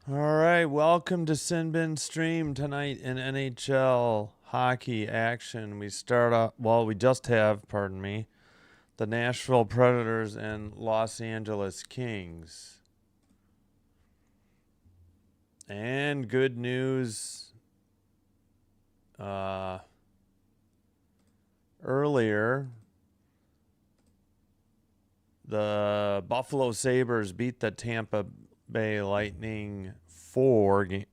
All right, welcome to Sinbin Stream tonight in NHL hockey action. We start off, we just have, pardon me, the Nashville Predators and Los Angeles Kings. And good news, earlier, the Buffalo Sabres beat the Tampa Bay Lightning 4-2.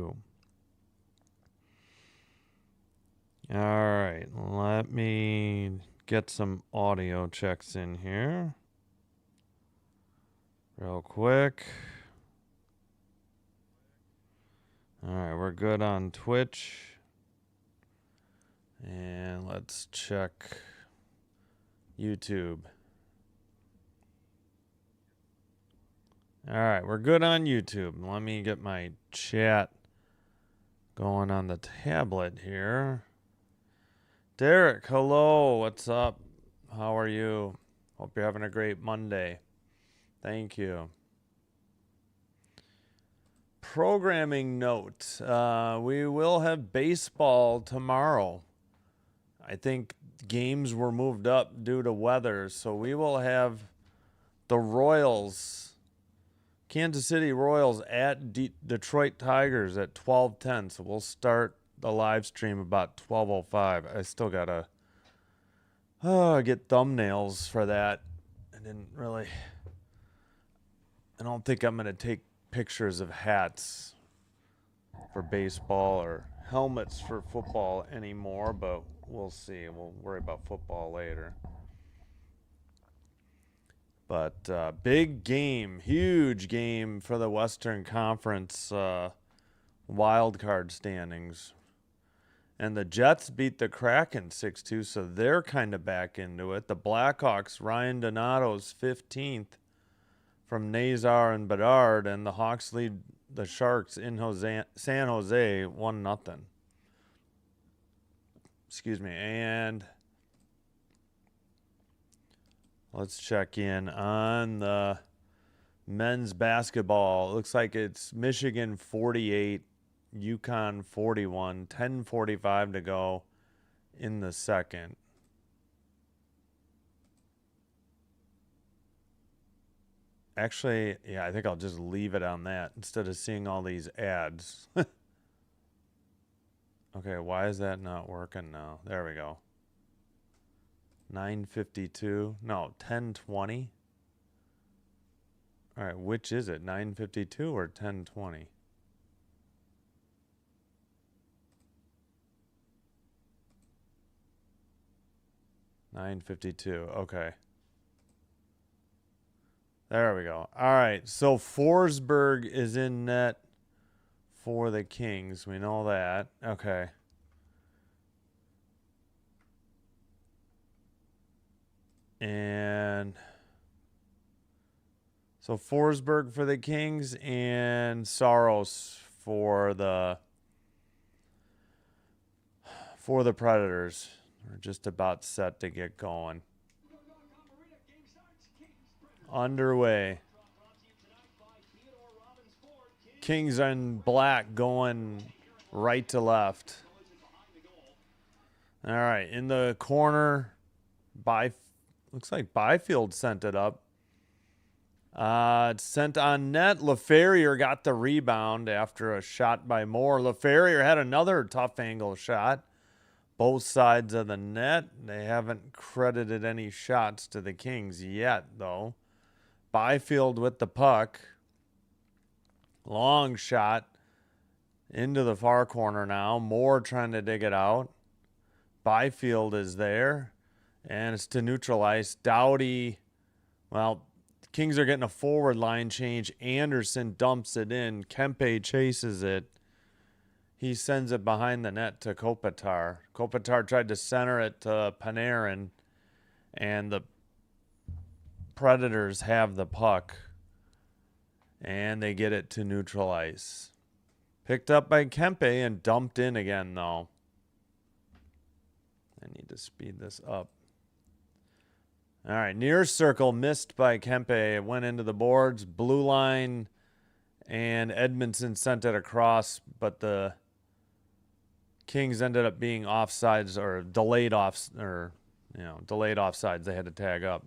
All right, let me get some audio checks in here real quick. All right, we're good on Twitch. And let's check YouTube. All right, we're good on YouTube. Let me get my chat going on the tablet here. Derek, hello. What's up? How are you? Hope you're having a great Monday. Thank you. Programming note. We will have baseball tomorrow. I think games were moved up due to weather, so we will have the Royals, Kansas City Royals at Detroit Tigers at 12:10. So we'll start the live stream about 12:05. I still gotta get thumbnails for that. I don't think I'm gonna take pictures of hats for baseball or helmets for football anymore, but we'll see. We'll worry about football later. But big game, huge game for the Western Conference wild card standings. And the Jets beat the Kraken 6-2, so they're kind of back into it. The Blackhawks, Ryan Donato's 15th from Nazar and Bedard, and the Hawks lead the Sharks in San Jose 1-0. Excuse me. And let's check in on the men's basketball. It looks like it's Michigan 48, UConn 41, 10:45 to go in the second. Actually, yeah, I think I'll just leave it on that instead of seeing all these ads. Okay, why is that not working now? There we go. 9:52. No, 10:20. All right, which is it? 9:52 or 10:20? $9:52. Okay. There we go. All right, so Forsberg is in net for the Kings. We know that. Okay. And so Forsberg for the Kings and Saros for the Predators. We're just about set to get going. Underway. Kings in black going right to left. All right, in the corner, looks like Byfield sent it up. It's sent on net. LaFerrier got the rebound after a shot by Moore. LaFerrier had another tough angle shot. Both sides of the net. They haven't credited any shots to the Kings yet, though. Byfield with the puck. Long shot into the far corner now. Moore trying to dig it out. Byfield is there. And it's to neutral ice. Doughty, well, the Kings are getting a forward line change. Anderson dumps it in. Kempe chases it. He sends it behind the net to Kopitar. Kopitar tried to center it to Panarin. And the Predators have the puck. And they get it to neutral ice. Picked up by Kempe and dumped in again, though. I need to speed this up. All right, near circle missed by Kempe. It went into the boards. Blue line and Edmondson sent it across, but the Kings ended up being offsides or delayed offsides. They had to tag up.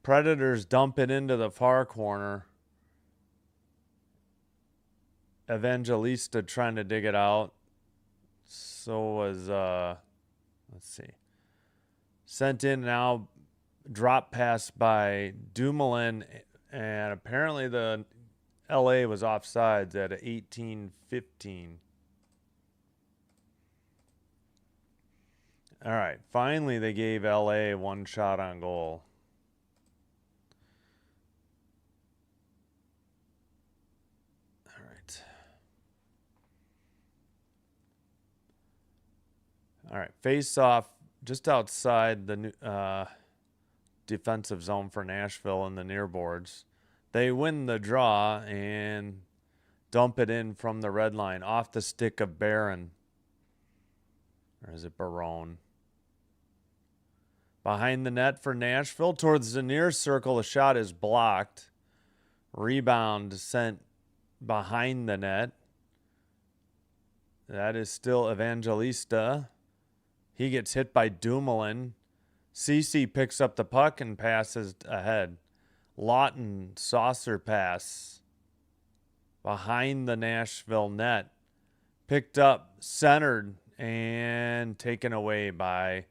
Predators dump it into the far corner. Evangelista trying to dig it out. So was let's see. Sent in now, drop pass by Dumoulin, and apparently the LA was offsides at 18:15. All right, finally they gave LA one shot on goal. All right. All right, face off just outside the defensive zone for Nashville in the near boards. They win the draw and dump it in from the red line off the stick of Barron. Or is it Barone? Behind the net for Nashville towards the near circle. The shot is blocked. Rebound sent behind the net. That is still Evangelista. He gets hit by Dumoulin. Cece picks up the puck and passes ahead. Lawton saucer pass behind the Nashville net. Picked up, centered, and taken away by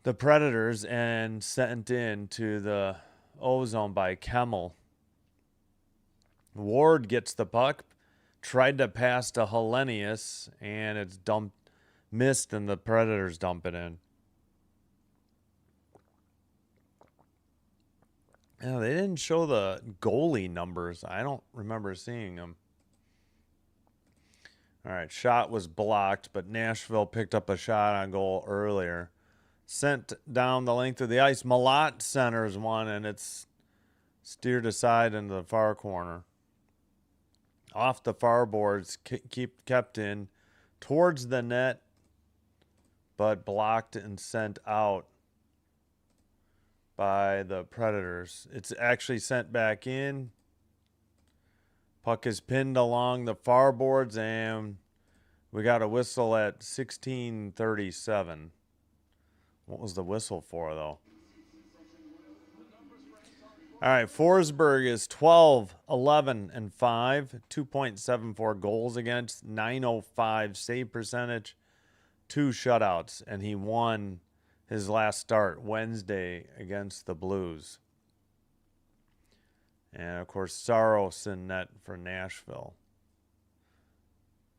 the Predators and sent in to the O-zone by Kemmel. Ward gets the puck, tried to pass to Hellenius, and it's missed, and the Predators dump it in. Yeah, they didn't show the goalie numbers. I don't remember seeing them. All right, shot was blocked, but Nashville picked up a shot on goal earlier. Sent down the length of the ice. Malott centers one, and it's steered aside into the far corner. Off the far boards, kept in towards the net, but blocked and sent out by the Predators. It's actually sent back in. Puck is pinned along the far boards, and we got a whistle at 16:37. What was the whistle for, though? All right, Forsberg is 12, 11, and 5, 2.74 goals against, 905 save percentage, 2 shutouts, and he won his last start Wednesday against the Blues. And, of course, Saros in net for Nashville.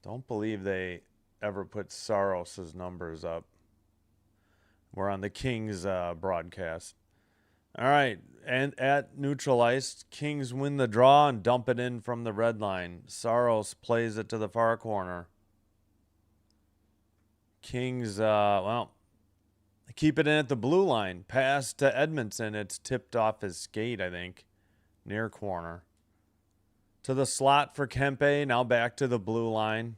Don't believe they ever put Saros' numbers up. We're on the Kings broadcast. All right, and at neutral ice, Kings win the draw and dump it in from the red line. Saros plays it to the far corner. Kings, keep it in at the blue line. Pass to Edmondson. It's tipped off his skate, I think. Near corner. To the slot for Kempe. Now back to the blue line.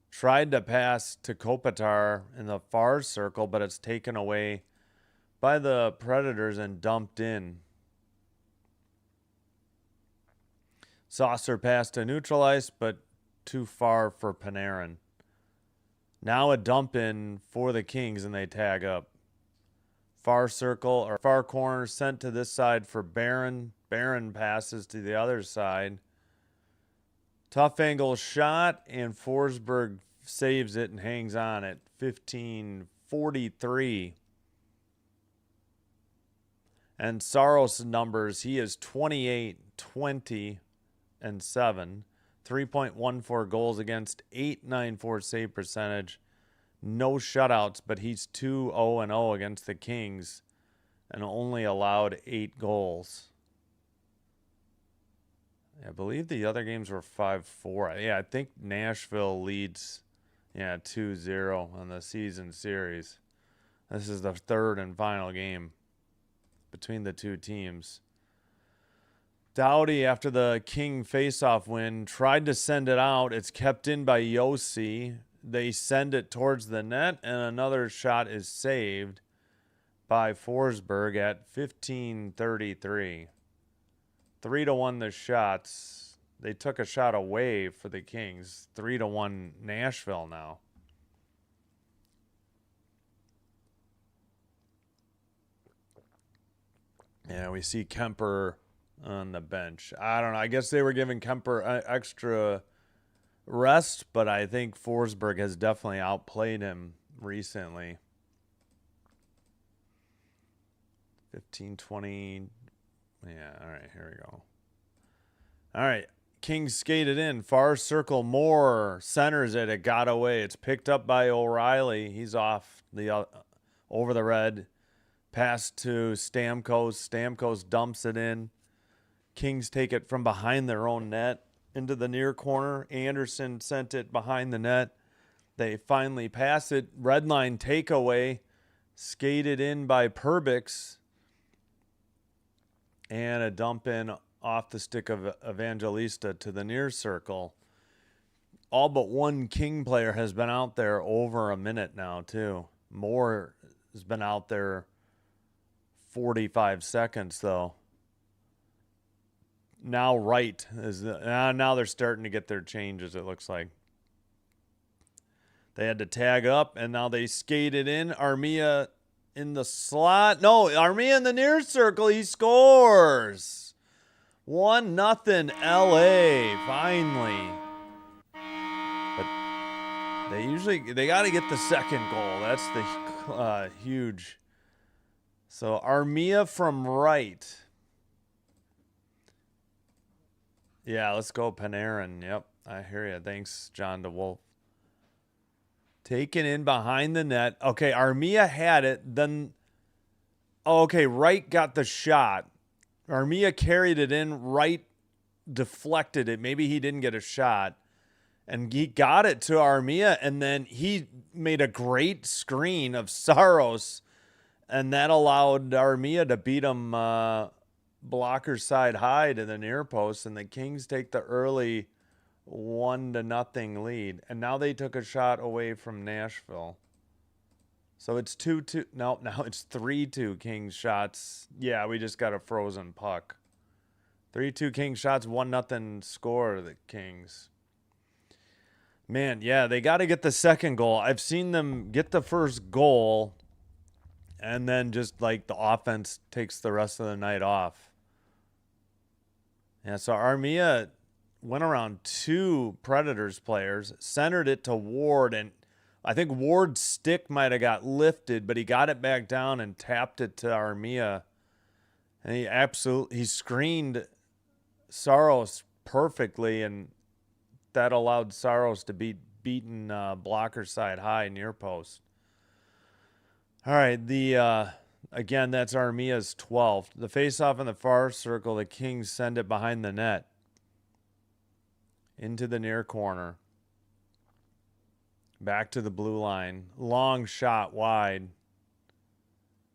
Tried to pass to Kopitar in the far circle, but it's taken away by the Predators and dumped in. Saucer pass to neutral ice, but too far for Panarin. Now a dump in for the Kings, and they tag up. Far circle or far corner sent to this side for Barron. Barron passes to the other side. Tough angle shot, and Forsberg saves it and hangs on at 15:43. And Saros' numbers, he is 28, 20, and 7. 3.14 goals against, 8.94 save percentage. No shutouts, but he's 2-0-0 against the Kings and only allowed 8 goals. I believe the other games were 5-4. Yeah, I think Nashville leads 2-0 on the season series. This is the third and final game between the two teams. Doughty, after the King faceoff win, tried to send it out. It's kept in by Yossi. They send it towards the net, and another shot is saved by Forsberg at 15:33. 3-1 the shots. they took a shot away for the Kings. 3-1 Nashville now. Yeah, we see Kemper on the bench. I don't know. I guess they were giving Kemper extra rest, but I think Forsberg has definitely outplayed him recently. 15-20. Yeah, all right, here we go. All right, Kings skated in. Far circle, Moore centers it. It got away. It's picked up by O'Reilly. He's off the over the red. Pass to Stamkos. Stamkos dumps it in. Kings take it from behind their own net into the near corner. Anderson sent it behind the net. They finally pass it. Red line takeaway. Skated in by Perbix. And a dump in off the stick of Evangelista to the near circle. All but one King player has been out there over a minute now, too. Moore has been out there 45 seconds, though. Now Wright is now they're starting to get their changes, it looks like. They had to tag up, and now they skated in. Armia in the slot. No, Armia in the near circle. He scores. 1-0 LA, finally. But they got to get the second goal. That's the huge. So Armia from right. Yeah, let's go Panarin. Yep, I hear you. Thanks, John DeWolf. Taken in behind the net. Okay, Armia had it. Then, okay, Wright got the shot. Armia carried it in. Wright deflected it. Maybe he didn't get a shot. And he got it to Armia, and then he made a great screen of Saros, and that allowed Armia to beat him blocker side high to the near post, and the Kings take the early 1-0 lead. And now they took a shot away from Nashville. So it's 2-2. No, now it's 3-2 Kings shots. Yeah, we just got a frozen puck. 3-2 Kings shots, 1-0 score the Kings. Man, yeah, they got to get the second goal. I've seen them get the first goal, and then just like the offense takes the rest of the night off. Yeah, so Armia went around two Predators players, centered it to Ward, and I think Ward's stick might have got lifted, but he got it back down and tapped it to Armia. And he screened Saros perfectly, and that allowed Saros to be beaten blocker side high near post. All right, again, that's Armia's 12th. The faceoff in the far circle, the Kings send it behind the net into the near corner. Back to the blue line. Long shot wide.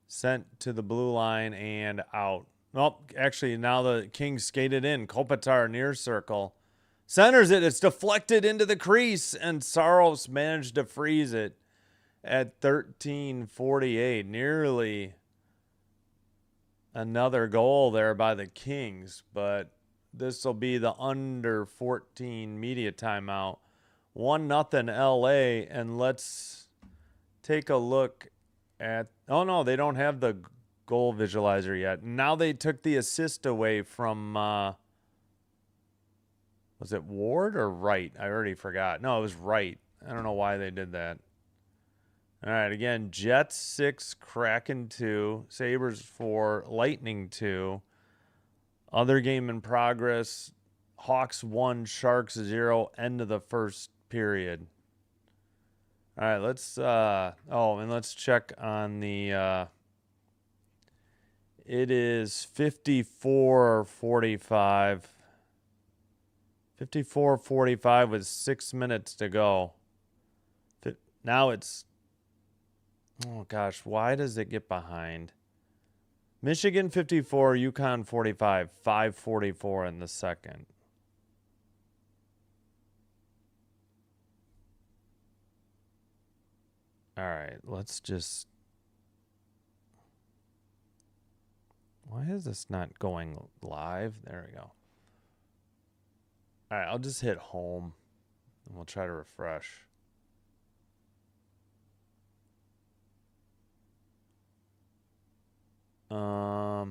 Sent to the blue line and out. Nope, actually, now the Kings skated in. Kopitar near circle. Centers it. It's deflected into the crease, and Saros managed to freeze it at 13:48. Nearly another goal there by the Kings, but this will be the under 14 media timeout. 1-0 LA, and let's take a look at... Oh, no, they don't have the goal visualizer yet. Now they took the assist away from... was it Ward or Wright? I already forgot. No, it was Wright. I don't know why they did that. All right, again, Jets 6, Kraken 2, Sabres 4, Lightning 2. Other game in progress, Hawks 1, Sharks 0, end of the first period. All right, let's let's check on the it is 54-45. 54-45 with 6 minutes to go. Now it's, oh gosh, why does it get behind? Michigan 54, UConn 45, 5:44 in the second. All right, let's just... Why is this not going live? There we go. All right, I'll just hit home and we'll try to refresh. All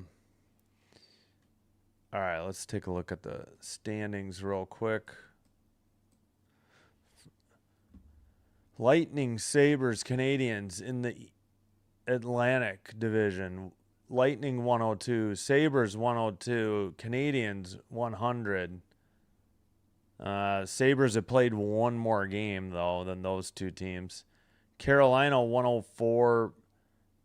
right, let's take a look at the standings real quick. Lightning, Sabres, Canadiens in the Atlantic Division. Lightning 102, Sabres 102, Canadiens 100. Sabres have played one more game, though, than those two teams. Carolina 104,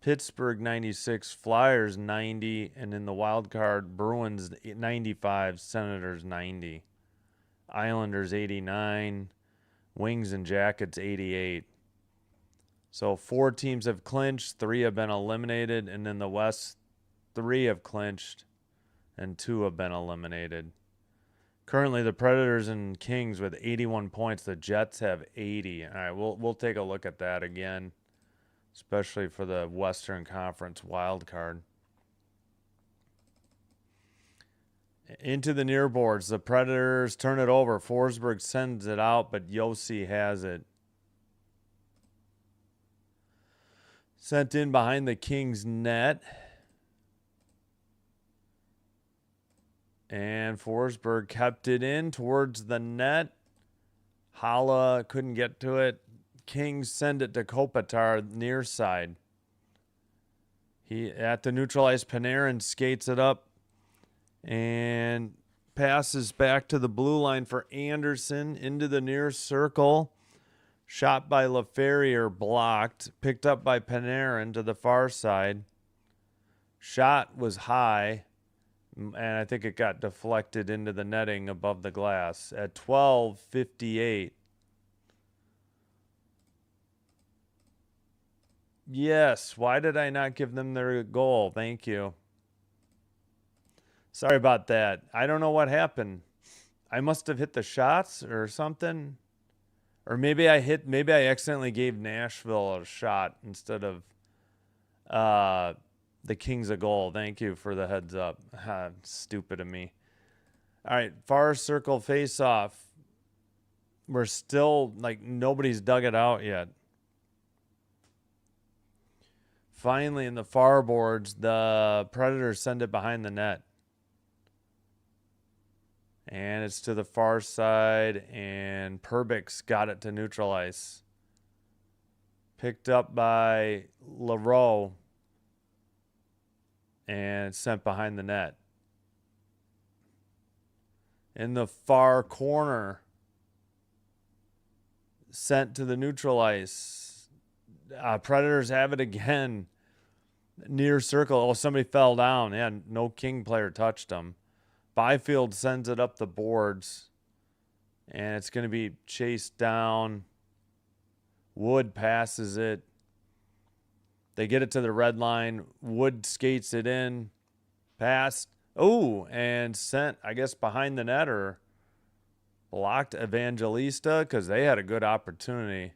Pittsburgh 96, Flyers 90, and in the wild card, Bruins 95, Senators 90, Islanders 89, Wings and Jackets 88. So 4 teams have clinched, 3 have been eliminated, and in the West, 3 have clinched, and 2 have been eliminated. Currently, the Predators and Kings with 81 points. The Jets have 80. All right, we'll take a look at that again, especially for the Western Conference wild card. Into the near boards, the Predators turn it over. Forsberg sends it out, but Yossi has it. Sent in behind the Kings' net. And Forsberg kept it in towards the net. Hala couldn't get to it. Kings send it to Kopitar near side. He at the neutral ice, Panarin skates it up and passes back to the blue line for Anderson into the near circle. Shot by LaFerriere, blocked. Picked up by Panarin to the far side. Shot was high, and I think it got deflected into the netting above the glass at 12:58. Yes, why did I not give them their goal? Thank you. Sorry about that. I don't know what happened. I must have hit the shots or something. Or maybe I accidentally gave Nashville a shot instead of the Kings a goal. Thank you for the heads up. Stupid of me. All right, far circle face off. We're still, like, nobody's dug it out yet. Finally, in the far boards, the Predators send it behind the net. And it's to the far side, and Perbix got it to neutral ice. Picked up by LaRoe, and sent behind the net. In the far corner, sent to the neutral ice. Predators have it again. Near circle. Oh, somebody fell down. Yeah, no King player touched him. Byfield sends it up the boards, and it's going to be chased down. Wood passes it. They get it to the red line. Wood skates it in. Passed. Oh, and sent, I guess, behind the net or blocked Evangelista because they had a good opportunity.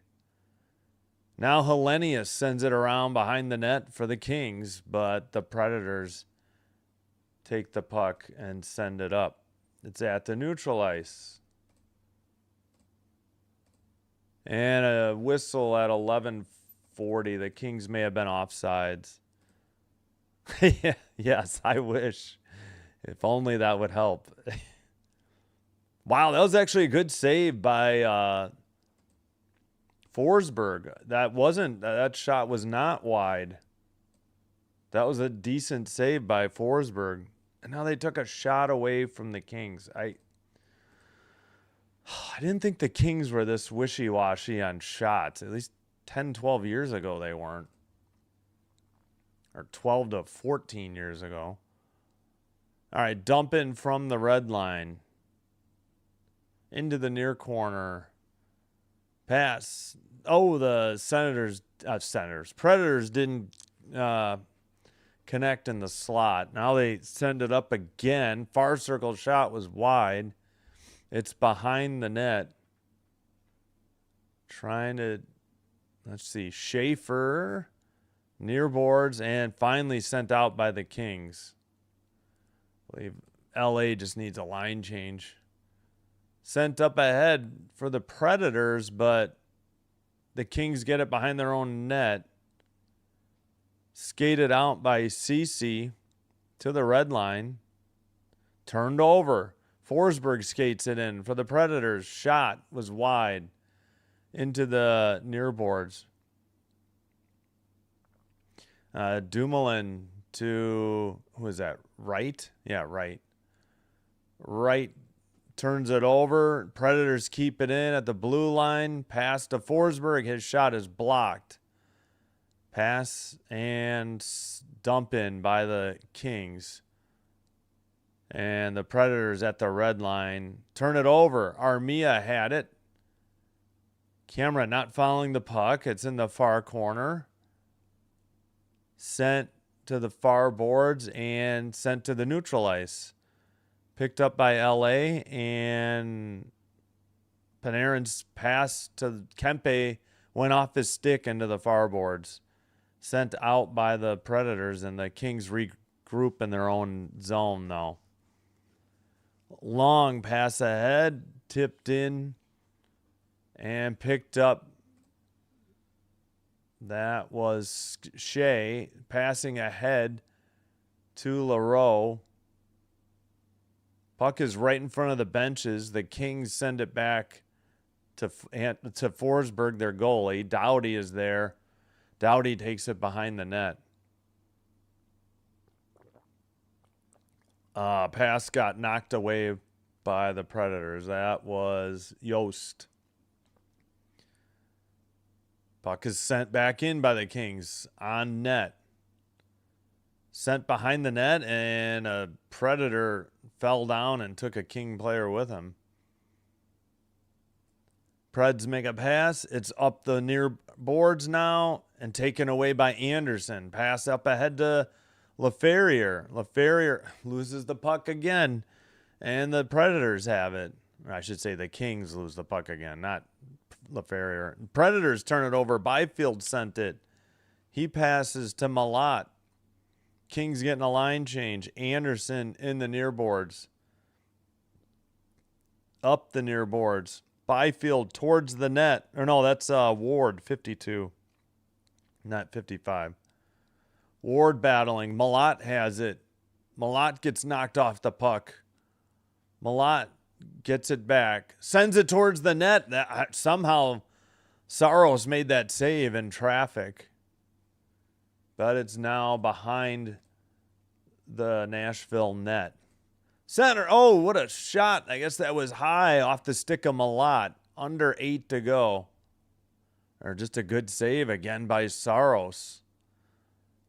Now Hellenius sends it around behind the net for the Kings, but the Predators take the puck and send it up. It's at the neutral ice. And a whistle at 11:40. The Kings may have been offsides. Yes, I wish. If only that would help. Wow, that was actually a good save by Forsberg. That shot was not wide. That was a decent save by Forsberg. And now they took a shot away from the Kings. I didn't think the Kings were this wishy-washy on shots. At least 10, 12 years ago they weren't. Or 12 to 14 years ago. All right, dump in from the red line. Into the near corner. Pass. Oh, the Predators didn't connect in the slot. Now they send it up again. Far circle shot was wide. It's behind the net. Trying to, let's see, Schaefer near boards and finally sent out by the Kings. I believe LA just needs a line change. sent up ahead for the Predators, but the Kings get it behind their own net. Skated out by Cece to the red line. Turned over. Forsberg skates it in for the Predators. Shot was wide into the near boards. Dumoulin to, who is that? Right? Yeah, right. Right turns it over. Predators keep it in at the blue line. Pass to Forsberg. His shot is blocked. Pass and dump in by the Kings. And the Predators at the red line. Turn it over. Armia had it. Camera not following the puck. It's in the far corner. Sent to the far boards and sent to the neutral ice. Picked up by LA, and Panarin's pass to Kempe went off his stick into the far boards. Sent out by the Predators, and the Kings regroup in their own zone now. Long pass ahead, tipped in, and picked up. That was Shea passing ahead to Leroux. Puck is right in front of the benches. The Kings send it back to Forsberg, their goalie. Doughty is there. Doughty takes it behind the net. Pass got knocked away by the Predators. That was Yost. Puck is sent back in by the Kings on net. Sent behind the net, and a Predator fell down and took a King player with him. Preds make a pass. It's up the near boards now and taken away by Anderson. Pass up ahead to LaFerriere. LaFerriere loses the puck again, and the Predators have it. Or I should say the Kings lose the puck again, not LaFerriere. Predators turn it over. Byfield sent it. He passes to Malat. Kings getting a line change. Anderson in the near boards. Up the near boards. Byfield towards the net. Or no, that's Ward, 52. Not 55. Ward battling. Malat has it. Malat gets knocked off the puck. Malat gets it back. Sends it towards the net. Somehow Saros made that save in traffic. But it's now behind the Nashville net. Center. Oh, what a shot. I guess that was high off the stick of Malat. Under 8 to go. Or just a good save again by Saros.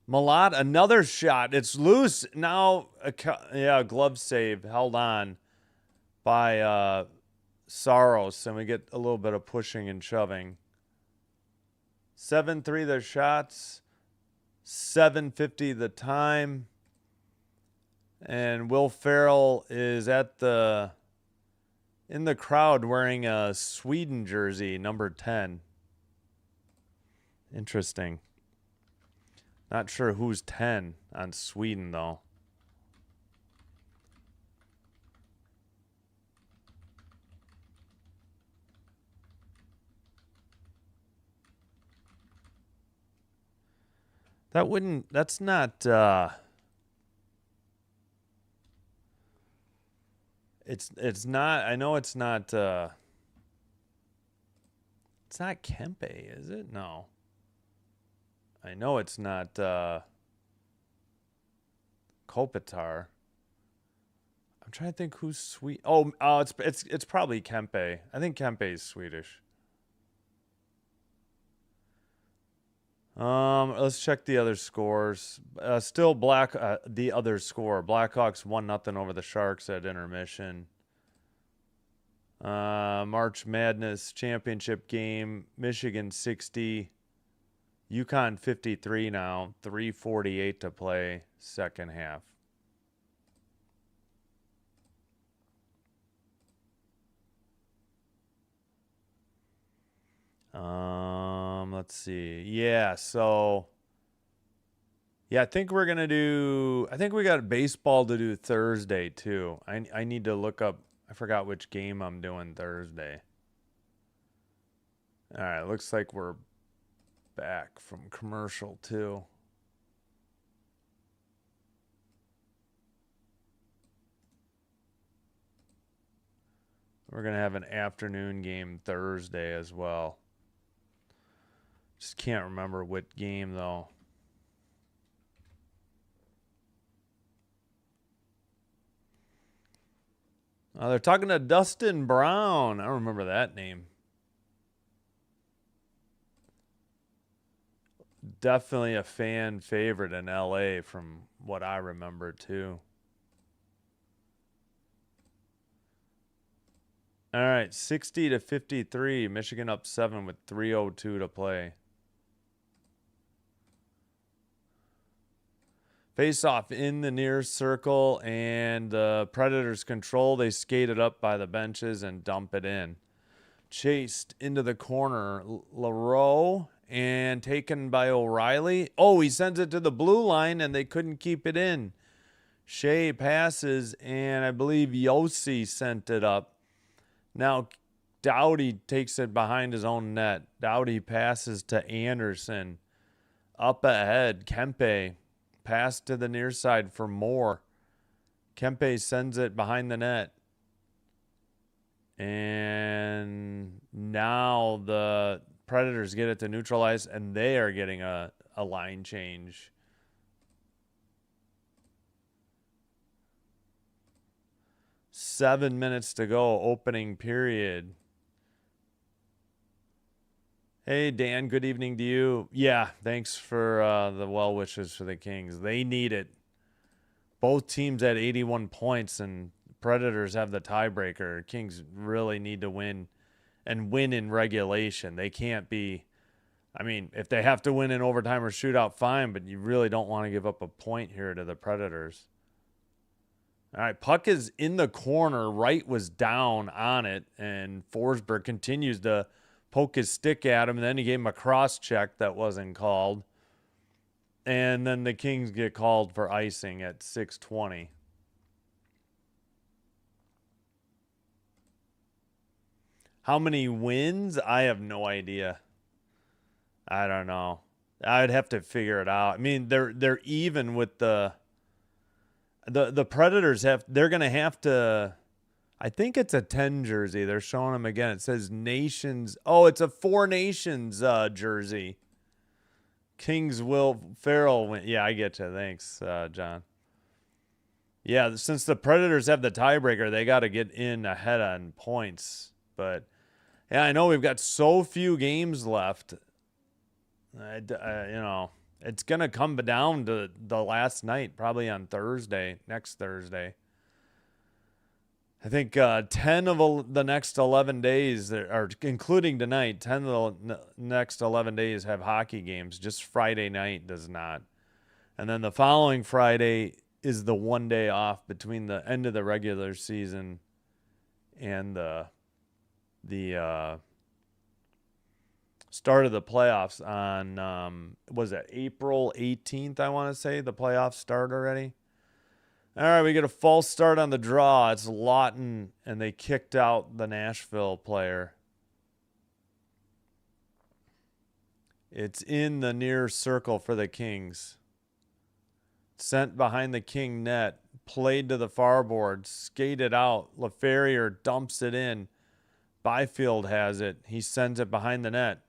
Malat, another shot. It's loose. Now, a glove save held on by Saros. And we get a little bit of pushing and shoving. 7-3 the shots. 7:50 the time. And Will Ferrell is in the crowd wearing a Sweden jersey, number 10. Interesting. Not sure who's 10 on Sweden, though. That's not, it's not, I know it's not Kempe, is it? No. I know it's not, Kopitar. I'm trying to think who's sweet. Oh, it's probably Kempe. I think Kempe is Swedish. Let's check the other scores. Still the other score. Blackhawks 1-0 over the Sharks at intermission. March Madness championship game. Michigan 60. UConn 53 now. 3:48 to play. Second half. Let's see. Yeah, so I think we got baseball to do Thursday too. I need to look up. I forgot which game I'm doing Thursday. All right, looks like we're back from commercial too. We're going to have an afternoon game Thursday as well. Just can't remember what game, though. They're talking to Dustin Brown. I don't remember that name. Definitely a fan favorite in LA from what I remember, too. All right, 60-53. Michigan up 7 with 3:02 to play. Face off in the near circle, and the Predators control. They skate it up by the benches and dump it in. Chased into the corner. LaRoe, and taken by O'Reilly. Oh, he sends it to the blue line, and they couldn't keep it in. Shea passes, and I believe Yossi sent it up. Now, Doughty takes it behind his own net. Doughty passes to Anderson. Up ahead, Kempe. Pass to the near side for Moore. Kempe sends it behind the net. And now the Predators get it to neutralize, and they are getting a line change. Seven minutes to go, opening period. Hey, Dan, good evening to you. Yeah, thanks for the well wishes for the Kings. They need it. Both teams at 81 points, and Predators have the tiebreaker. Kings really need to win, and win in regulation. They can't be, I mean, if they have to win in overtime or shootout, fine, but you really don't want to give up a point here to the Predators. All right, puck is in the corner. Wright was down on it, and Forsberg continues to poke his stick at him, and then he gave him a cross check that wasn't called. And then the Kings get called for icing at 6:20. How many wins? I have no idea. I don't know. I'd have to figure it out. I mean, they're even with the Predators they're going to have to, I think it's a 10 jersey. They're showing them again. It says Nations. Oh, it's a 4 Nations jersey. Kings Will Ferrell win. Yeah, I get you. Thanks, John. Yeah, since the Predators have the tiebreaker, they got to get in ahead on points. But, yeah, I know we've got so few games left. You know, it's going to come down to the last night, probably on next Thursday. I think 10 of the next 11 days, or including tonight, 10 of the next 11 days have hockey games. Just Friday night does not. And then the following Friday is the one day off between the end of the regular season and the start of the playoffs on, was it April 18th, I want to say? The playoffs start already? All right, we get a false start on the draw. It's Lawton, and they kicked out the Nashville player. It's in the near circle for the Kings. Sent behind the King net. Played to the far board. Skated out. LaFerrier dumps it in. Byfield has it. He sends it behind the net.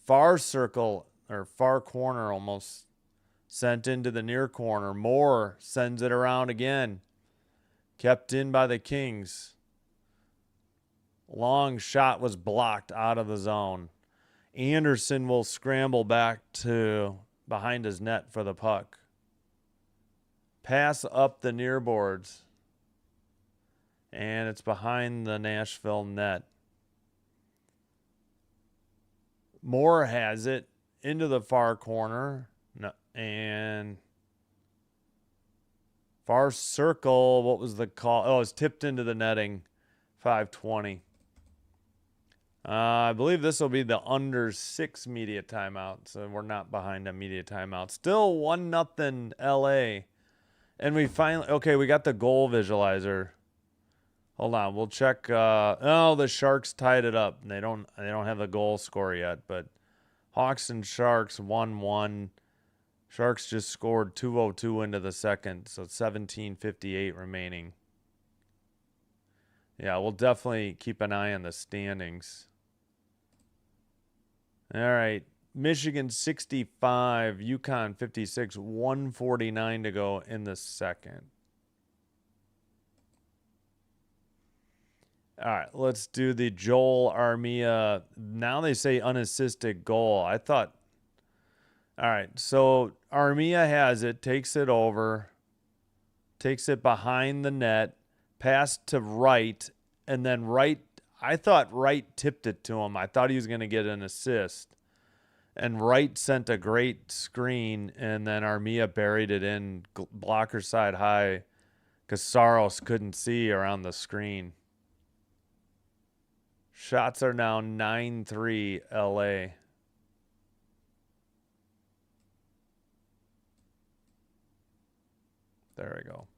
Far circle, or far corner almost. Sent into the near corner. Moore sends it around again. Kept in by the Kings. Long shot was blocked out of the zone. Anderson will scramble back to behind his net for the puck. Pass up the near boards. And it's behind the Nashville net. Moore has it into the far corner. No, and far circle, what was the call? Oh, it's tipped into the netting. 5:20. I believe this will be the under 6 media timeout, so we're not behind a media timeout. Still 1-0 LA. And we finally, okay, we got the goal visualizer Hold on, we'll check. Oh, the Sharks tied it up. They don't have a goal score yet, but Hawks and Sharks 1-1. Sharks just scored 2:02 into the second, so 17:58 remaining. Yeah, we'll definitely keep an eye on the standings. All right. Michigan 65, Yukon 56, 149 to go in the second. All right, let's do the Joel Armia. Now they say unassisted goal. I thought, all right, so Armia has it, takes it over, takes it behind the net, pass to Wright, and then Wright, I thought Wright tipped it to him. I thought he was going to get an assist. And Wright sent a great screen, and then Armia buried it in blocker side high because Saros couldn't see around the screen. Shots are now 9-3 LA. There we go.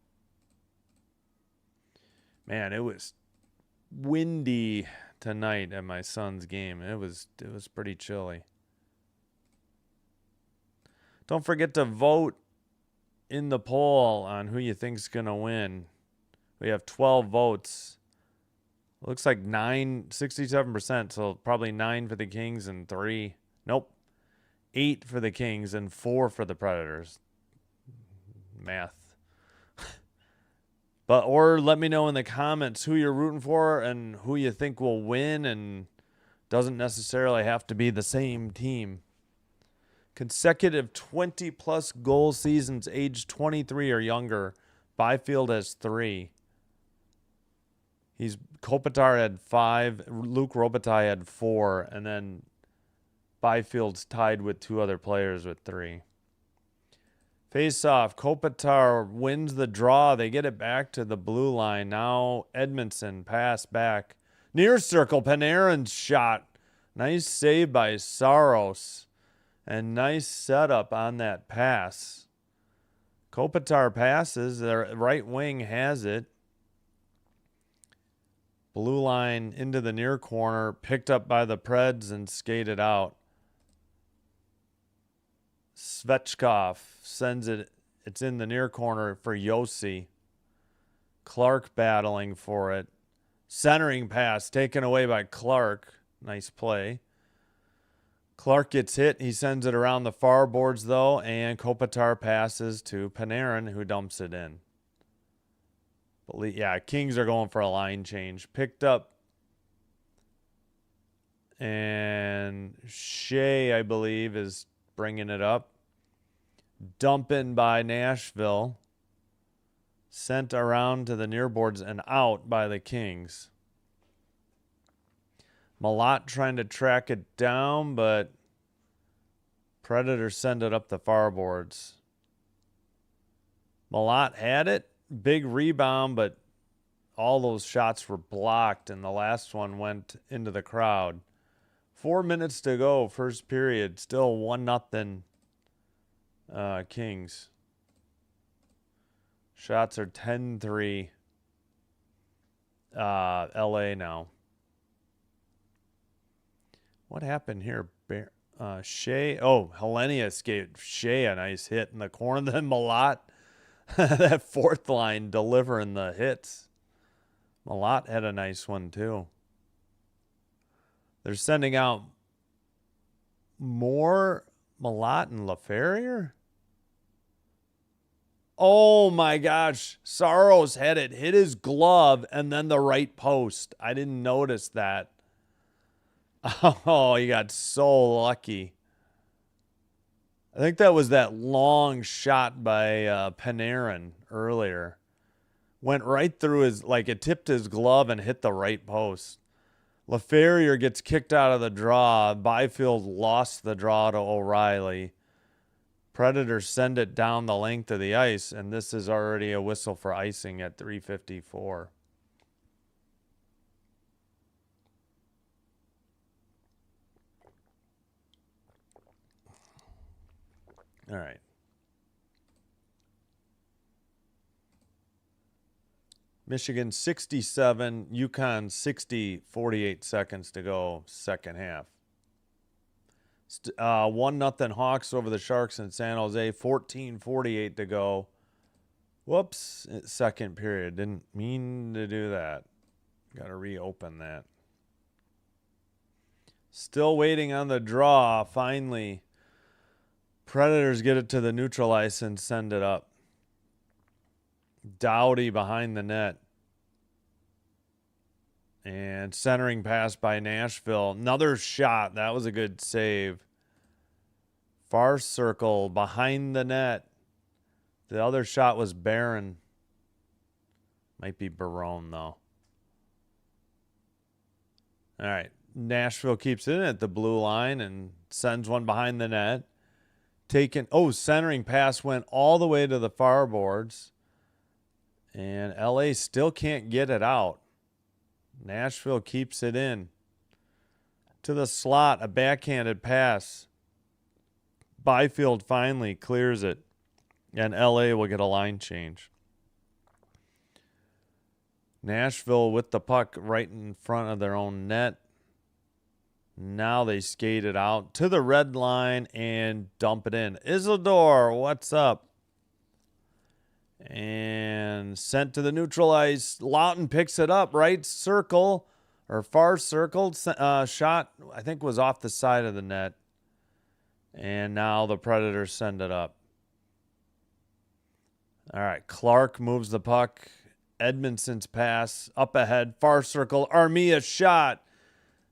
Man, it was windy tonight at my son's game. It was pretty chilly. Don't forget to vote in the poll on who you think's going to win. We have 12 votes. Looks like 67%, so probably 9 for the Kings and 3. Nope. 8 for the Kings and 4 for the Predators. Math. Or let me know in the comments who you're rooting for and who you think will win, and doesn't necessarily have to be the same team. Consecutive 20-plus goal seasons, age 23 or younger. Byfield has 3. Kopitar had 5. Luke Robitaille had 4. And then Byfield's tied with 2 other players with 3. Face-off. Kopitar wins the draw. They get it back to the blue line. Now Edmondson pass back. Near circle. Panarin's shot. Nice save by Saros. And nice setup on that pass. Kopitar passes. Their right wing has it. Blue line into the near corner. Picked up by the Preds and skated out. Svechkov sends it. It's in the near corner for Yossi. Clark battling for it. Centering pass taken away by Clark. Nice play. Clark gets hit. He sends it around the far boards, though, and Kopitar passes to Panarin, who dumps it in. But yeah, Kings are going for a line change. Picked up. And Shea, I believe, is bringing it up. Dumping by Nashville. Sent around to the near boards and out by the Kings. Malott trying to track it down, but Predators send it up the far boards. Malott had it. Big rebound, but all those shots were blocked, and the last one went into the crowd. 4 minutes to go, first period. Still 1-0 Kings. Shots are 10-3 LA now. What happened here? Shea. Oh, Hellenius gave Shea a nice hit in the corner. Then Malott, that fourth line delivering the hits. Malott had a nice one too. They're sending out more Malott and LaFerriere. Oh my gosh. Saros had it hit his glove and then the right post. I didn't notice that. Oh, he got so lucky. I think that was that long shot by Panarin earlier. Went right through his, like it tipped his glove and hit the right post. LaFerriere gets kicked out of the draw. Byfield lost the draw to O'Reilly. Predators send it down the length of the ice, and this is already a whistle for icing at 3:54. All right. Michigan 67, Yukon 60, 48 seconds to go, second half. 1-0 Hawks over the Sharks in San Jose, 14:48 to go. Whoops, second period. Didn't mean to do that. Got to reopen that. Still waiting on the draw. Finally, Predators get it to the neutral ice and send it up. Doughty behind the net. And centering pass by Nashville. Another shot. That was a good save. Far circle behind the net. The other shot was Barron. Might be Barone, though. All right. Nashville keeps it in at the blue line and sends one behind the net. Centering pass went all the way to the far boards. And LA still can't get it out. Nashville keeps it in. To the slot, a backhanded pass. Byfield finally clears it. And LA will get a line change. Nashville with the puck right in front of their own net. Now they skate it out to the red line and dump it in. Isidore, what's up? And sent to the neutral ice. Lawton picks it up. Right circle or far circled shot, I think, was off the side of the net. And now the Predators send it up. All right, Clark moves the puck. Edmondson's pass up ahead. Far circle. Armia shot.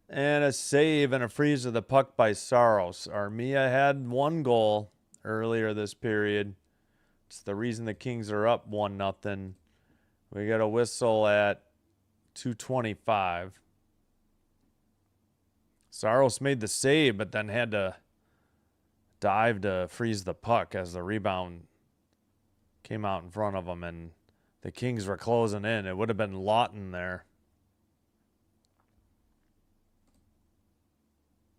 And a save and a freeze of the puck by Saros. Armia had one goal earlier this period. It's the reason the Kings are up 1-0. We got a whistle at 2:25. Saros made the save, but then had to dive to freeze the puck as the rebound came out in front of him, and the Kings were closing in. It would have been Lawton there.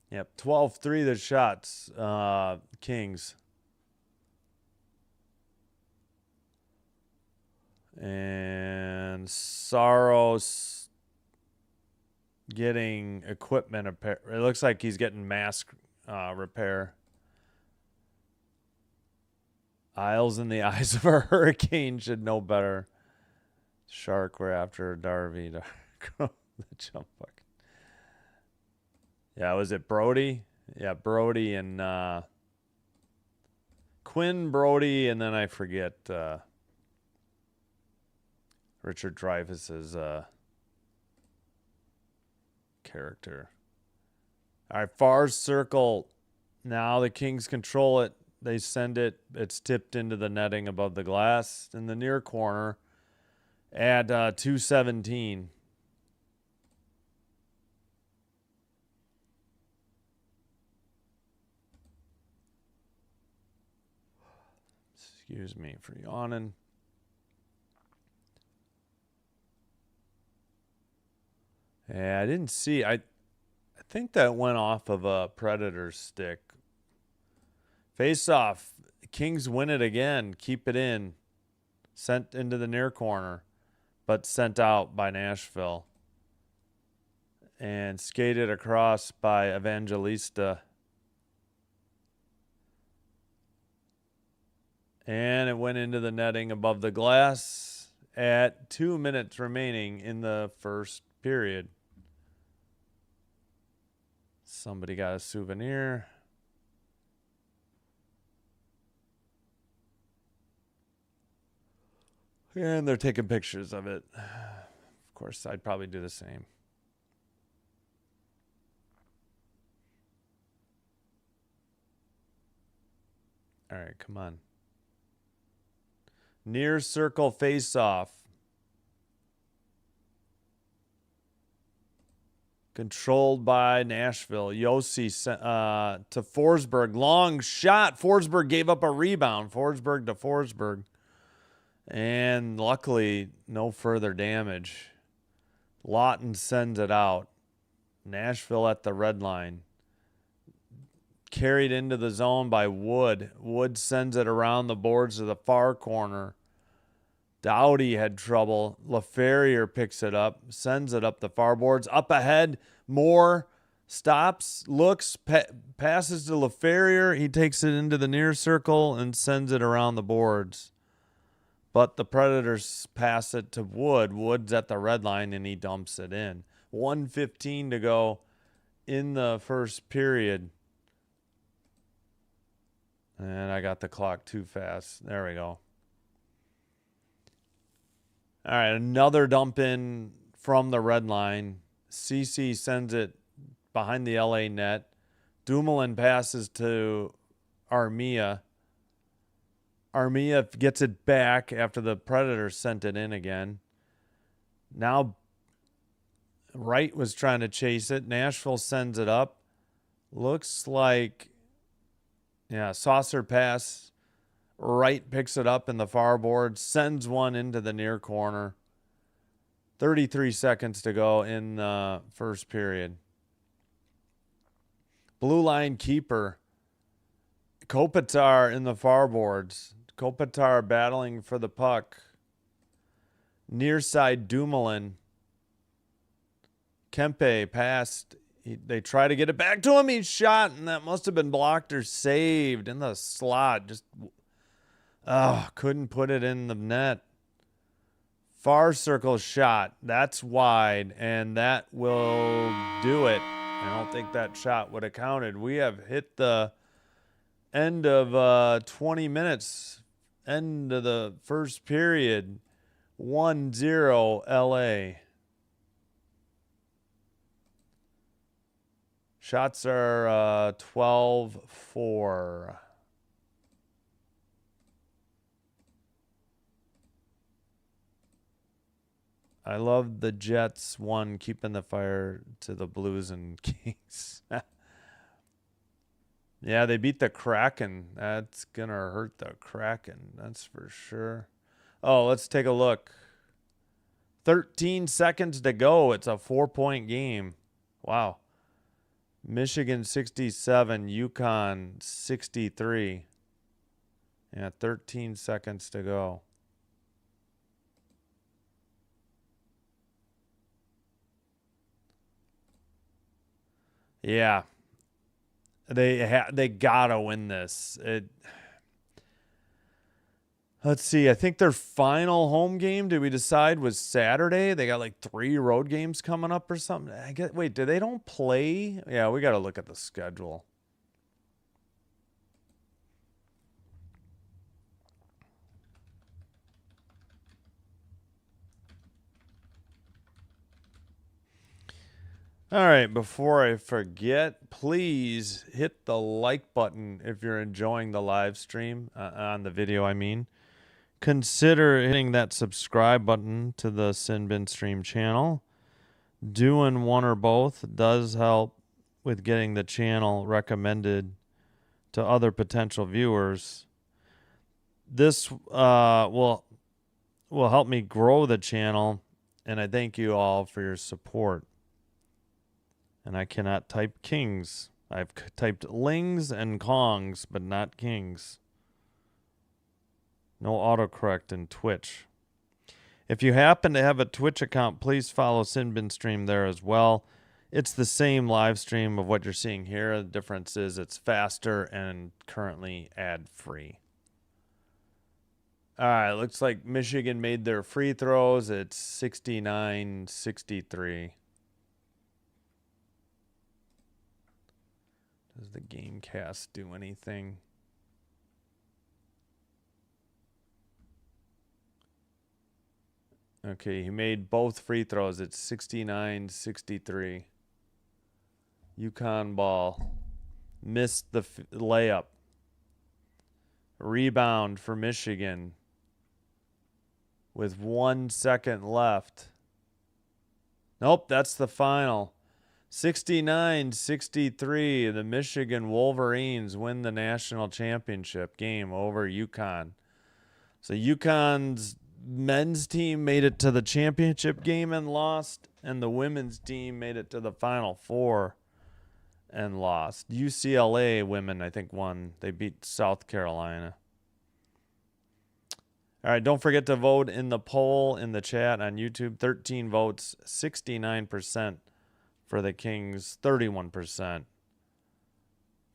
Yep, 12-3 the shots, Kings. And Saros getting equipment repair. It looks like he's getting mask repair. Isles in the eyes of a hurricane should know better. Shark, we're after Darby. The jump puck. Yeah, was it Brody? Yeah, Brody and Quinn Brody, and then I forget Richard Dreyfuss's character. All right, far circle. Now the Kings control it. They send it. It's tipped into the netting above the glass in the near corner at 2:17. Excuse me for yawning. Yeah, I didn't see. I think that went off of a Predator stick. Face off. Kings win it again. Keep it in. Sent into the near corner, but sent out by Nashville. And skated across by Evangelista. And it went into the netting above the glass at 2 minutes remaining in the first period. Somebody got a souvenir. And they're taking pictures of it. Of course, I'd probably do the same. All right, come on. Near circle face-off. Controlled by Nashville. Yossi to Forsberg. Long shot. Forsberg gave up a rebound. Forsberg to Forsberg. And luckily, no further damage. Lawton sends it out. Nashville at the red line. Carried into the zone by Wood. Wood sends it around the boards to the far corner. Dowdy had trouble. LaFerrier picks it up, sends it up the far boards. Up ahead, Moore stops, looks, passes to LaFerrier. He takes it into the near circle and sends it around the boards. But the Predators pass it to Wood. Wood's at the red line, and he dumps it in. 1:15 to go in the first period. And I got the clock too fast. There we go. All right, another dump in from the red line. CC sends it behind the LA net. Dumoulin passes to Armia. Armia gets it back after the Predators sent it in again. Now Wright was trying to chase it. Nashville sends it up. Looks like, yeah, saucer pass. Wright picks it up in the far board, sends one into the near corner. 33 seconds to go in the first period. Blue line keeper. Kopitar in the far boards. Kopitar battling for the puck. Near side Dumoulin. Kempe passed. They try to get it back to him. He's shot, and that must have been blocked or saved in the slot. Just, couldn't put it in the net. Far circle shot. That's wide, and that will do it. I don't think that shot would have counted. We have hit the end of 20 minutes. End of the first period. 1-0 LA. Shots are 12-4. I love the Jets one keeping the fire to the Blues and Kings. Yeah, they beat the Kraken. That's going to hurt the Kraken. That's for sure. Oh, let's take a look. 13 seconds to go. It's a 4-point game. Wow. Michigan 67, Yukon 63. Yeah, 13 seconds to go. Yeah. They gotta win this. Let's see. I think their final home game, did we decide, was Saturday? They got like 3 road games coming up or something. Wait, they don't play? Yeah, we got to look at the schedule. All right, before I forget, please hit the like button if you're enjoying the live stream, on the video, I mean. Consider hitting that subscribe button to the Sin Bin Stream channel. Doing one or both does help with getting the channel recommended to other potential viewers. This will help me grow the channel, and I thank you all for your support. And I cannot type kings. I've typed lings and kongs, but not kings. No autocorrect in Twitch. If you happen to have a Twitch account, please follow Sinbin Stream there as well. It's the same live stream of what you're seeing here. The difference is it's faster and currently ad-free. All right, looks like Michigan made their free throws. It's 69-63. Does the Gamecast do anything? Okay, he made both free throws. It's 69-63. UConn ball. Missed the layup. Rebound for Michigan with 1 second left. Nope, that's the final. 69-63. The Michigan Wolverines win the national championship game over UConn. So UConn's men's team made it to the championship game and lost, and the women's team made it to the Final Four and lost. UCLA women, I think, won. They beat South Carolina. All right, don't forget to vote in the poll in the chat on YouTube. 13 votes, 69% for the Kings, 31%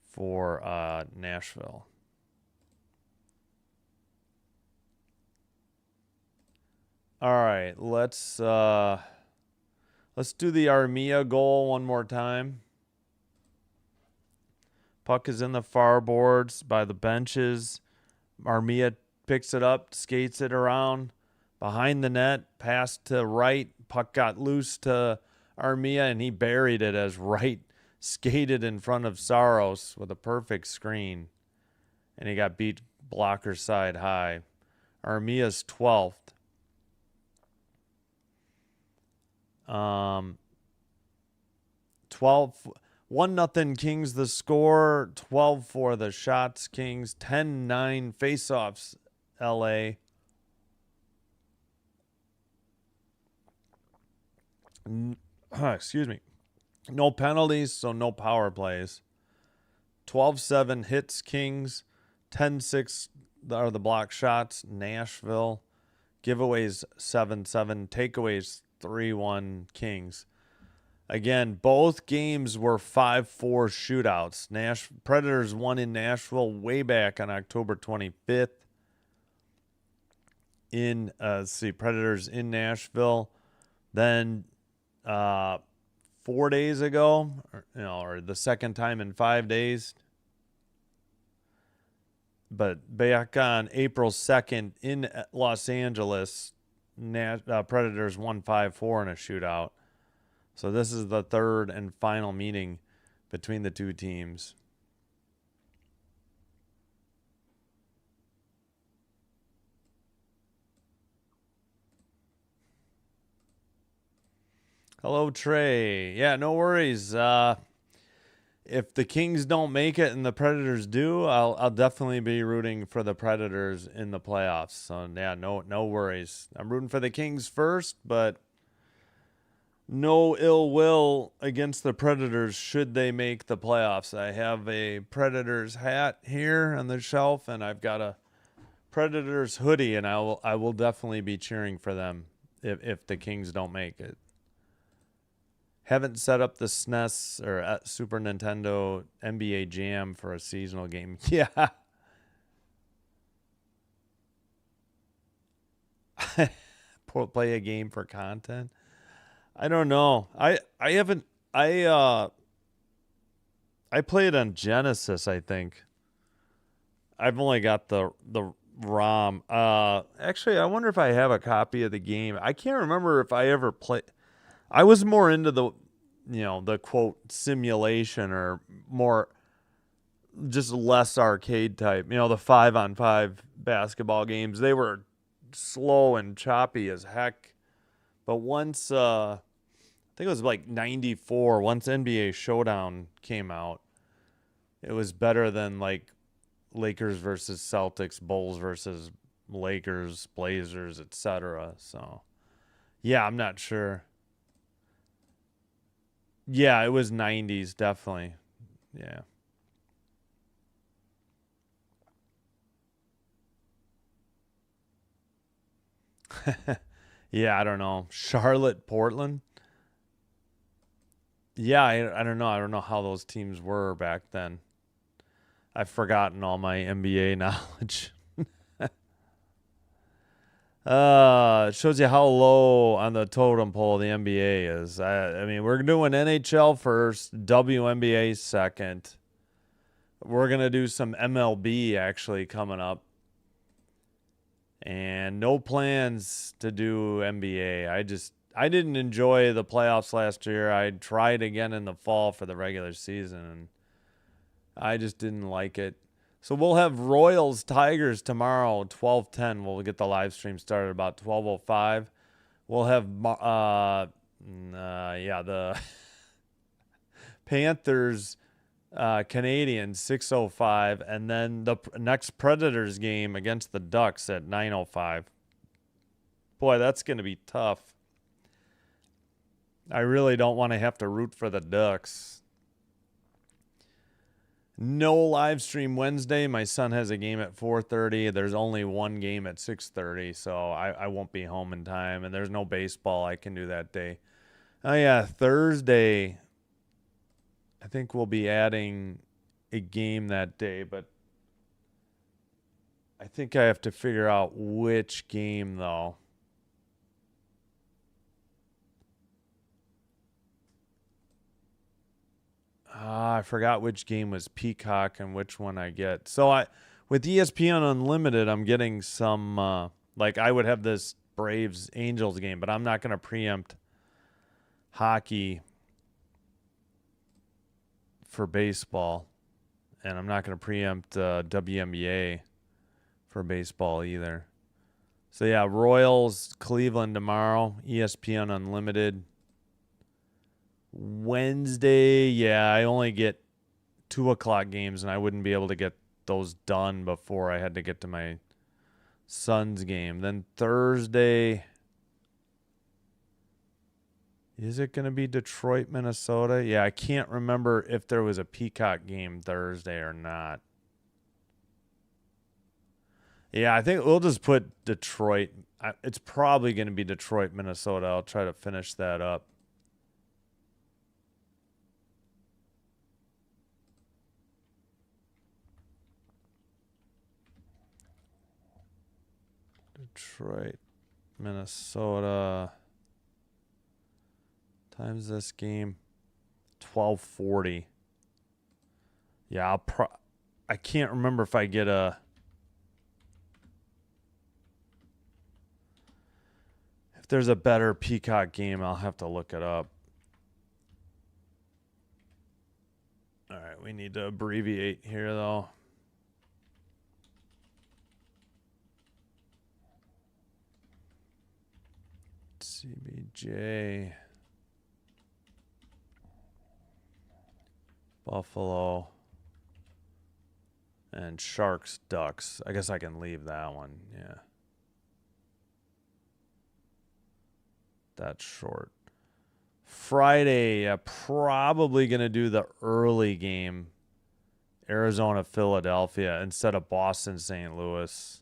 for Nashville. All right, let's do the Armia goal one more time. Puck is in the far boards by the benches. Armia picks it up, skates it around behind the net, pass to right. Puck got loose to Armia, and he buried it as Wright skated in front of Saros with a perfect screen. And he got beat blocker side high. Armia's 12th. 1-0 Kings the score, 12 for the shots Kings, 10-9 faceoffs LA. Excuse me. No penalties, so no power plays. 12-7 hits Kings, 10-6 are the block shots Nashville. Giveaways 7-7, takeaways 3-1 Kings. Again, both games were 5-4 shootouts. Predators won in Nashville way back on October 25th. Predators in Nashville. Then 4 days ago, or the second time in 5 days. But back on April 2nd in Los Angeles, Predators won 5-4 in a shootout. So this is the third and final meeting between the two teams. Hello, Trey. Yeah, no worries. If the Kings don't make it and the Predators do, I'll definitely be rooting for the Predators in the playoffs. So yeah, no worries. I'm rooting for the Kings first, but no ill will against the Predators should they make the playoffs. I have a Predators hat here on the shelf, and I've got a Predators hoodie, and I will definitely be cheering for them if the Kings don't make it. Haven't set up the SNES or Super Nintendo NBA Jam for a seasonal game. Yeah. Play a game for content. I don't know. I haven't I played on Genesis, I think. I've only got the ROM. Actually, I wonder if I have a copy of the game. I can't remember if I ever played. I was more into the quote simulation, or more just less arcade type. The 5-on-5 basketball games. They were slow and choppy as heck. But once I think it was like 94, once NBA Showdown came out, it was better than like Lakers versus Celtics, Bulls versus Lakers, Blazers, etc. So, yeah, I'm not sure. Yeah, it was 90s, definitely. Yeah. Yeah, I don't know. Charlotte, Portland. Yeah, I don't know. I don't know how those teams were back then. I've forgotten all my NBA knowledge. It shows you how low on the totem pole the NBA is. I mean, we're doing NHL first, WNBA second. We're going to do some MLB actually coming up. And no plans to do NBA. I didn't enjoy the playoffs last year. I tried again in the fall for the regular season, and I just didn't like it. So we'll have Royals Tigers tomorrow, 12:10. We'll get the live stream started about 12:05. We'll have the Panthers Canadians 6:05, and then the next Predators game against the Ducks at 9:05. Boy, that's going to be tough. I really don't want to have to root for the Ducks. No live stream Wednesday. My son has a game at 4:30. There's only one game at 6:30, so I won't be home in time. And there's no baseball I can do that day. Oh yeah, Thursday. I think we'll be adding a game that day, but I think I have to figure out which game though. I forgot which game was Peacock and which one I get. So with ESPN Unlimited, I'm getting some like I would have this Braves Angels game, but I'm not going to preempt hockey for baseball, and I'm not going to preempt WNBA for baseball either. So yeah, Royals Cleveland tomorrow, ESPN Unlimited. Wednesday, yeah, I only get 2:00 games, and I wouldn't be able to get those done before I had to get to my son's game. Then Thursday, is it going to be Detroit, Minnesota? Yeah, I can't remember if there was a Peacock game Thursday or not. Yeah, I think we'll just put Detroit. It's probably going to be Detroit, Minnesota. I'll try to finish that up. Detroit, Minnesota. Time's this game? 12:40. Yeah, I can't remember if I get if there's a better Peacock game. I'll have to look it up. All right, we need to abbreviate here though. CBJ, Buffalo, and Sharks, Ducks. I guess I can leave that one. Yeah. That's short. Friday, probably going to do the early game, Arizona, Philadelphia, instead of Boston, St. Louis.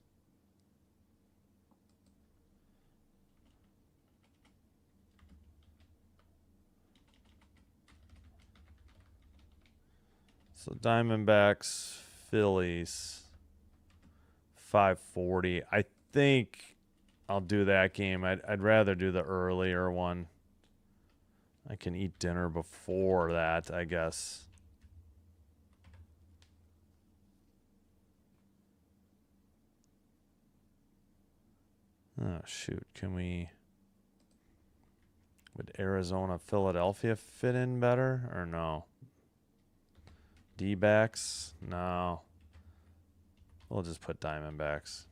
So Diamondbacks, Phillies, 5:40. I think I'll do that game. I'd rather do the earlier one. I can eat dinner before that, I guess. Oh, shoot. Would Arizona, Philadelphia fit in better or no? D-backs? No. We'll just put Diamondbacks.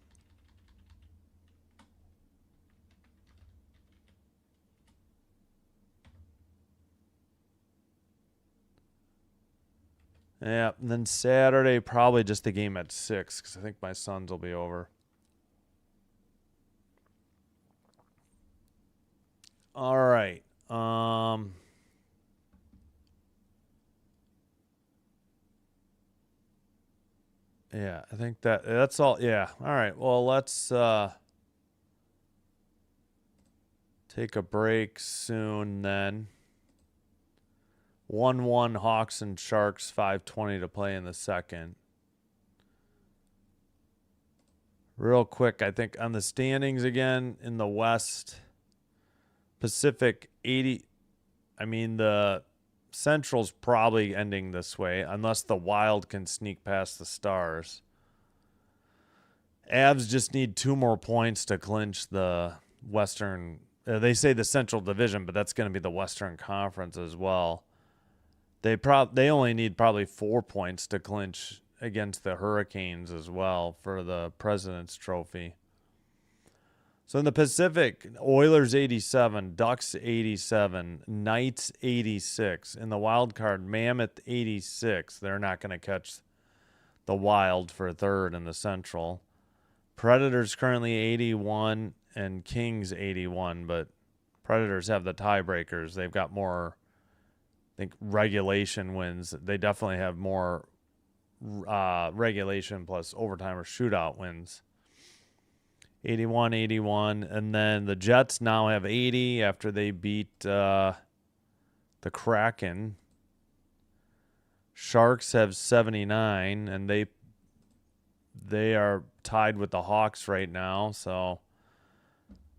Yeah, and then Saturday, probably just the game at 6 because I think my sons will be over. All right. Yeah, I think that's all. Yeah. All right. Well, let's take a break soon then. 1-1 Hawks and Sharks, 5:20 to play in the second. Real quick, I think on the standings again in the West, Pacific 80. I mean, the Central's probably ending this way unless the Wild can sneak past the Stars. Avs just need 2 more points to clinch the Western. They say the Central Division, but that's going to be the Western Conference as well. They only need probably 4 points to clinch against the Hurricanes as well for the President's Trophy. So in the Pacific, Oilers 87, Ducks 87, Knights 86. In the wild card, Mammoth 86. They're not going to catch the Wild for third in the Central. Predators currently 81 and Kings 81, but Predators have the tiebreakers. They've got more, I think, regulation wins. They definitely have more regulation plus overtime or shootout wins. 81, and then the Jets now have 80 after they beat the Kraken. Sharks have 79, and they are tied with the Hawks right now, so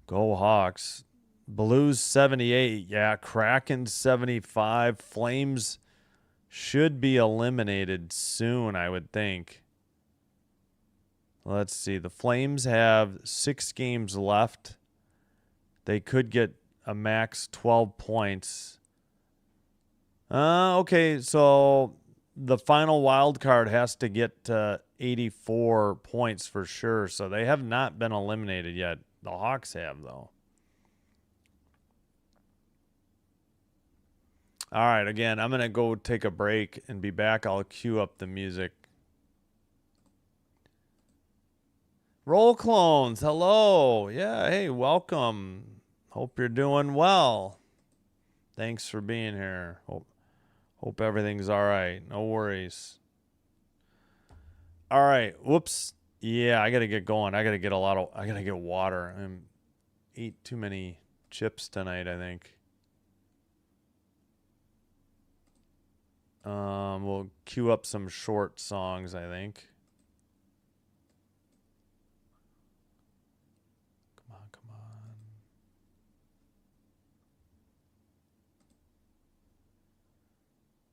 go Hawks. Blues 78, yeah, Kraken 75. Flames should be eliminated soon, I would think. Let's see. The Flames have 6 games left. They could get a max 12 points. Okay, so the final wild card has to get to 84 points for sure. So they have not been eliminated yet. The Hawks have, though. All right, again, I'm going to go take a break and be back. I'll cue up the music. Roll Clones, hello. Yeah, hey, welcome. Hope you're doing well. Thanks for being here. Hope everything's all right. No worries. All right. Whoops. Yeah, I got to get going. I got to get water. I ate too many chips tonight, I think. We'll queue up some short songs, I think.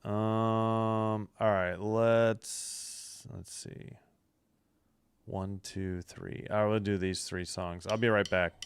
All right, let's see. 1, 2, 3. I will do these 3 songs. I'll be right back.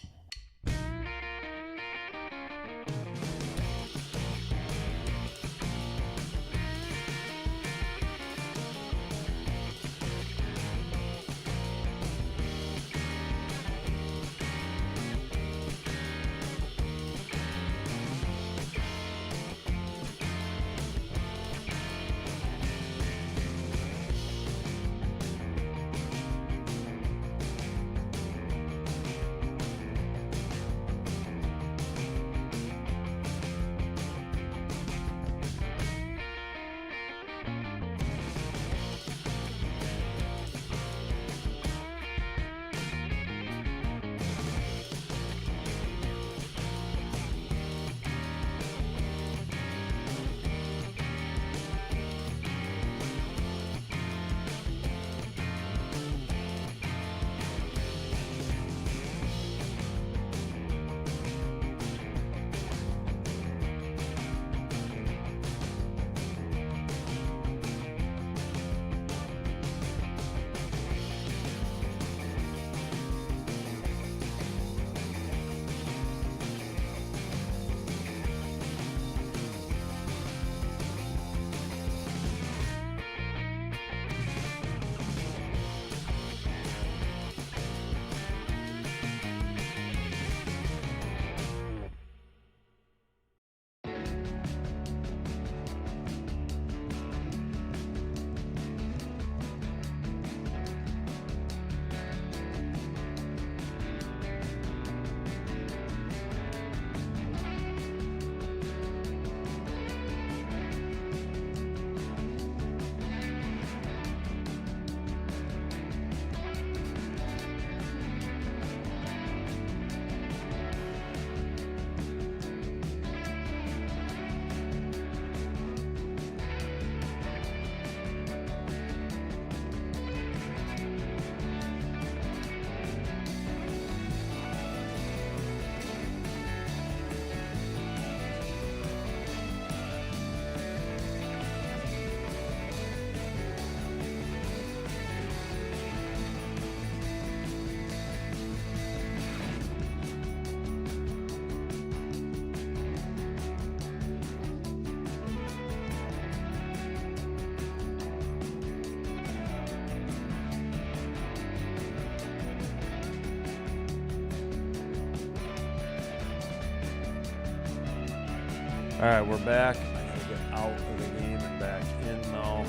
All right, we're back. I gotta get out of the game and back in though.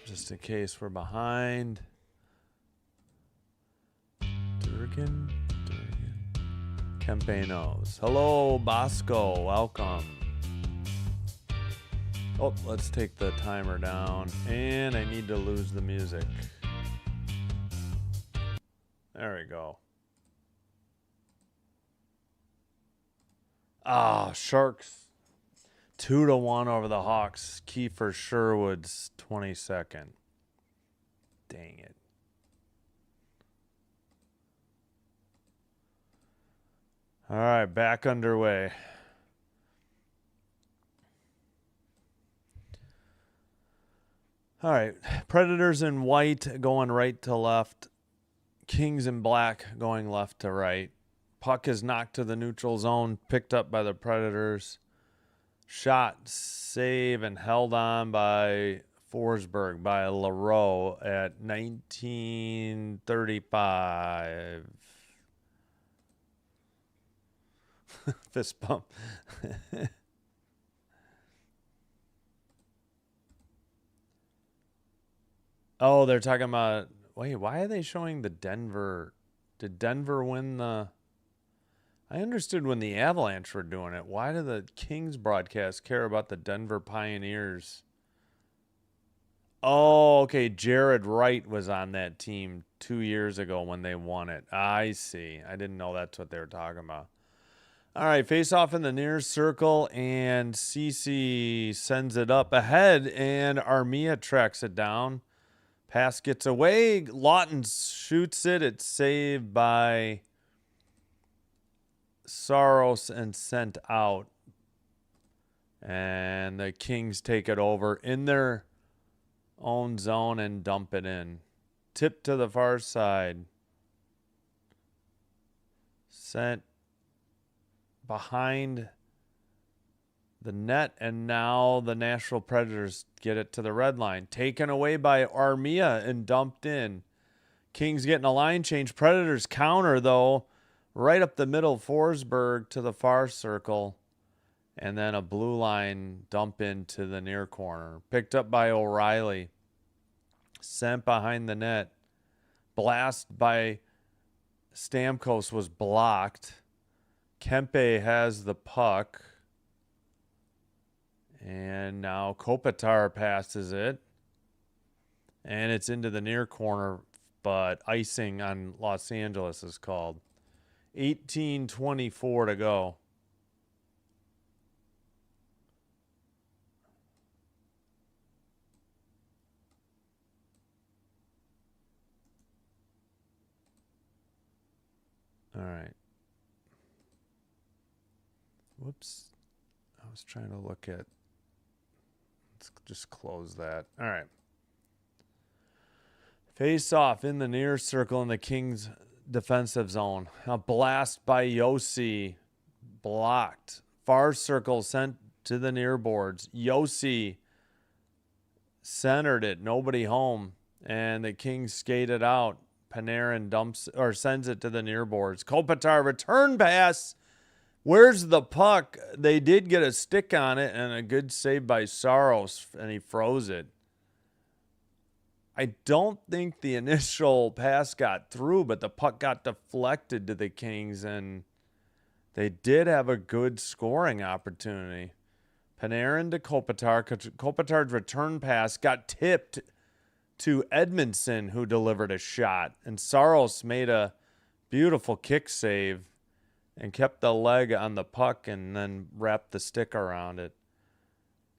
Just in case we're behind. Durkin. Kempe knows. Hello, Bosco. Welcome. Oh, let's take the timer down. And I need to lose the music. There we go. Ah, Sharks 2-1 over the Hawks. Kiefer Sherwood's 22nd. Dang it. All right, back underway. All right, Predators in white going right to left. Kings in black going left to right. Puck is knocked to the neutral zone, picked up by the Predators. Shot, save, and held on by Forsberg, by LaRoe at 1935. Fist bump. Oh, they're talking about... Wait, why are they showing the Denver... Did Denver win the... I understood when the Avalanche were doing it. Why do the Kings broadcast care about the Denver Pioneers? Oh, okay. Jared Wright was on that team 2 years ago when they won it. I see. I didn't know that's what they were talking about. All right, face off in the near circle, and CC sends it up ahead, and Armia tracks it down. Pass gets away. Lawton shoots it. It's saved by Saros and sent out. And the Kings take it over in their own zone and dump it in. Tip to the far side. Sent behind the net, and now the Nashville Predators get it to the red line. Taken away by Armia and dumped in. Kings getting a line change. Predators counter, though, right up the middle. Forsberg to the far circle. And then a blue line dump into the near corner. Picked up by O'Reilly. Sent behind the net. Blast by Stamkos was blocked. Kempe has the puck. And now Kopitar passes it. And it's into the near corner, but icing on Los Angeles is called. 18:24 to go. All right. Whoops. I was trying to look at... Let's just close that. All right. Face off in the near circle in the Kings defensive zone. A blast by Yossi. Blocked. Far circle sent to the near boards. Yossi centered it. Nobody home. And the Kings skated out. Panarin dumps or sends it to the near boards. Kopitar return pass. Where's the puck? They did get a stick on it and a good save by Saros, and he froze it. I don't think the initial pass got through, but the puck got deflected to the Kings, and they did have a good scoring opportunity. Panarin to Kopitar. Kopitar's return pass got tipped to Edmondson, who delivered a shot. And Saros made a beautiful kick save and kept the leg on the puck and then wrapped the stick around it.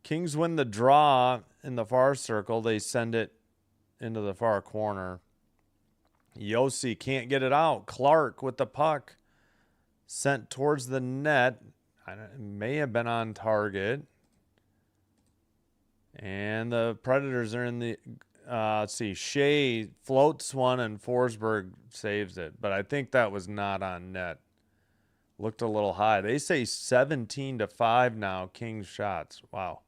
Kings win the draw in the far circle. They send it into the far corner. Yossi can't get it out. Clark with the puck. Sent towards the net. It may have been on target. And the Predators are in the... let's see. Shea floats one and Forsberg saves it. But I think that was not on net. Looked a little high. They say 17-5 now, Kings shots. Wow.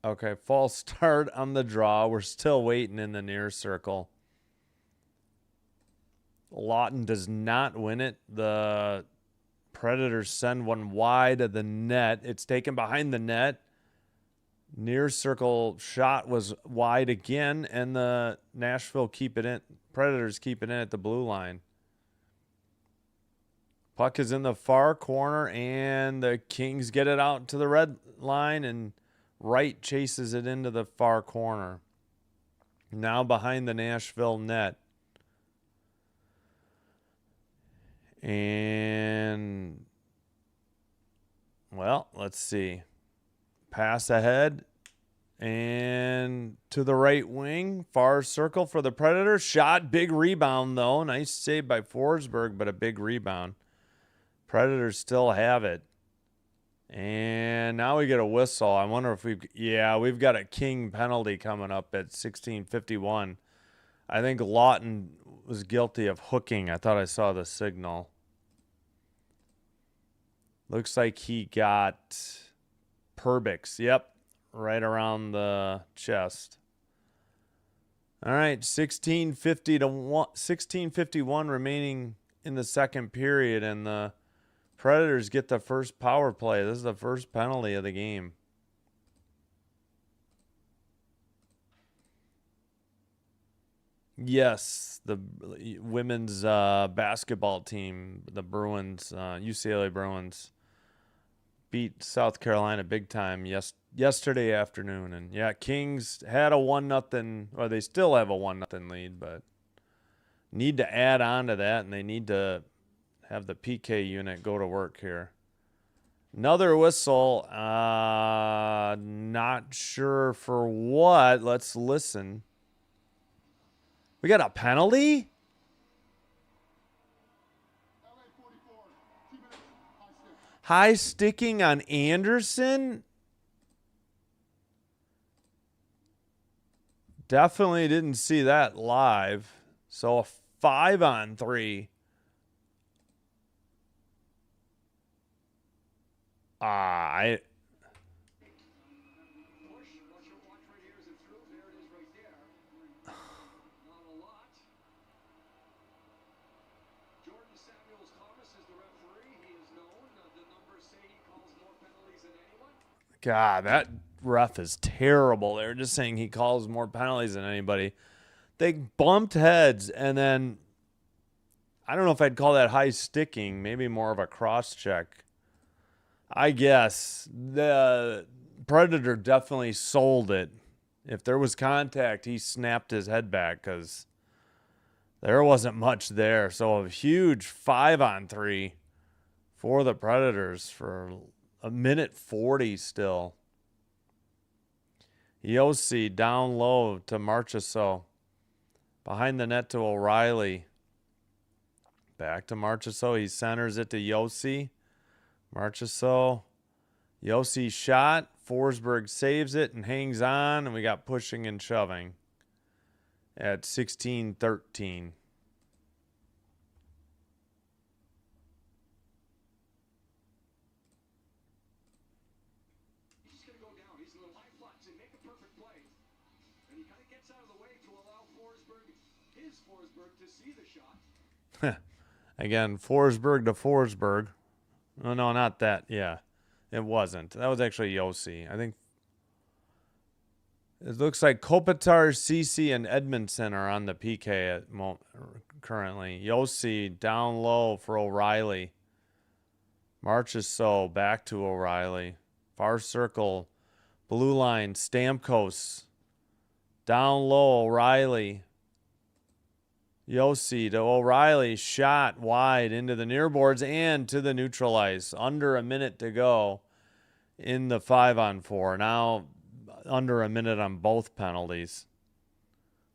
Okay, false start on the draw. We're still waiting in the near circle. Lawton does not win it. The Predators send one wide of the net. It's taken behind the net. Near circle shot was wide again, and the Nashville Predators keep it in at the blue line. Puck is in the far corner, and the Kings get it out to the red line, and Wright chases it into the far corner. Now behind the Nashville net. And, well, let's see. Pass ahead and to the right wing. Far circle for the Predators. Shot. Big rebound, though. Nice save by Forsberg, but a big rebound. Predators still have it. And now we get a whistle. I wonder if we've got a King penalty coming up at 16:51. I think Lawton was guilty of hooking. I thought I saw the signal. Looks like he got Perbix. Yep, right around the chest. All right, 16:51 remaining in the second period, and the Predators get the first power play. This is the first penalty of the game. Yes, the women's basketball team, the Bruins, UCLA Bruins, beat South Carolina big time yesterday afternoon. And, yeah, Kings had a 1-0, or they still have a 1-0 lead, but need to add on to that, and they need to have the PK unit go to work here. Another whistle. Not sure for what. Let's listen. We got a penalty? High sticking on Anderson? Definitely didn't see that live. So a 5-on-3. God, that ref is terrible. They're just saying he calls more penalties than anybody. They bumped heads, and then I don't know if I'd call that high sticking, maybe more of a cross check. I guess the Predator definitely sold it. If there was contact, he snapped his head back because there wasn't much there. So a huge 5-on-3 for the Predators for a minute 40 still. Yossi down low to Marchessault. Behind the net to O'Reilly. Back to Marchessault. He centers it to Yossi. Marchessault. Yossi shot. Forsberg saves it and hangs on. And we got pushing and shoving at 16:13. Again, Forsberg to Forsberg. Oh, no, not that. Yeah, it wasn't. That was actually Yossi. I think it looks like Kopitar, Ceci, and Edmondson are on the PK currently. Yossi down low for O'Reilly. Marchessault back to O'Reilly. Far circle. Blue line. Stamkos. Down low, O'Reilly. Yossi to O'Reilly, shot wide into the near boards and to the neutral ice. Under a minute to go in the 5-on-4. Now under a minute on both penalties.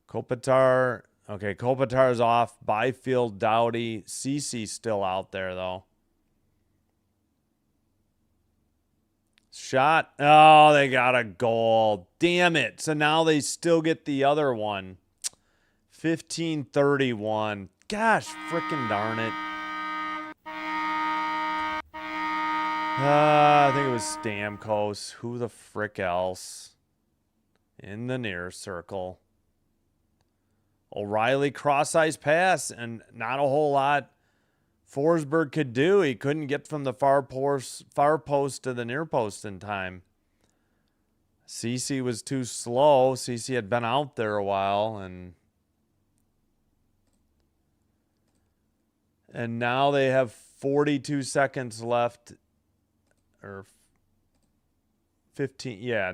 Kopitar, okay, Kopitar's off. Byfield, Doughty, Ceci still out there though. Shot. Oh, they got a goal. Damn it. So now they still get the other one. 15:31. Gosh, frickin' darn it. I think it was Stamkos. Who the frick else? in the near circle. O'Reilly cross-ice pass, and not a whole lot Forsberg could do. He couldn't get from the far post to the near post in time. Ceci was too slow. Ceci had been out there a while, and now they have 42 seconds left, or 15, yeah.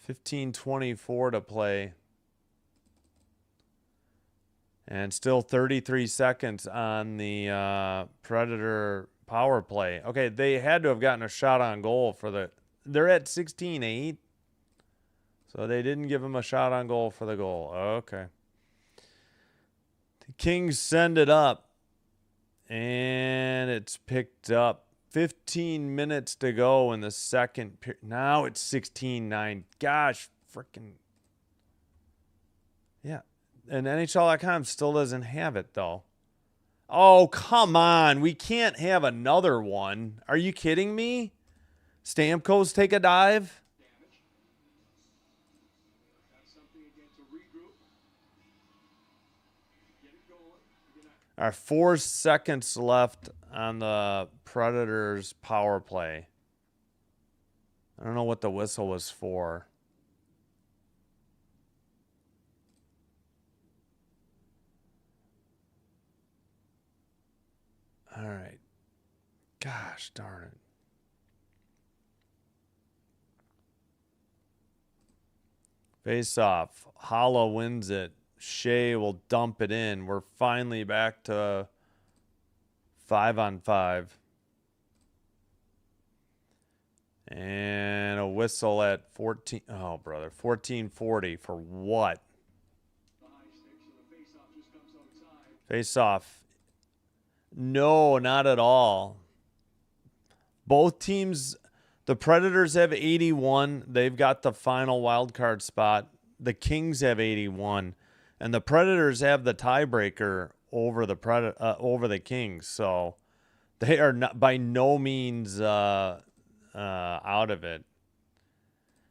15:24 to play. And still 33 seconds on the Predator power play. Okay, they had to have gotten a shot on goal for the... They're at 16-8. So they didn't give him a shot on goal for the goal. Okay. The Kings send it up. And it's picked up. 15 minutes to go in the second period. Now it's 16-9. Gosh, freaking... Yeah. And NHL.com still doesn't have it, though. Oh, come on. We can't have another one. Are you kidding me? Stamkos take a dive? All right, 4 seconds left on the Predators power play. I don't know what the whistle was for. All right. Gosh darn it. Face off. Holla wins it. Shea will dump it in. We're finally back to 5-on-5. And a whistle at 14. Oh, brother. 14:40 for what? Face off. No, not at all. Both teams, the Predators have 81. They've got the final wild card spot. The Kings have 81. And the Predators have the tiebreaker over the Kings. So they are not, by no means out of it.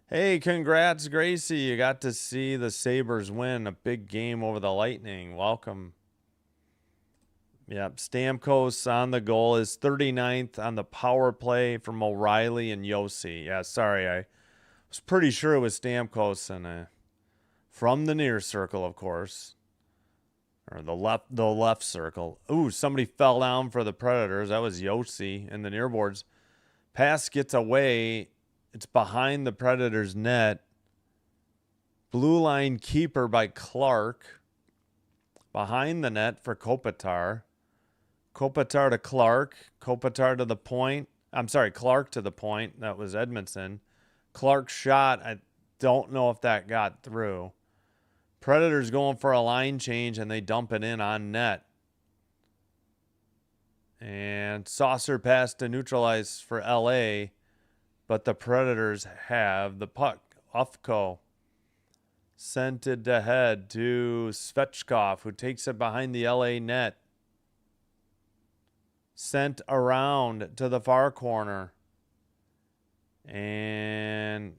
Hey, congrats, Gracie. You got to see the Sabres win a big game over the Lightning. Welcome. Yep, Stamkos on the goal is 39th on the power play from O'Reilly and Yossi. Yeah, sorry, I was pretty sure it was Stamkos and from the near circle, of course, or the left circle. Ooh, somebody fell down for the Predators. That was Yossi in the near boards. Pass gets away. It's behind the Predators' net. Blue line keeper by Clark. Behind the net for Kopitar. Kopitar to Clark. Kopitar to the point. I'm sorry, Clark to the point. That was Edmondson. Clark's shot, I don't know if that got through. Predators going for a line change, and they dump it in on net. And saucer pass to neutralize for LA, but the Predators have the puck. Ufko sent it ahead to Svechkov, who takes it behind the LA net. Sent around to the far corner. And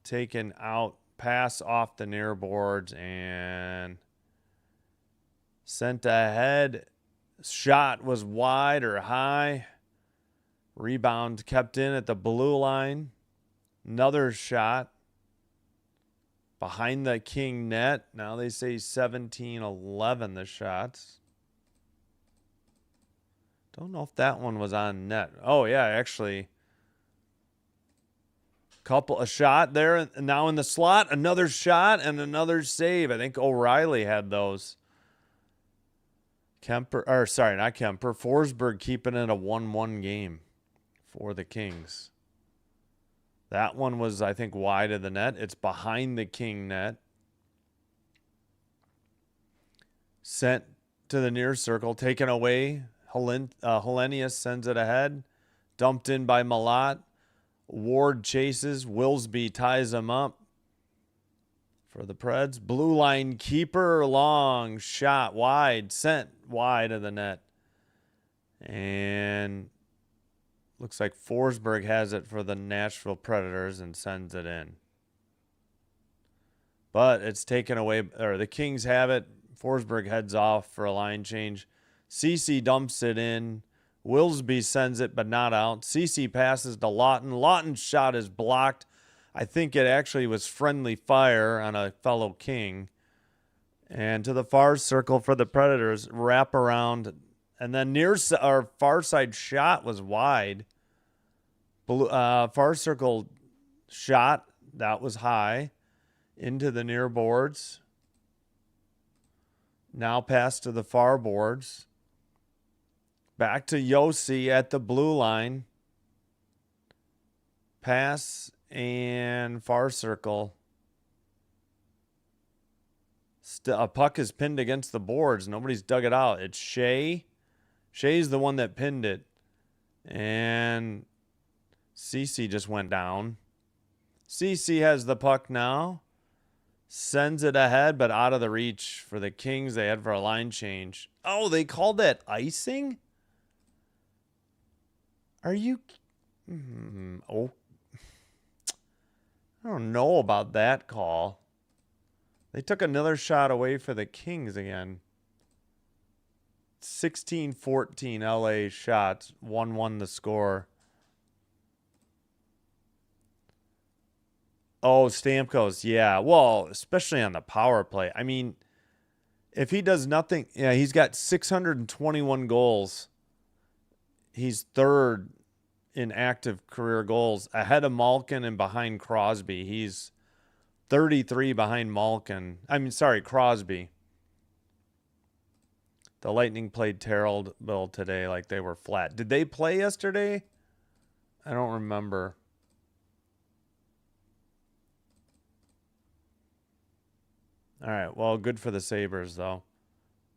taken out. Pass off the near boards and sent ahead. Shot was wide or high. Rebound kept in at the blue line. Another shot behind the King net. Now they say 17-11 the shots. Don't know if that one was on net. Oh, yeah, actually. A shot there. Now in the slot. Another shot and another save. I think O'Reilly had those. Not Kemper. Forsberg keeping it a 1-1 game for the Kings. That one was, I think, wide of the net. It's behind the King net. Sent to the near circle. Taken away. Hellenius sends it ahead. Dumped in by Malat. Ward chases. Willsby ties him up for the Preds. Blue line keeper. Long shot. Wide. Sent wide of the net. And Looks like Forsberg has it for the Nashville Predators and sends it in. But it's taken away, or the Kings have it. Forsberg heads off for a line change. Ceci dumps it in. Wilsby sends it, but not out. Ceci passes to Lawton. Lawton's shot is blocked. I think it actually was friendly fire on a fellow King. And to the far circle for the Predators, wrap around. And then our far side shot was wide. Far circle shot, that was high. Into the near boards. Now pass to the far boards. Back to Yossi at the blue line. Pass and far circle. A puck is pinned against the boards. Nobody's dug it out. It's Shea. Shea's the one that pinned it. And Ceci just went down. Ceci has the puck now. Sends it ahead, but out of the reach for the Kings. They had for a line change. Oh, they called that icing? Are you... Oh. I don't know about that call. They took another shot away for the Kings again. 16-14 LA shots. 1-1 the score. Oh, Stamkos. Yeah. Well, especially on the power play. I mean, if he does nothing, yeah, he's got 621 goals. He's third in active career goals, ahead of Malkin and behind Crosby. He's 33 behind Malkin. Crosby. The Lightning played terrible today, like they were flat. Did they play yesterday? I don't remember. All right, well, good for the Sabres, though.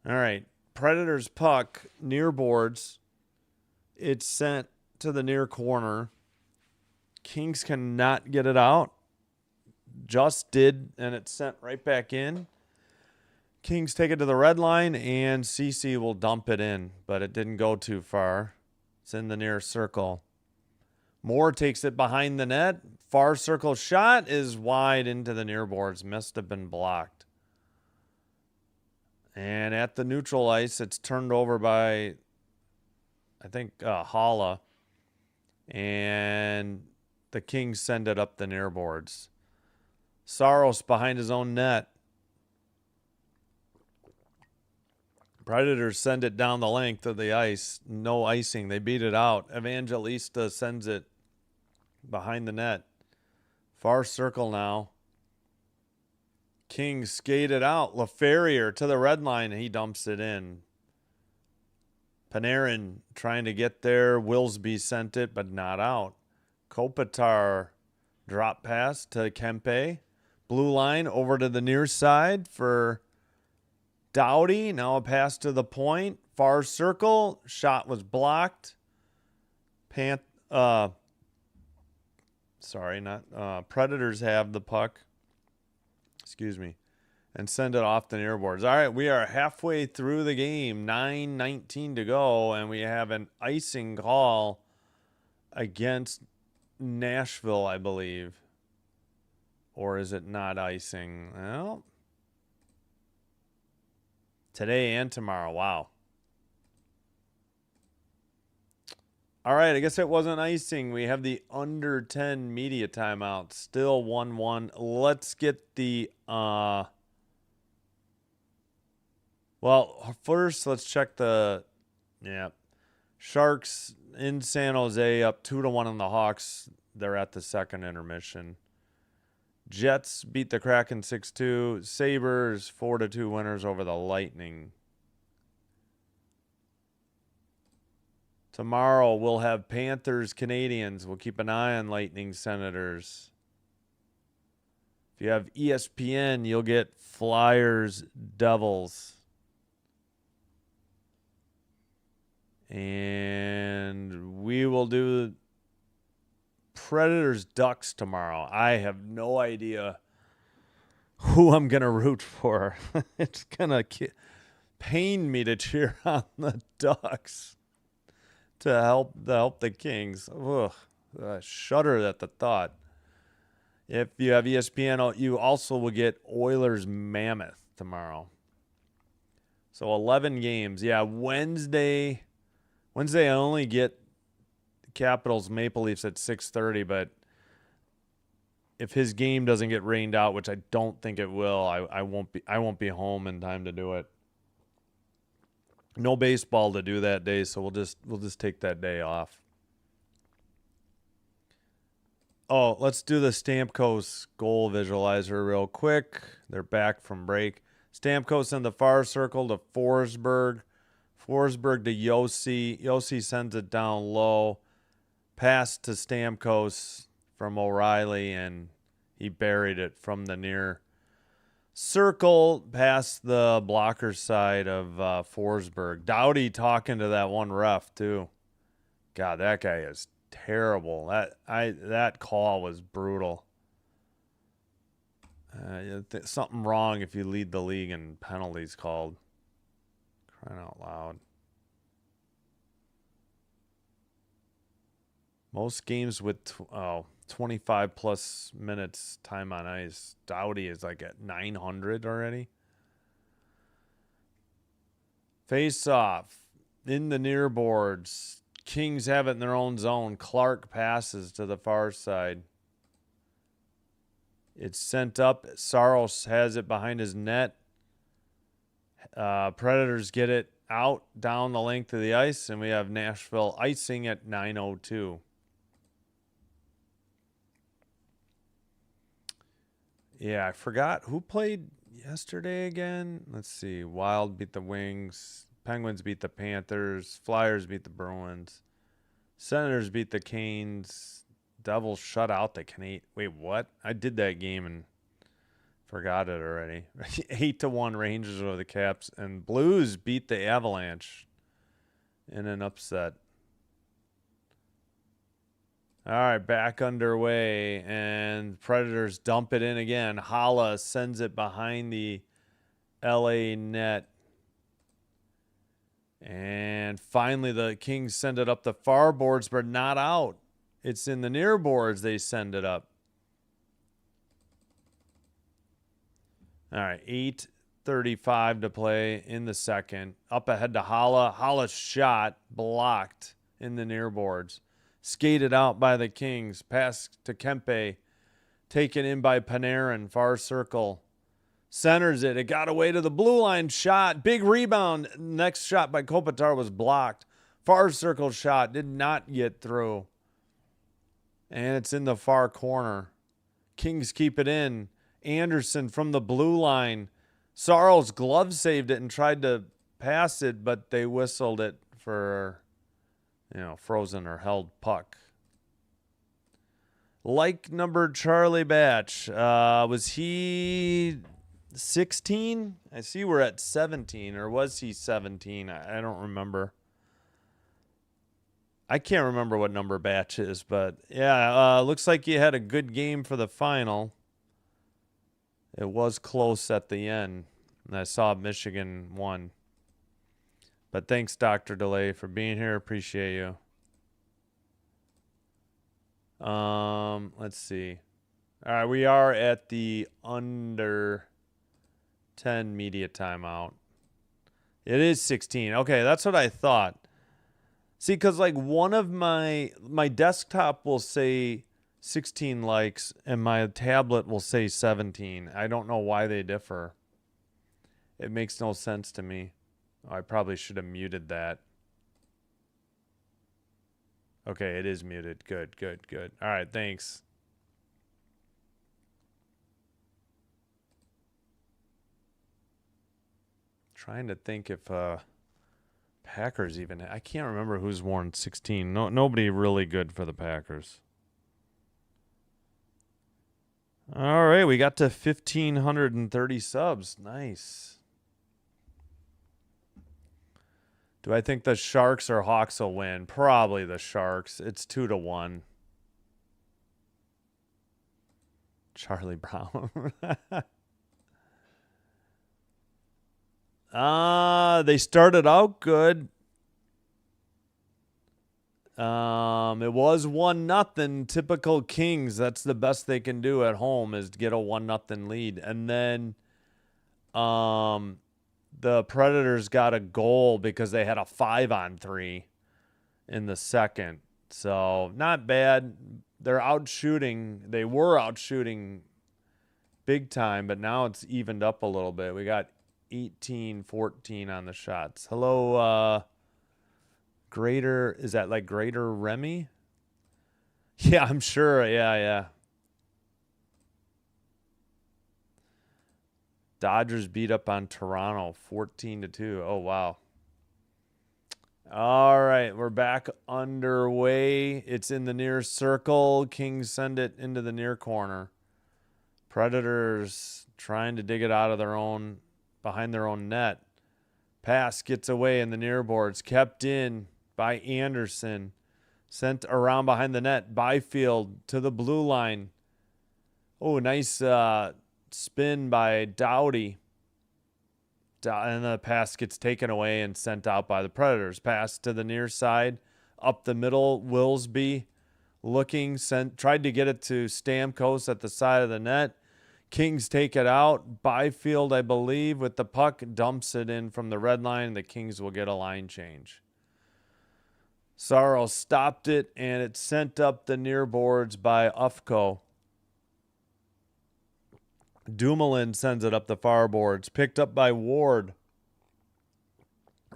All right, Predators puck, near boards. It's sent to the near corner. Kings cannot get it out. Just did, and it's sent right back in. Kings take it to the red line, and Ceci will dump it in, but it didn't go too far. It's in the near circle. Moore takes it behind the net. Far circle shot is wide into the near boards. Must have been blocked. And at the neutral ice, it's turned over by, I think, Holla. And the Kings send it up the near boards. Saros behind his own net. Predators send it down the length of the ice. No icing. They beat it out. Evangelista sends it behind the net. Far circle now. Kings skate it out. LaFerrier to the red line. He dumps it in. Panarin trying to get there. Wilsby sent it, but not out. Kopitar drop pass to Kempe. Blue line over to the near side for Doughty. Now a pass to the point. Far circle. Shot was blocked. Predators have the puck. Excuse me. And send it off the near boards. All right, we are halfway through the game. 9:19 to go, and we have an icing call against Nashville, I believe. Or is it not icing? Well, today and tomorrow. Wow. All right, I guess it wasn't icing. We have the under 10 media timeout. Still 1-1. Let's get the... Well, first, let's check the... Yeah. Sharks in San Jose up 2-1 on the Hawks. They're at the second intermission. Jets beat the Kraken 6-2. Sabres 4-2 winners over the Lightning. Tomorrow we'll have Panthers, Canadians. We'll keep an eye on Lightning, Senators. If you have ESPN, you'll get Flyers, Devils. And we will do Predators, Ducks tomorrow. I have no idea who I'm going to root for. It's going to pain me to cheer on the Ducks. to help the Kings. Ugh, I shudder at the thought. If you have ESPN, you also will get Oilers Mammoth tomorrow. So 11 games. Yeah, Wednesday I only get Capitals Maple Leafs at 6:30, but if his game doesn't get rained out, which I don't think it will, I won't be home in time to do it. No baseball to do that day, so we'll just take that day off. Oh, let's do the Stamkos goal visualizer real quick. They're back from break. Stamkos in the far circle to Forsberg. Forsberg to Yossi. Yossi sends it down low. Pass to Stamkos from O'Reilly, and he buried it from the near circle past the blocker side of Forsberg. Doughty talking to that one ref, too. God, that guy is terrible. That call was brutal. Something wrong if you lead the league in penalties called. Crying out loud. Most games with 25 plus minutes time on ice. Doughty is like at 900 already. Face off in the near boards. Kings have it in their own zone. Clark passes to the far side. It's sent up. Saros has it behind his net. Predators get it out down the length of the ice, and we have Nashville icing at 9:02. Yeah, I forgot who played yesterday again. Let's see. Wild beat the Wings. Penguins beat the Panthers. Flyers beat the Bruins. Senators beat the Canes. Devils shut out the Canadiens. Wait, what? I did that game and forgot it already. 8-1 Rangers over the Caps. And Blues beat the Avalanche in an upset. All right, back underway, and Predators dump it in again. Hala sends it behind the LA net. And finally, the Kings send it up the far boards, but not out. It's in the near boards they send it up. All right, 8:35 to play in the second. Up ahead to Hala. Hala's shot blocked in the near boards. Skated out by the Kings. Pass to Kempe. Taken in by Panarin. Far circle. Centers it. It got away to the blue line. Shot. Big rebound. Next shot by Kopitar was blocked. Far circle shot. Did not get through. And it's in the far corner. Kings keep it in. Anderson from the blue line. Saros glove saved it and tried to pass it, but they whistled it for... frozen or held puck. Like number Charlie Batch. Was he 16? I see we're at 17. Or was he 17? I don't remember. I can't remember what number Batch is. But, yeah, looks like he had a good game for the final. It was close at the end. And I saw Michigan won. But thanks, Dr. Delay, for being here. Appreciate you. Let's see. All right, we are at the under 10 media timeout. It is 16. Okay, that's what I thought. See, because like one of my desktop will say 16 likes and my tablet will say 17. I don't know why they differ. It makes no sense to me. I probably should have muted that. Okay, it is muted. Good. All right, thanks. Trying to think if Packers even... I can't remember who's worn 16. Nobody really good for the Packers. All right, we got to 1,530 subs. Nice. Do I think the Sharks or Hawks will win? Probably the Sharks. It's 2-1. Charlie Brown. They started out good. It was 1-0. Typical Kings. That's the best they can do at home is to get a 1-0 lead. And then the Predators got a goal because they had a 5-on-3 in the second. So not bad. They're out shooting. They were out shooting big time, but now it's evened up a little bit. We got 18-14 on the shots. Hello, Greater, is that like Greater Remy? Yeah, I'm sure. Yeah. Dodgers beat up on Toronto 14-2. Oh, wow. All right, we're back underway. It's in the near circle. Kings send it into the near corner. Predators trying to dig it out of their own, behind their own net. Pass gets away in the near boards. Kept in by Anderson. Sent around behind the net. Byfield to the blue line. Oh, nice spin by Doughty. And the pass gets taken away and sent out by the Predators. Pass to the near side. Up the middle, Willsby looking. Tried to get it to Stamkos at the side of the net. Kings take it out. Byfield, I believe, with the puck, dumps it in from the red line. The Kings will get a line change. Saros stopped it, and it's sent up the near boards by Ufko. Dumoulin sends it up the far boards. Picked up by Ward.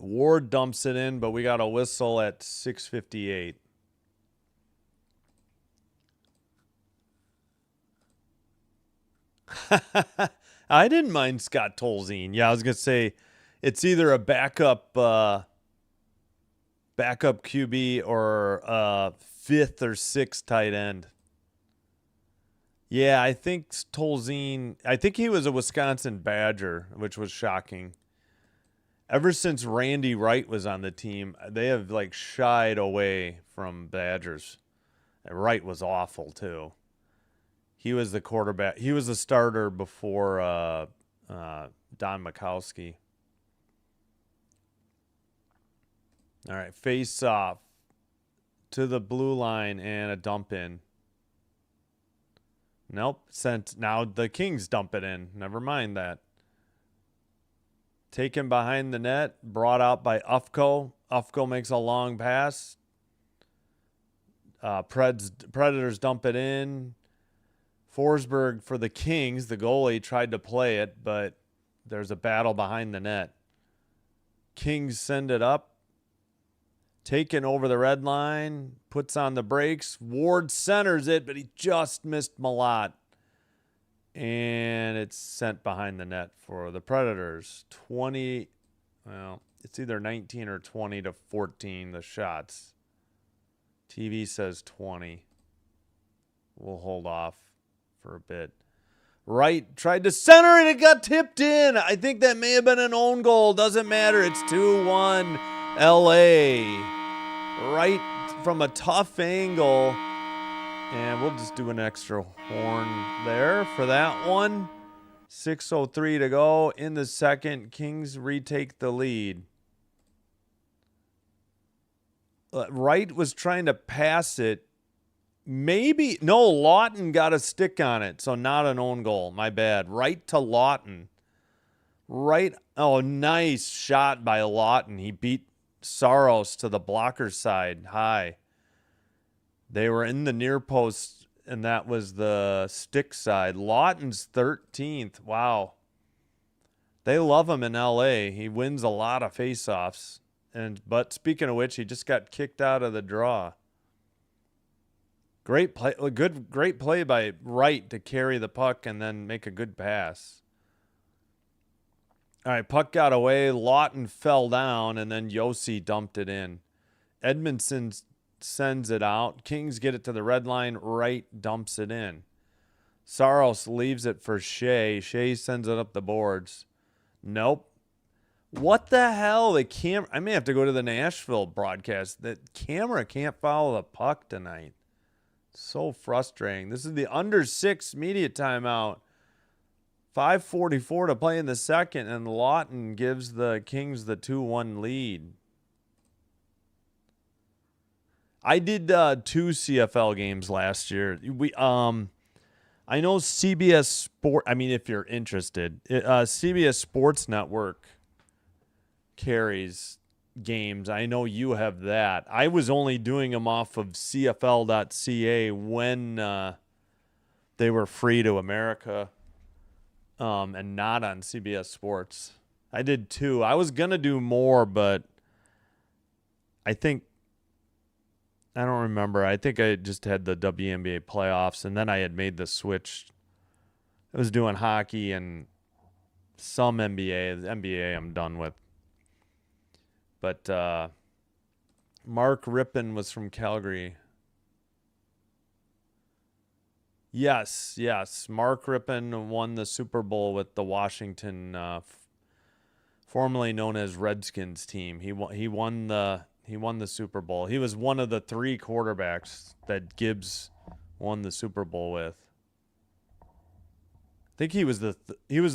Ward dumps it in, but we got a whistle at 6:58. I didn't mind Scott Tolzien. Yeah, I was going to say it's either a backup QB or a fifth or sixth tight end. Yeah, I think Tolzien, I think he was a Wisconsin Badger, which was shocking. Ever since Randy Wright was on the team, they have like shied away from Badgers. And Wright was awful too. He was the quarterback. He was the starter before Don Mikowski. All right, face off to the blue line and a dump in. Nope, sent. Now the Kings dump it in. Never mind that. Taken behind the net, brought out by Ufko. Ufko makes a long pass. Predators dump it in. Forsberg for the Kings, the goalie, tried to play it, but there's a battle behind the net. Kings send it up. Taken over the red line, puts on the brakes. Ward centers it, but he just missed Malott. And it's sent behind the net for the Predators. 20, well, it's either 19 or 20-14, the shots. TV says 20. We'll hold off for a bit. Wright tried to center it. It got tipped in. I think that may have been an own goal. Doesn't matter. It's 2-1 LA. Right from a tough angle. And we'll just do an extra horn there for that one. 6:03 to go in the second. Kings retake the lead. Wright was trying to pass it. Maybe. No, Lawton got a stick on it. So not an own goal. My bad. Right to Lawton. Right. Oh, nice shot by Lawton. He beat Saros to the blocker side high. They were in the near post, and that was the stick side. Lawton's 13th. Wow. They love him in LA. He wins a lot of faceoffs. But speaking of which, he just got kicked out of the draw. Great play by Wright to carry the puck and then make a good pass. All right, puck got away. Lawton fell down, and then Yossi dumped it in. Edmondson sends it out. Kings get it to the red line. Wright dumps it in. Saros leaves it for Shea. Shea sends it up the boards. Nope. What the hell? I may have to go to the Nashville broadcast. The camera can't follow the puck tonight. So frustrating. This is the under 6 media timeout. 5:44 to play in the second, and Lawton gives the Kings the 2-1 lead. I did 2 CFL games last year. I know CBS Sport. I mean, if you're interested, CBS Sports Network carries games. I know you have that. I was only doing them off of CFL.ca when they were free to America, and not on CBS Sports. I did 2. I was gonna do more, but I think I don't remember. I think I just had the WNBA playoffs, and then I had made the switch. I was doing hockey and some NBA. The NBA I'm done with. But Mark Rippon was from Calgary. Yes. Mark Rippon won the Super Bowl with the Washington, formerly known as Redskins team. He won the Super Bowl. He was one of the 3 quarterbacks that Gibbs won the Super Bowl with. I think he was the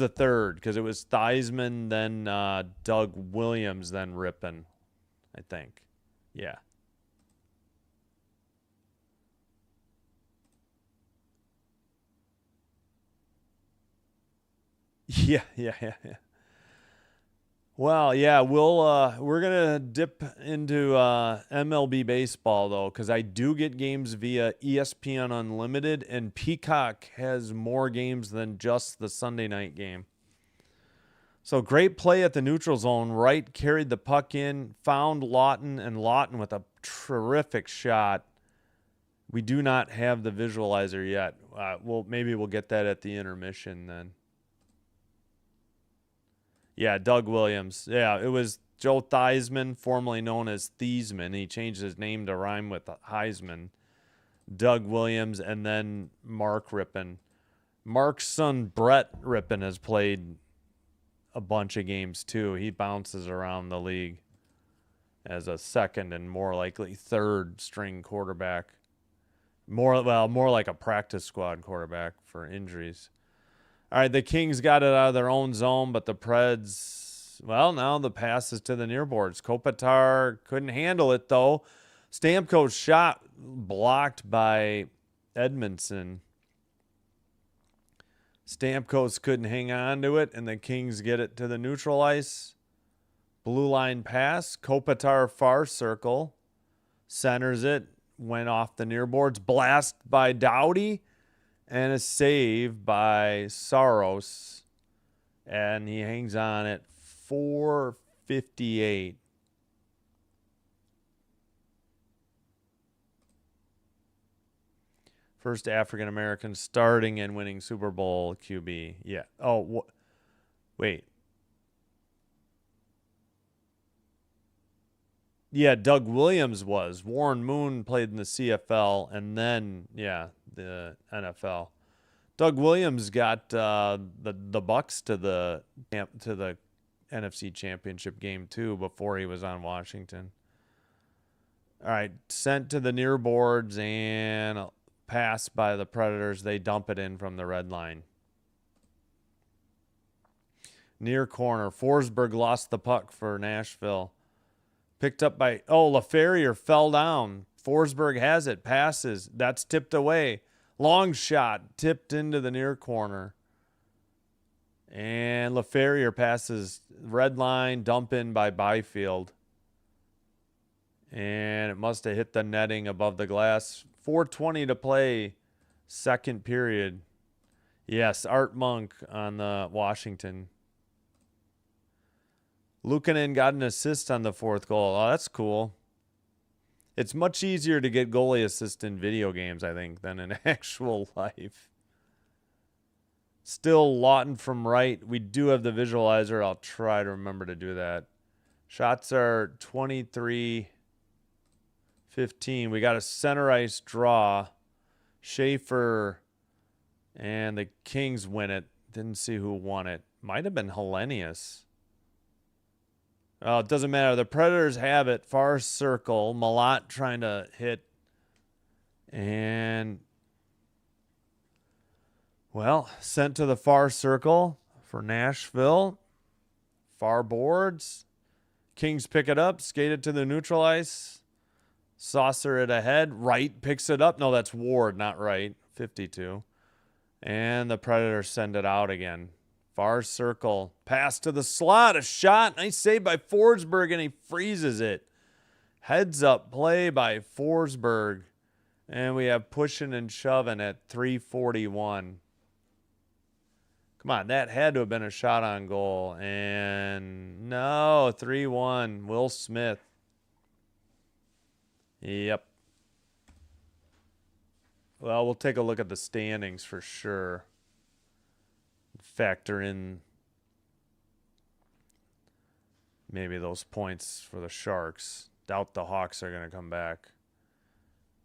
third, because it was Theismann, then Doug Williams, then Rippon, I think. Yeah. Yeah. Well, yeah, we're gonna dip into MLB baseball though, because I do get games via ESPN Unlimited, and Peacock has more games than just the Sunday night game. So great play at the neutral zone. Wright carried the puck in, found Lawton, and Lawton with a terrific shot. We do not have the visualizer yet. Maybe we'll get that at the intermission then. Yeah, Doug Williams. Yeah, it was Joe Theismann, formerly known as Thiesman. He changed his name to rhyme with Heisman. Doug Williams, and then Mark Rippon. Mark's son, Brett Rippon, has played a bunch of games too. He bounces around the league as a second and more likely third string quarterback. More like a practice squad quarterback for injuries. All right, the Kings got it out of their own zone, but the Preds, well, now the pass is to the near boards. Kopitar couldn't handle it, though. Stamkos' shot blocked by Edmondson. Stamkos couldn't hang on to it, and the Kings get it to the neutral ice. Blue line pass. Kopitar far circle. Centers it. Went off the near boards. Blast by Doughty. And a save by Saros. And he hangs on at 4:58. First African-American starting and winning Super Bowl QB. Yeah. Oh, wait. Yeah, Doug Williams was. Warren Moon played in the CFL, and then, the NFL. Doug Williams got the Bucks to the NFC Championship game too before he was on Washington. All right, sent to the near boards and pass by the Predators. They dump it in from the red line. Near corner. Forsberg lost the puck for Nashville. Picked up by, LaFerrier fell down. Forsberg has it, passes. That's tipped away. Long shot, tipped into the near corner. And LaFerrier passes red line, dump in by Byfield. And it must have hit the netting above the glass. 4:20 to play, second period. Yes, Art Monk on the Washington. Luukkonen got an assist on the fourth goal. Oh, that's cool. It's much easier to get goalie assist in video games, I think, than in actual life. Still Lawton from right. We do have the visualizer. I'll try to remember to do that. Shots are 23-15. We got a center ice draw. Schaefer and the Kings win it. Didn't see who won it. Might have been Hellenius. Oh, it doesn't matter. The Predators have it. Far circle. Malott trying to hit. And, sent to the far circle for Nashville. Far boards. Kings pick it up. Skate it to the neutral ice. Saucer it ahead. Wright picks it up. No, that's Ward, not Wright. 52. And the Predators send it out again. Far circle. Pass to the slot. A shot. Nice save by Forsberg, and he freezes it. Heads up play by Forsberg. And we have pushing and shoving at 3:41. Come on, that had to have been a shot on goal. And no, 3-1. Will Smith. Yep. Well, we'll take a look at the standings for sure. Factor in maybe those points for the Sharks. Doubt the Hawks are going to come back,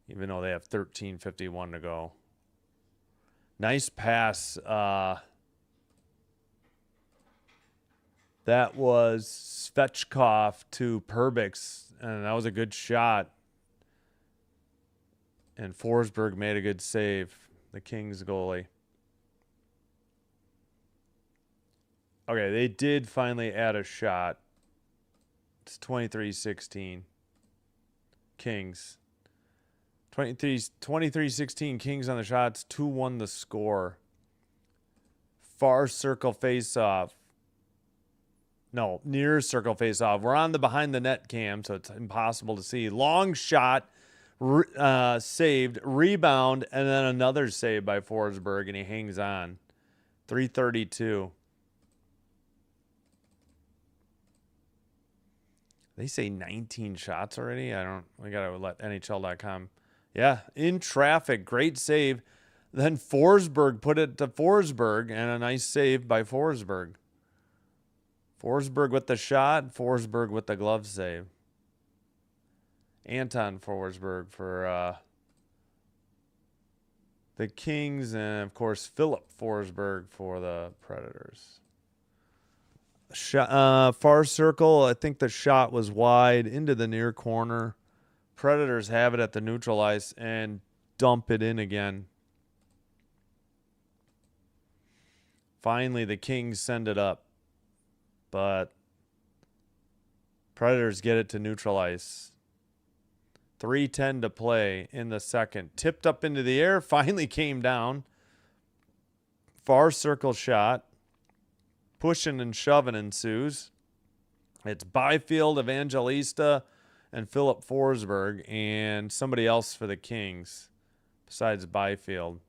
even though they have 13:51 to go. Nice pass. That was Svechkov to Perbix, and that was a good shot. And Forsberg made a good save, the Kings goalie. Okay, they did finally add a shot. It's 23-16. Kings. 23-16 Kings on the shots. 2-1 the score. Far circle face-off. No, near circle face-off. We're on the behind the net cam, so it's impossible to see. Long shot, saved, rebound, and then another save by Forsberg, and he hangs on. 3:32. They say 19 shots already. We got to let NHL.com. Yeah, in traffic. Great save. Then Forsberg put it to Forsberg, and a nice save by Forsberg. Forsberg with the shot. Forsberg with the glove save. Anton Forsberg for the Kings, and, of course, Philip Forsberg for the Predators. Far circle, I think the shot was wide into the near corner. Predators have it at the neutral ice and dump it in again. Finally, the Kings send it up, but Predators get it to neutral ice. 3:10 to play in the second. Tipped up into the air, finally came down. Far circle shot. Pushing and shoving ensues. It's Byfield, Evangelista, and Philip Forsberg, and somebody else for the Kings besides Byfield.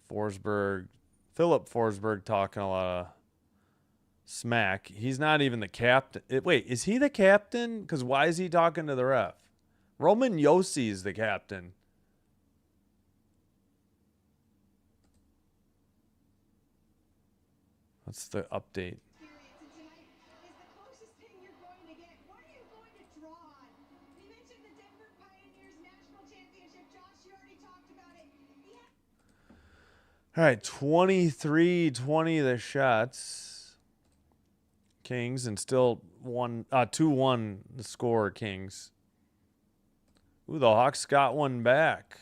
Philip Forsberg talking a lot of smack. He's not even the captain. Wait, is he the captain? Because why is he talking to the ref? Roman Josi is the captain. What's the update? All right, 23-20 the shots. Kings, and still 2-1 the score, Kings. Ooh, the Hawks got one back.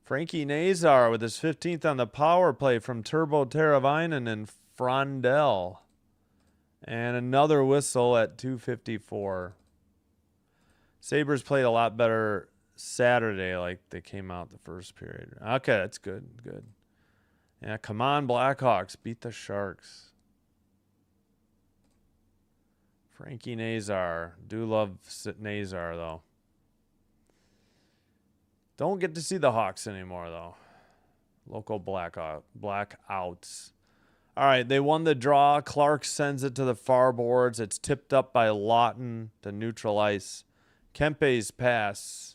Frankie Nazar with his 15th on the power play from Turbo Teravainen and Frondell. And another whistle at 2:54. Sabres played a lot better Saturday, like they came out the first period. Okay, that's good. Good. Yeah, come on, Blackhawks. Beat the Sharks. Frankie Nazar. Do love Nazar, though. Don't get to see the Hawks anymore, though. Local blackouts. All right, they won the draw. Clark sends it to the far boards. It's tipped up by Lawton to neutral ice. Kempe's pass.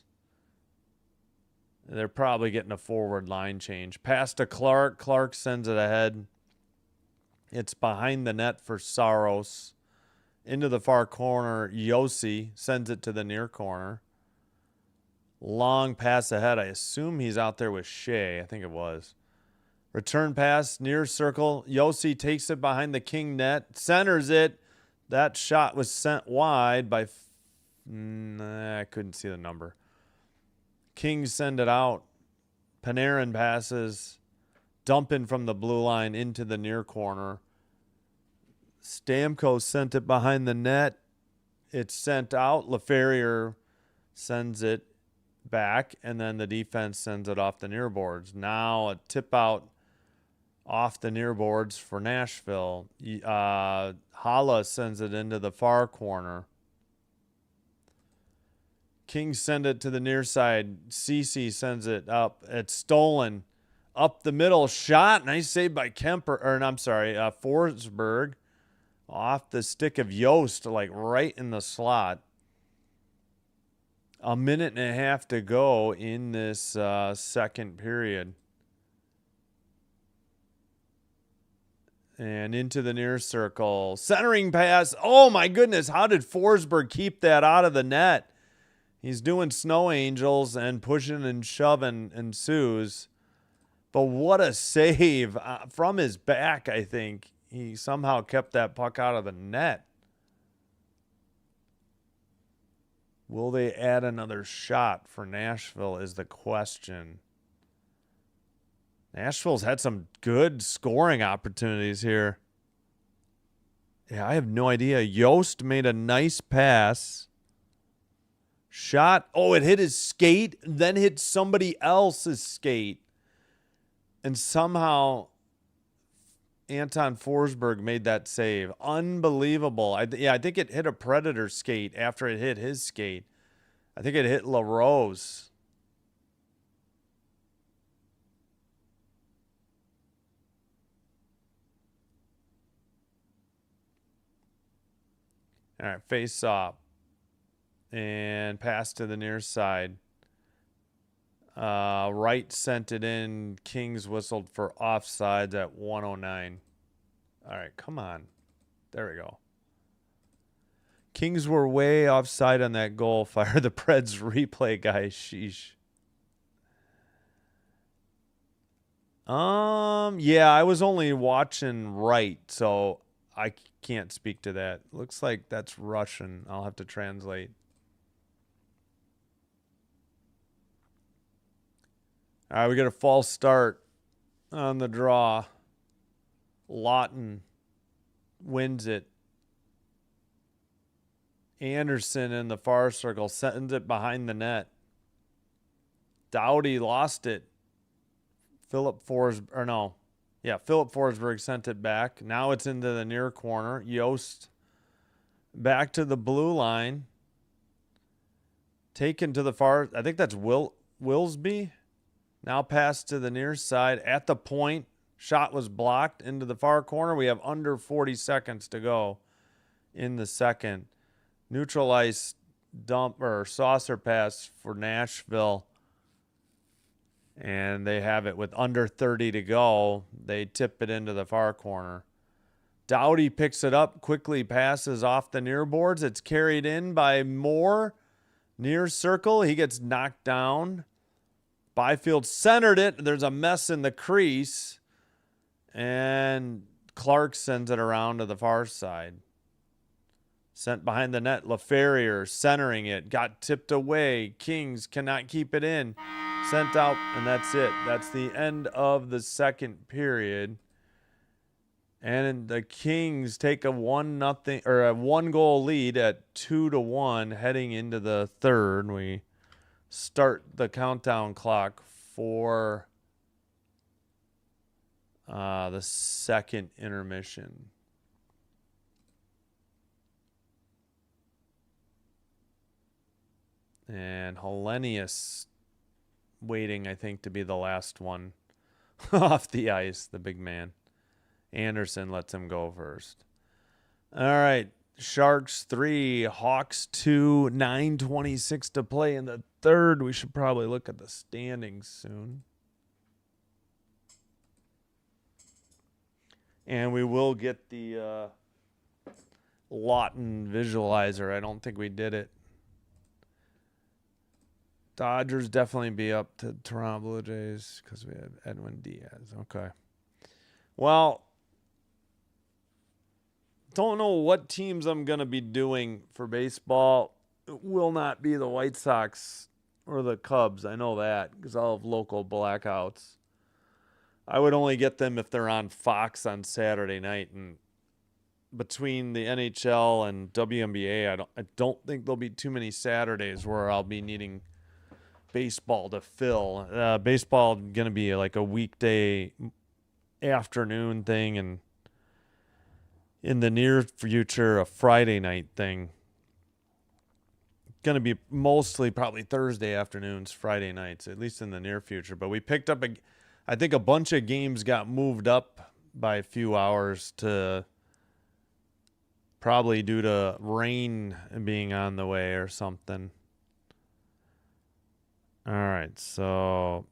They're probably getting a forward line change. Pass to Clark. Clark sends it ahead. It's behind the net for Saros. Into the far corner. Josi sends it to the near corner. Long pass ahead. I assume he's out there with Shea. I think it was. Return pass, near circle. Josi takes it behind the King net. Centers it. That shot was sent wide by... I couldn't see the number. Kings send it out. Panarin passes. Dumping from the blue line into the near corner. Stamkos sent it behind the net. It's sent out. LaFerriere sends it back, and then the defense sends it off the near boards. Now a tip out off the near boards for Nashville. Hala sends it into the far corner. Kings send it to the near side. Cece sends it up. It's stolen. Up the middle. Shot. Nice save by Forsberg. Off the stick of Yost, like right in the slot. A minute and a half to go in this second period. And into the near circle. Centering pass. Oh, my goodness. How did Forsberg keep that out of the net? He's doing snow angels, and pushing and shoving ensues. But what a save from his back, I think. He somehow kept that puck out of the net. Will they add another shot for Nashville is the question. Nashville's had some good scoring opportunities here. Yeah, I have no idea. Yost made a nice pass. Shot. Oh, it hit his skate, then hit somebody else's skate. And somehow Anton Forsberg made that save. Unbelievable. I think it hit a Predator skate after it hit his skate. I think it hit LaRose. All right, face off. And pass to the near side. Wright sent it in. Kings whistled for offsides at 1:09. All right, come on. There we go. Kings were way offside on that goal. Fire the Preds replay guy. Sheesh. Yeah, I was only watching Wright, so I can't speak to that. Looks like that's Russian. I'll have to translate. All right, we get a false start on the draw. Lawton wins it. Anderson in the far circle sends it behind the net. Doughty lost it. Philip Forsberg sent it back. Now it's into the near corner. Yost back to the blue line. Taken to the far. I think that's Wilsby. Now pass to the near side at the point. Shot was blocked into the far corner. We have under 40 seconds to go in the second. Neutral ice dump or saucer pass for Nashville. And they have it with under 30 to go. They tip it into the far corner. Doughty picks it up, quickly passes off the near boards. It's carried in by Moore. Near circle. He gets knocked down. Byfield centered it. There's a mess in the crease. And Clark sends it around to the far side. Sent behind the net. LaFerriere centering it. Got tipped away. Kings cannot keep it in. Sent out, and that's it. That's the end of the second period. And the Kings take a 1-goal lead at 2-1 heading into the third. We start the countdown clock for the second intermission. And Hellenius waiting, I think, to be the last one off the ice, the big man. Anderson lets him go first. All right. Sharks 3, Hawks 2, 9:26 to play in the third. We should probably look at the standings soon. And we will get the Lawton visualizer. I don't think we did it. Dodgers definitely be up to Toronto Blue Jays because we have Edwin Diaz. Okay. Well, don't know what teams I'm going to be doing for baseball. It will not be the White Sox or the Cubs. I know that because I'll have local blackouts. I would only get them if they're on Fox on Saturday night, and between the NHL and WNBA, I don't think there'll be too many Saturdays where I'll be needing baseball to fill. Baseball going to be like a weekday afternoon thing, and in the near future, a Friday night thing. Going to be mostly probably Thursday afternoons, Friday nights, at least in the near future. But we picked up I think a bunch of games got moved up by a few hours to probably due to rain being on the way or something. All right, so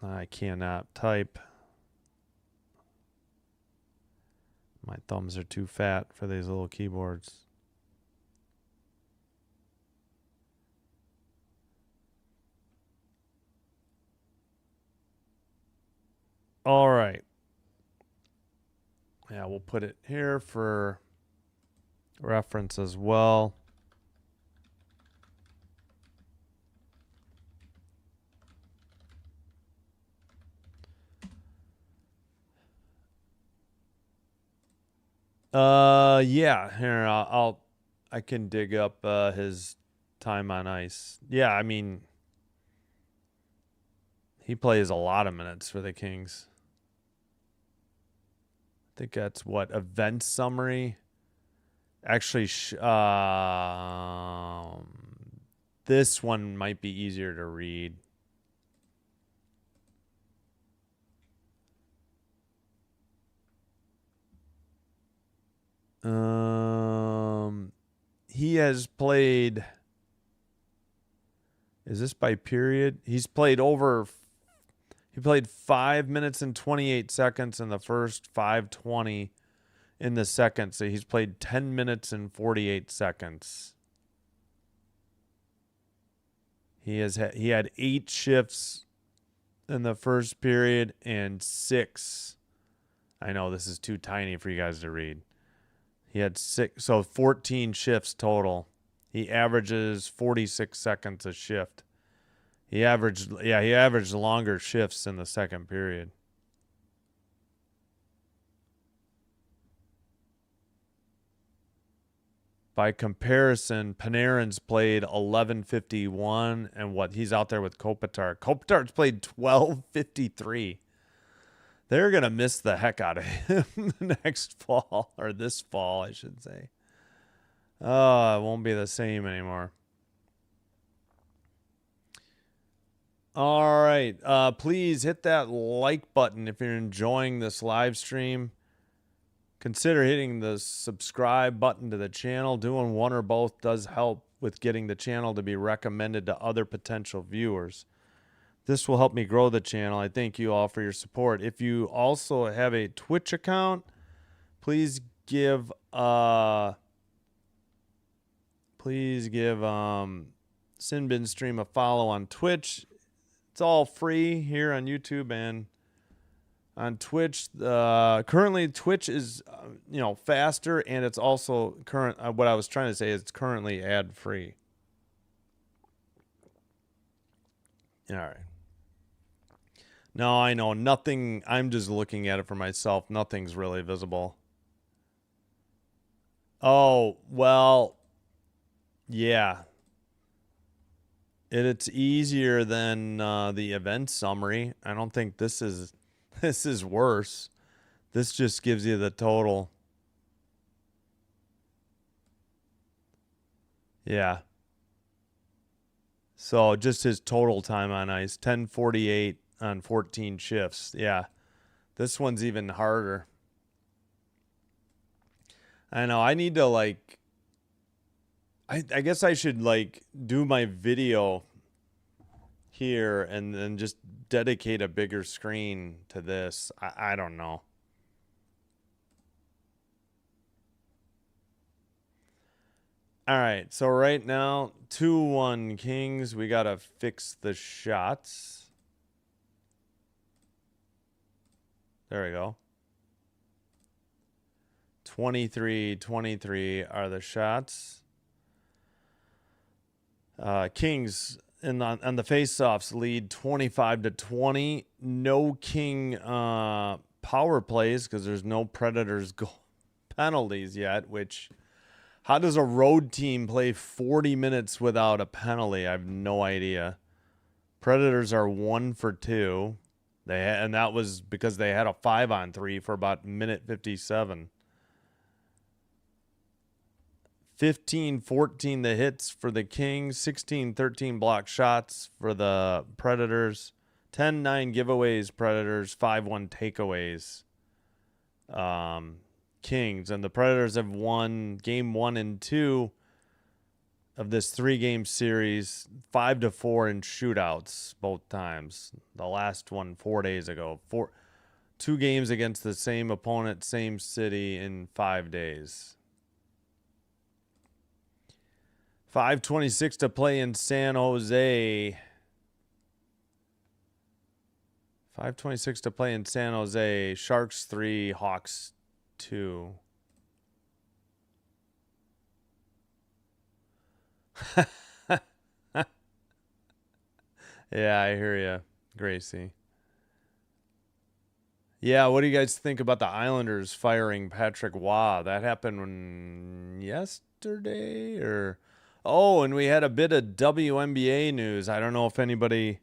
I cannot type. My thumbs are too fat for these little keyboards. All right. Yeah, we'll put it here for reference as well. Yeah, here I can dig up his time on ice. Yeah, I mean, he plays a lot of minutes for the Kings. I think that's what event summary. Actually, this one might be easier to read. He has played. Is this by period? He's played over. He played 5 minutes and 28 seconds in the first, 5:20 in the second. So he's played 10 minutes and 48 seconds. He had 8 shifts in the first period and 6. I know this is too tiny for you guys to read. He had 6, so 14 shifts total. He averages 46 seconds a shift. He averaged longer shifts in the second period. By comparison, Panarin's played 11:51, and he's out there with Kopitar. Kopitar's played 12:53. They're going to miss the heck out of him next fall, or this fall, I should say. Oh, it won't be the same anymore. All right. Please hit that like button if you're enjoying this live stream. Consider hitting the subscribe button to the channel. Doing one or both does help with getting the channel to be recommended to other potential viewers. This will help me grow the channel. I thank you all for your support. If you also have a Twitch account, please give Sinbin Stream a follow on Twitch. It's all free here on YouTube and on Twitch. Currently, Twitch is faster, and it's also what I was trying to say is it's currently ad free. All right. No, I know nothing. I'm just looking at it for myself. Nothing's really visible. Oh, well, yeah. It's easier than the event summary. I don't think this is worse. This just gives you the total. Yeah. So just his total time on ice, 10:48 on 14 shifts. Yeah. This one's even harder. I know. I need to I guess I should do my video here and then just dedicate a bigger screen to this. I don't know. All right, so right now 2-1 Kings. We got to fix the shots. There we go. 23-23 are the shots. Kings on the faceoffs lead 25-20. No King power plays because there's no Predators goal penalties yet, which how does a road team play 40 minutes without a penalty? I have no idea. Predators are 1 for 2. And that was because they had a 5-on-3 for about minute 57. 15-14 the hits for the Kings, 16-13 block shots for the Predators, 10-9 giveaways Predators, 5-1 takeaways Kings. And the Predators have won game 1 and 2 of this 3-game series, 5-4 in shootouts both times. The last one 4 days ago. 2 games against the same opponent, same city in 5 days. 5:26 to play in San Jose. 5:26 to play in San Jose. Sharks 3, Hawks 2. Yeah, I hear you, Gracie. Yeah, what do you guys think about the Islanders firing Patrick Waugh? That happened yesterday or... Oh, and we had a bit of WNBA news. I don't know if anybody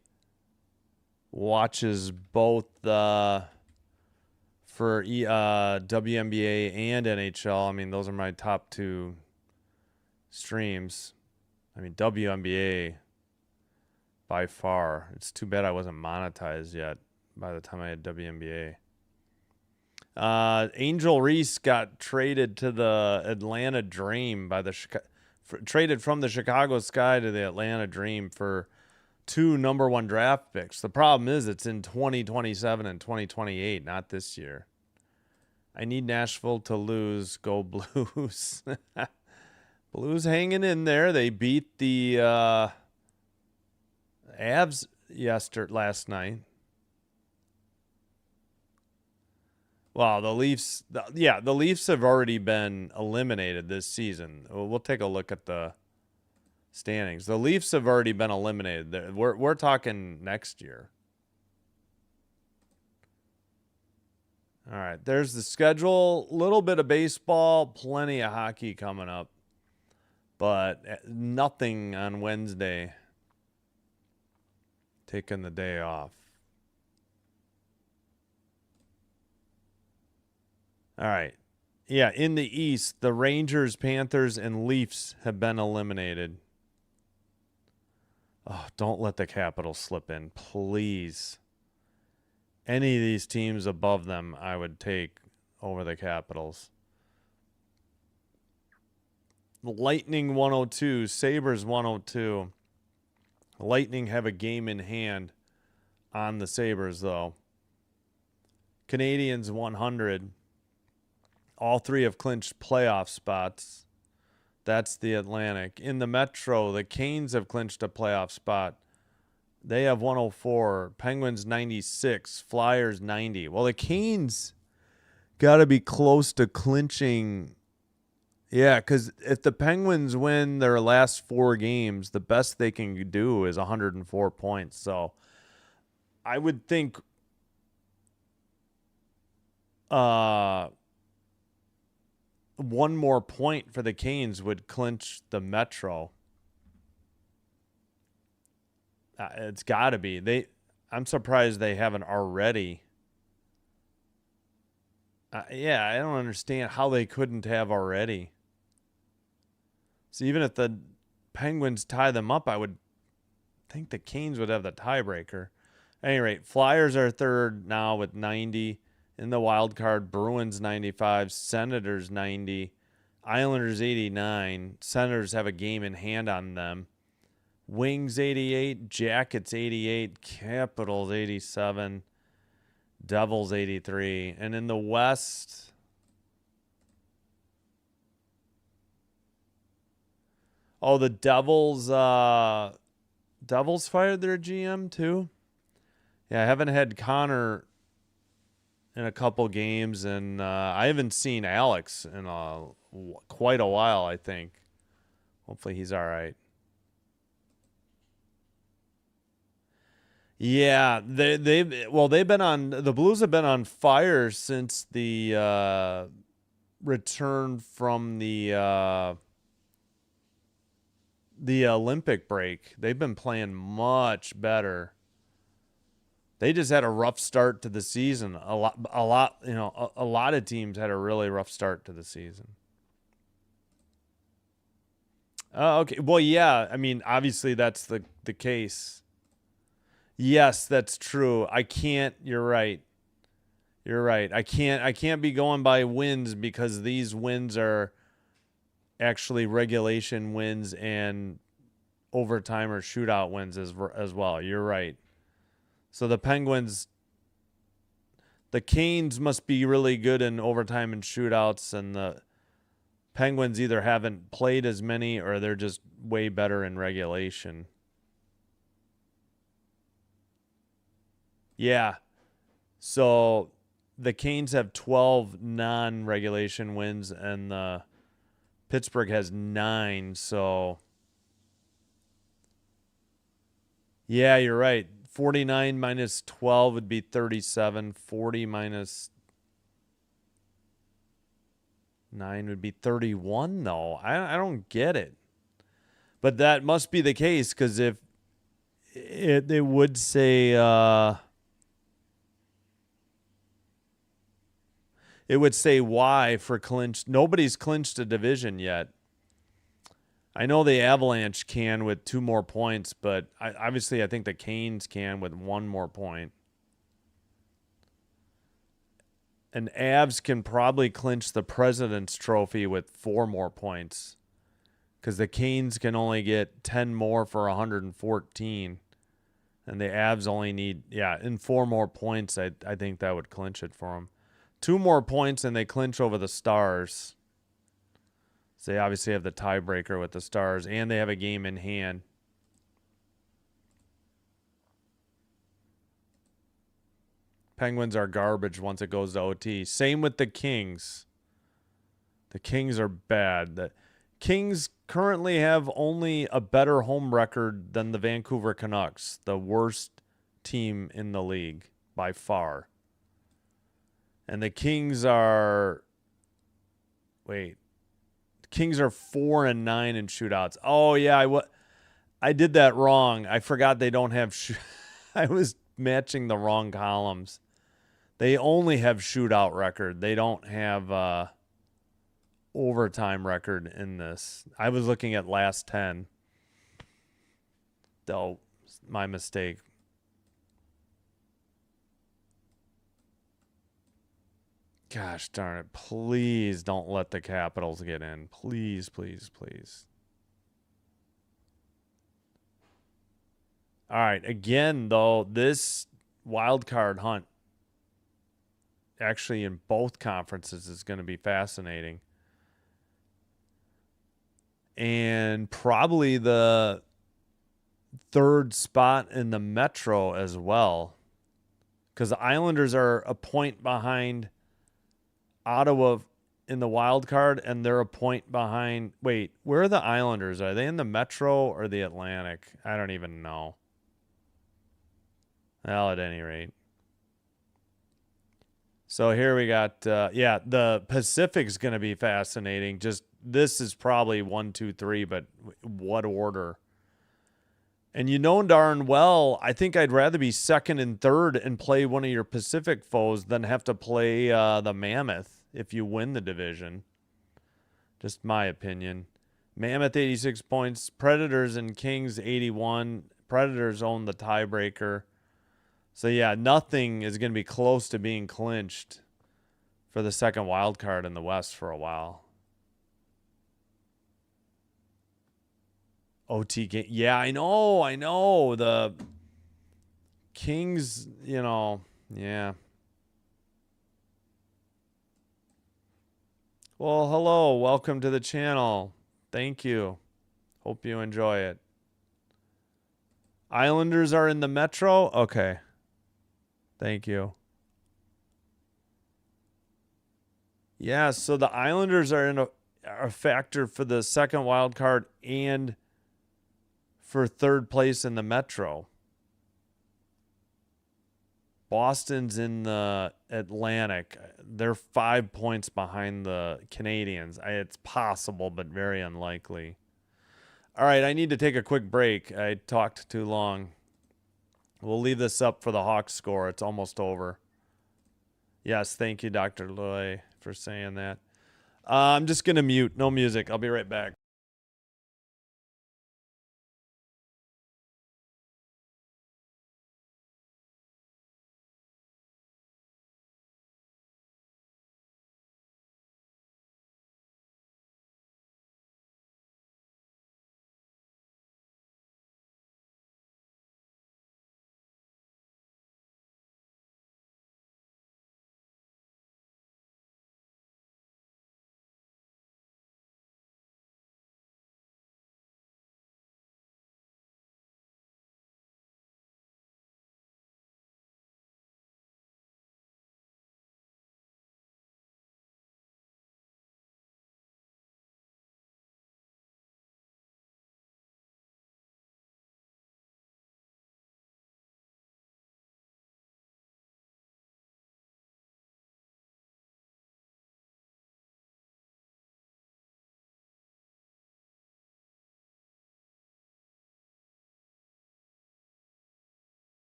watches both for WNBA and NHL. I mean, those are my top 2 streams. I mean, WNBA by far. It's too bad I wasn't monetized yet by the time I had WNBA. Angel Reese got traded to the Atlanta Dream by the traded from the Chicago Sky to the Atlanta Dream for 2 number 1 draft picks. The problem is it's in 2027 and 2028, not this year. I need Nashville to lose. Go Blues. Blues hanging in there. They beat the Avs last night. Well, the Leafs, the Leafs have already been eliminated this season. We'll take a look at the standings. The Leafs have already been eliminated. We're talking next year. All right, there's the schedule. A little bit of baseball, plenty of hockey coming up, but nothing on Wednesday. Taking the day off. All right. Yeah, in the East, the Rangers, Panthers, and Leafs have been eliminated. Oh, don't let the Capitals slip in, please. Any of these teams above them, I would take over the Capitals. Lightning 102, Sabres 102. Lightning have a game in hand on the Sabres, though. Canadians 100. All 3 have clinched playoff spots. That's the Atlantic. In the Metro, the Canes have clinched a playoff spot. They have 104. Penguins 96. Flyers 90. Well, the Canes got to be close to clinching. Yeah, because if the Penguins win their last 4 games, the best they can do is 104 points. So I would think one more point for the Canes would clinch the Metro. It's got to be. I'm surprised they haven't already. Yeah, I don't understand how they couldn't have already. So even if the Penguins tie them up, I would think the Canes would have the tiebreaker. At any rate, Flyers are 3rd now with 90. In the wild card, Bruins 95, Senators 90, Islanders 89. Senators have a game in hand on them. Wings 88, Jackets 88, Capitals 87, Devils 83. And in the West, the Devils fired their GM too. Yeah, I haven't had Connor in a couple games, and I haven't seen Alex in quite a while, I think. Hopefully he's all right. Yeah, they've been on the Blues have been on fire since the return from the Olympic break. They've been playing much better. They just had a rough start to the season. A lot of teams had a really rough start to the season. Okay. Well, yeah. I mean, obviously that's the case. Yes, that's true. I can't. You're right. You're right. I can't be going by wins because these wins are actually regulation wins and overtime or shootout wins as well. You're right. So the Canes must be really good in overtime and shootouts, and the Penguins either haven't played as many or they're just way better in regulation. Yeah. So the Canes have 12 non-regulation wins and the Pittsburgh has 9. So yeah, you're right. 49 minus 12 would be 37. 40 minus 9 would be 31, though. I don't get it. But that must be the case because if it would say it would say Y for clinched. Nobody's clinched a division yet. I know the Avalanche can with 2 more points, but obviously I think the Canes can with 1 more point. And Avs can probably clinch the President's Trophy with 4 more points because the Canes can only get 10 more for 114. And the Avs only need, in 4 more points, I think that would clinch it for them. 2 more points and they clinch over the Stars. So they obviously have the tiebreaker with the Stars, and they have a game in hand. Penguins are garbage once it goes to OT. Same with the Kings. The Kings are bad. The Kings currently have only a better home record than the Vancouver Canucks, the worst team in the league by far. And the Kings are Kings are 4-9 in shootouts. Oh yeah, I did that wrong. I forgot they don't have I was matching the wrong columns. They only have shootout record. They don't have overtime record in this. I was looking at last 10. Oh, my mistake. Gosh darn it. Please don't let the Capitals get in. Please, please, please. All right. Again, though, this wild card hunt actually in both conferences is going to be fascinating. And probably the third spot in the Metro as well. Because the Islanders are a point behind Ottawa in the wild card, and they're a point behind. Wait, where are the Islanders? Are they in the Metro or the Atlantic? I don't even know. Well, at any rate. So here we got, the Pacific's going to be fascinating. Just this is probably 1, 2, 3, but what order? And you know darn well, I think I'd rather be second and third and play one of your Pacific foes than have to play the Mammoth if you win the division. Just my opinion. Mammoth 86 points. Predators and Kings 81. Predators own the tiebreaker. So yeah, nothing is going to be close to being clinched for the second wild card in the West for a while. OT game. Yeah, I know. The Kings, yeah. Well, hello. Welcome to the channel. Thank you. Hope you enjoy it. Islanders are in the Metro? Okay. Thank you. Yeah, so the Islanders are in a factor for the second wild card and for third place in the Metro. Boston's in the Atlantic. They're 5 points behind the Canadians. It's possible, but very unlikely. All right, I need to take a quick break. I talked too long. We'll leave this up for the Hawks score. It's almost over. Yes, thank you, Dr. Loy, for saying that. I'm just going to mute. No music. I'll be right back.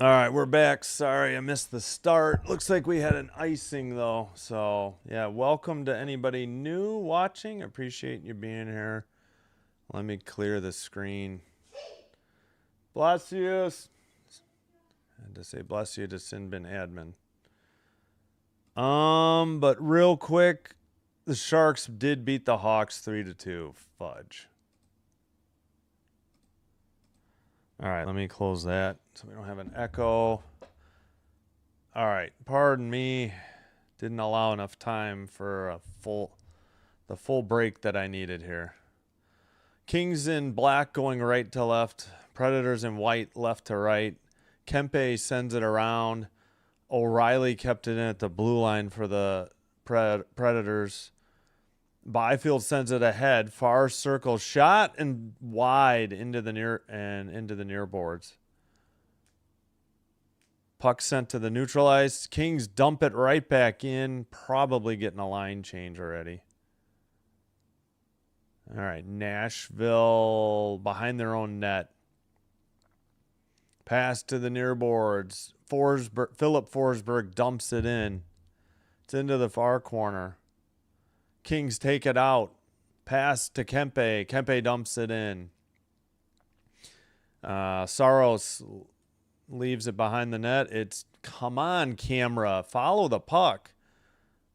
All right, we're back. Sorry, I missed the start. Looks like we had an icing, though. So, yeah, welcome to anybody new watching. Appreciate you being here. Let me clear the screen. Bless you. I had to say bless you to Sinbin admin. But real quick, the Sharks did beat the Hawks 3-2. Fudge. All right, let me close that so we don't have an echo. All right, pardon me. Didn't allow enough time for the full break that I needed here. Kings in black going right to left. Predators in white left to right. Kempe sends it around. O'Reilly kept it in at the blue line for the Predators. Byfield sends it ahead, far circle shot and wide into the near boards. Puck sent to the neutral ice. Kings dump it right back in, probably getting a line change already. All right, Nashville behind their own net. Pass to the near boards. Philip Forsberg dumps it in. It's into the far corner. Kings take it out. Pass to Kempe. Kempe dumps it in. Saros leaves it behind the net. It's, come on, camera. Follow the puck.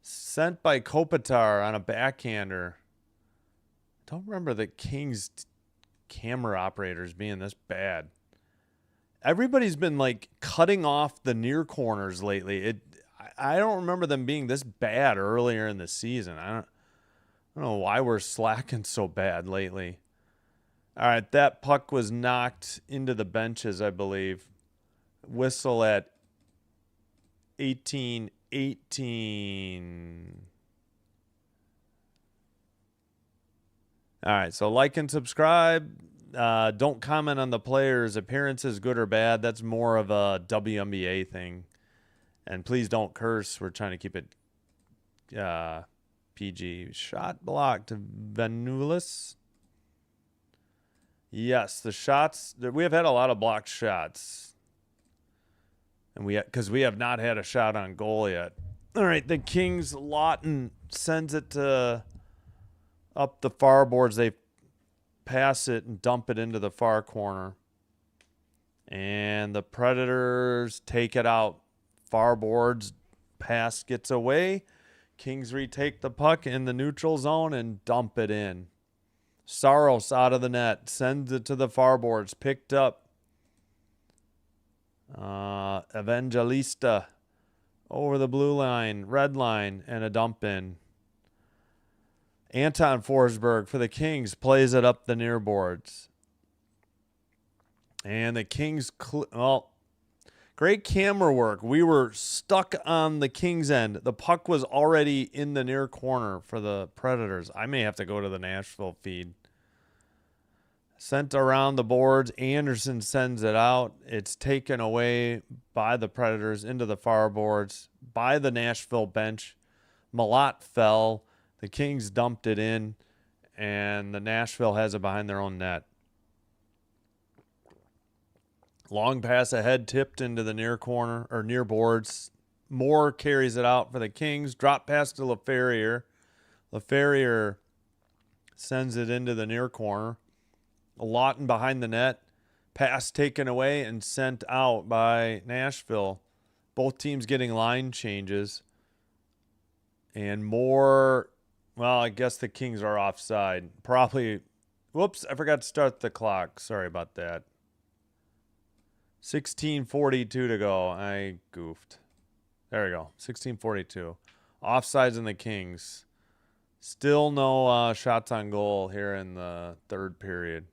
Sent by Kopitar on a backhander. Don't remember the Kings camera operators being this bad. Everybody's been like cutting off the near corners lately. I don't remember them being this bad earlier in the season. I don't know why we're slacking so bad lately. All right, that puck was knocked into the benches, I believe. Whistle at 18-18. All right, so like and subscribe. don't comment on the players' appearances, good or bad. That's more of a WNBA thing. And please don't curse. We're trying to keep it PG. Shot blocked to Vanulis. Yes, the shots. We have had a lot of blocked shots. And because we have not had a shot on goal yet. All right, the Kings, Lawton sends it to up the far boards. They pass it and dump it into the far corner. And the Predators take it out. Far boards, pass gets away. Kings retake the puck in the neutral zone and dump it in. Saros out of the net, sends it to the far boards, picked up. Evangelista over the blue line, red line, and a dump in. Anton Forsberg for the Kings plays it up the near boards. And the Kings, great camera work. We were stuck on the Kings end. The puck was already in the near corner for the Predators. I may have to go to the Nashville feed. Sent around the boards. Anderson sends it out. It's taken away by the Predators into the far boards by the Nashville bench. Malott fell. The Kings dumped it in, and the Nashville has it behind their own net. Long pass ahead, tipped into the near corner or near boards. Moore carries it out for the Kings. Drop pass to LaFerriere. LaFerriere sends it into the near corner. Lawton behind the net. Pass taken away and sent out by Nashville. Both teams getting line changes. And Moore, well, I guess the Kings are offside. Probably, whoops, I forgot to start the clock. Sorry about that. 16:42 to go. I goofed. There we go. 16:42. Offsides in the Kings. Still no shots on goal here in the third period.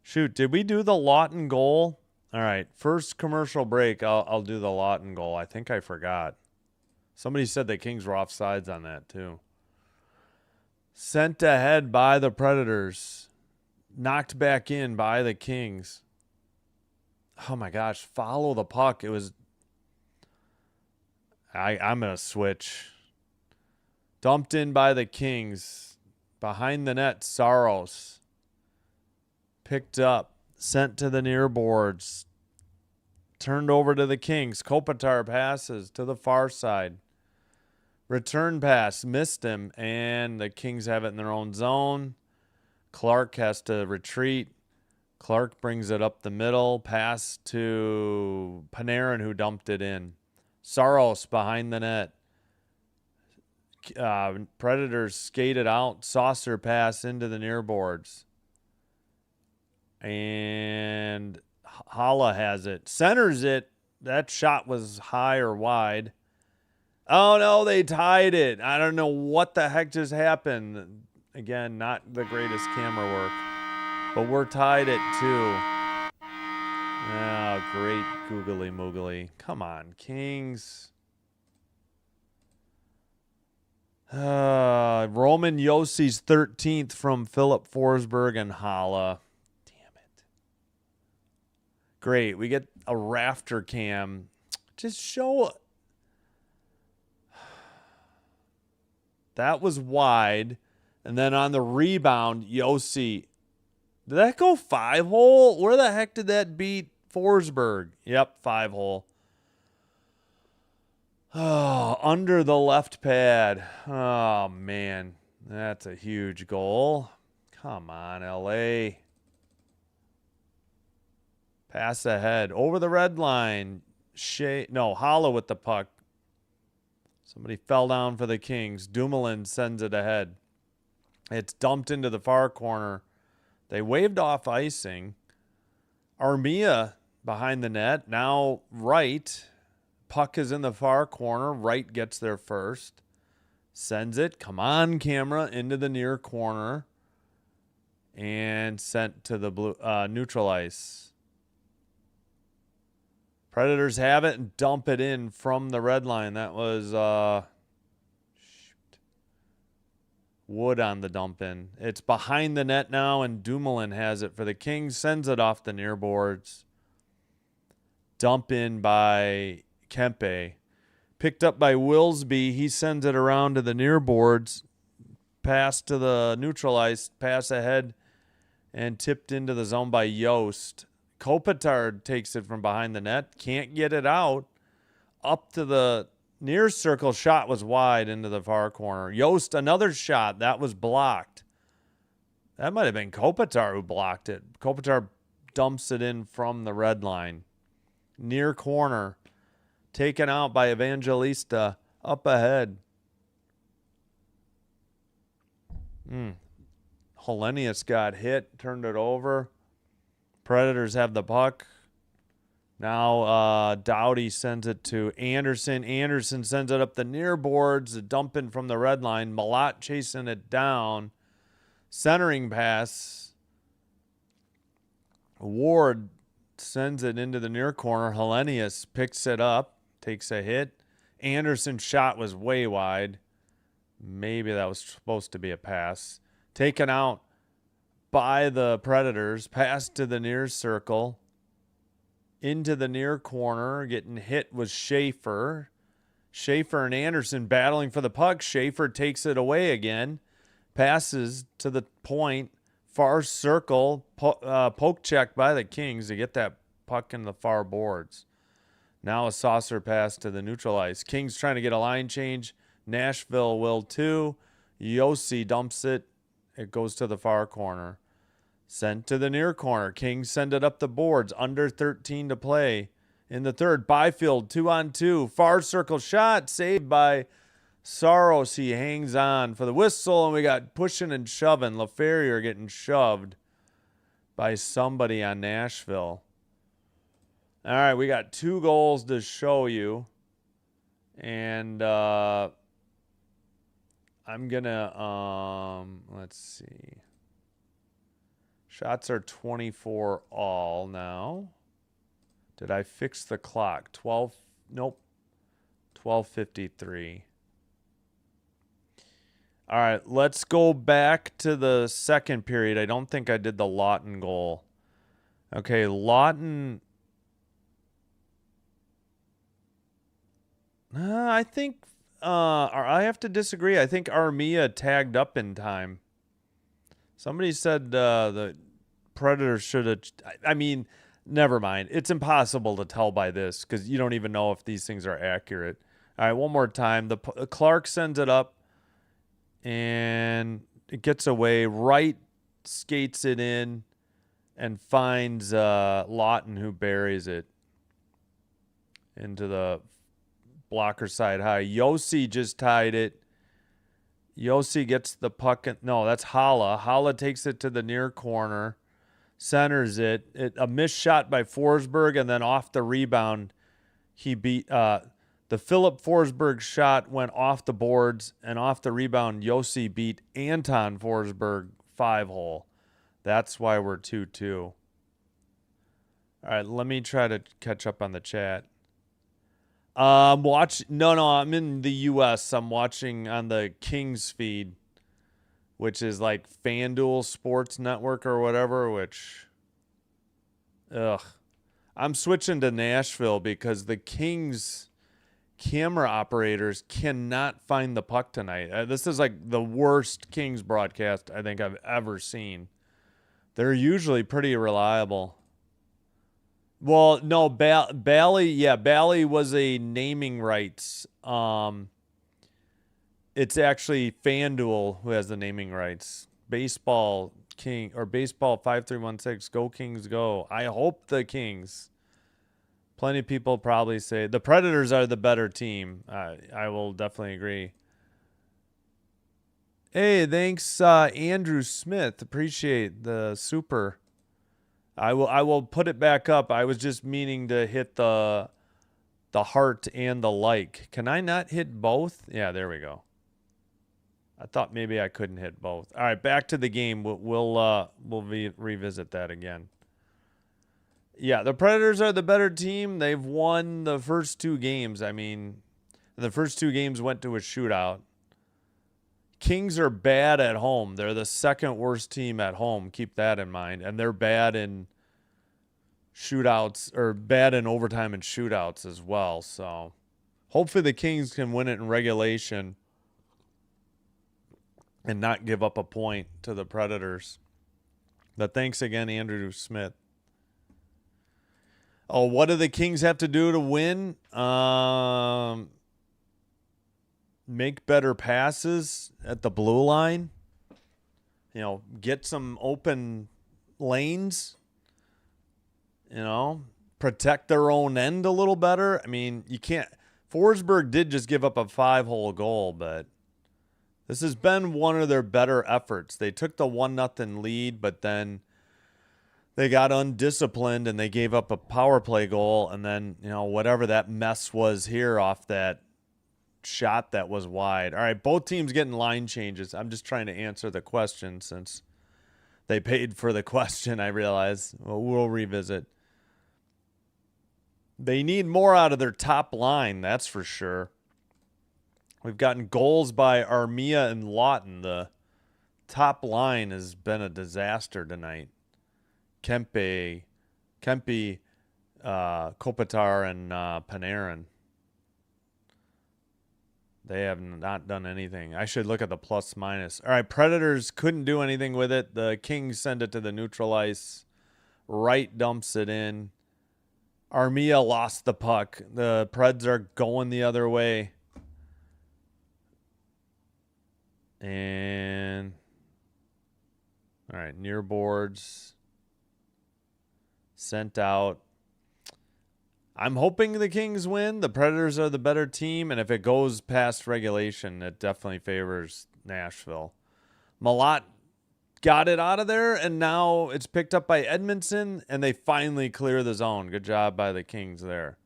Shoot, did we do the Lawton goal? All right, first commercial break, I'll do the Lawton goal. I think I forgot. Somebody said the Kings were offsides on that too. Sent ahead by the Predators. Knocked back in by the Kings. Oh my gosh, follow the puck. It was... I'm going to switch. Dumped in by the Kings. Behind the net, Saros. Picked up, sent to the near boards. Turned over to the Kings. Kopitar passes to the far side. Return pass, missed him, and the Kings have it in their own zone. Clark has to retreat. Clark brings it up the middle. Pass to Panarin, who dumped it in. Saros behind the net. Predators skated out. Saucer pass into the near boards. And Hala has it. Centers it. That shot was high or wide. Oh, no, they tied it. I don't know what the heck just happened. Again, not the greatest camera work. But we're tied at 2. Oh, great googly moogly. Come on, Kings. Roman Yossi's 13th from Philip Forsberg and Hala. Great. We get a rafter cam. Just show. That was wide. And then on the rebound, Yossi. Did that go 5-hole? Where the heck did that beat Forsberg? Yep, 5-hole. Oh, under the left pad. Oh, man. That's a huge goal. Come on, LA. Pass ahead. Over the red line. Hala with the puck. Somebody fell down for the Kings. Dumoulin sends it ahead. It's dumped into the far corner. They waved off icing. Armia behind the net. Now right. Puck is in the far corner. Right gets there first. Sends it. Come on, camera. Into the near corner. And sent to the blue neutral ice. Predators have it and dump it in from the red line. That was Wood on the dump in. It's behind the net now, and Dumoulin has it for the Kings. Sends it off the near boards. Dump in by Kempe. Picked up by Wilsby. He sends it around to the near boards. Pass to the neutral ice. Pass ahead and tipped into the zone by Yost. Kopitar takes it from behind the net. Can't get it out. Up to the near circle. Shot was wide into the far corner. Yost, another shot. That was blocked. That might have been Kopitar who blocked it. Kopitar dumps it in from the red line. Near corner. Taken out by Evangelista. Up ahead. Hellenius got hit. Turned it over. Predators have the puck. Now Doughty sends it to Anderson. Anderson sends it up the near boards. A dump in from the red line. Malott chasing it down. Centering pass. Ward sends it into the near corner. Hellenius picks it up. Takes a hit. Anderson's shot was way wide. Maybe that was supposed to be a pass. Taken out by the Predators. Pass to the near circle. Into the near corner. Getting hit was Schaefer. Schaefer and Anderson battling for the puck. Schaefer takes it away again. Passes to the point. Far circle. Poke check by the Kings to get that puck in the far boards. Now a saucer pass to the neutral ice. Kings trying to get a line change. Nashville will too. Yossi dumps it. It goes to the far corner. Sent to the near corner. Kings send it up the boards. Under 13 to play in the third. Byfield 2-on-2. Far circle shot. Saved by Saros. He hangs on for the whistle. And we got pushing and shoving. LaFerrier getting shoved by somebody on Nashville. All right, we got 2 goals to show you. And I'm going to, let's see. Shots are 24 all now. Did I fix the clock? 12, nope. 12:53. All right, let's go back to the second period. I don't think I did the Lawton goal. Okay, Lawton. I think I have to disagree. I think Armia tagged up in time. Somebody said the Predators should have. I mean, never mind. It's impossible to tell by this because you don't even know if these things are accurate. All right, one more time. Clark sends it up, and it gets away. Wright skates it in and finds Lawton, who buries it into the blocker side high. Yossi just tied it. Yossi gets the puck. No, that's Hala. Hala takes it to the near corner. Centers it. A missed shot by Forsberg, and then off the rebound, he beat the Philip Forsberg shot went off the boards, and off the rebound, Yossi beat Anton Forsberg 5-hole. That's why we're 2-2. All right, let me try to catch up on the chat. I'm in the US. I'm watching on the Kings feed, which is like FanDuel Sports Network or whatever, which I'm switching to Nashville because the Kings camera operators cannot find the puck tonight. This is like the worst Kings broadcast I think I've ever seen. They're usually pretty reliable. Well, no, Bally was a naming rights. It's actually FanDuel who has the naming rights. Baseball King or Baseball 5316. Go Kings, go! I hope the Kings. Plenty of people probably say the Predators are the better team. I will definitely agree. Hey, thanks, Andrew Smith. Appreciate the super. I will put it back up. I was just meaning to hit the heart and the like. Can I not hit both? Yeah, there we go. I thought maybe I couldn't hit both. All right, back to the game. We'll revisit that again. Yeah, the Predators are the better team. They've won the first 2 games. I mean, the first 2 games went to a shootout. Kings are bad at home. They're the second worst team at home. Keep that in mind. And they're bad in shootouts, or bad in overtime and shootouts as well. So hopefully the Kings can win it in regulation and not give up a point to the Predators. But thanks again, Andrew Smith. Oh, what do the Kings have to do to win? Make better passes at the blue line. You know, get some open lanes. You know, protect their own end a little better. I mean, you can't. Forsberg did just give up a 5-hole goal, but this has been one of their better efforts. They took the 1-0 lead, but then they got undisciplined and they gave up a power play goal. And then, you know, whatever that mess was here off that shot that was wide. All right, both teams getting line changes. I'm just trying to answer the question since they paid for the question, I realize. Well, we'll revisit. They need more out of their top line, that's for sure. We've gotten goals by Armia and Lawton. The top line has been a disaster tonight. Kempe, Kopitar, and Panarin. They have not done anything. I should look at the plus minus. All right, Predators couldn't do anything with it. The Kings send it to the neutral ice. Wright dumps it in. Armia lost the puck. The Preds are going the other way. And all right, near boards sent out. I'm hoping the Kings win. The Predators are the better team, and if it goes past regulation, it definitely favors Nashville. Malott got it out of there, and now it's picked up by Edmondson, and they finally clear the zone. Good job by the Kings there.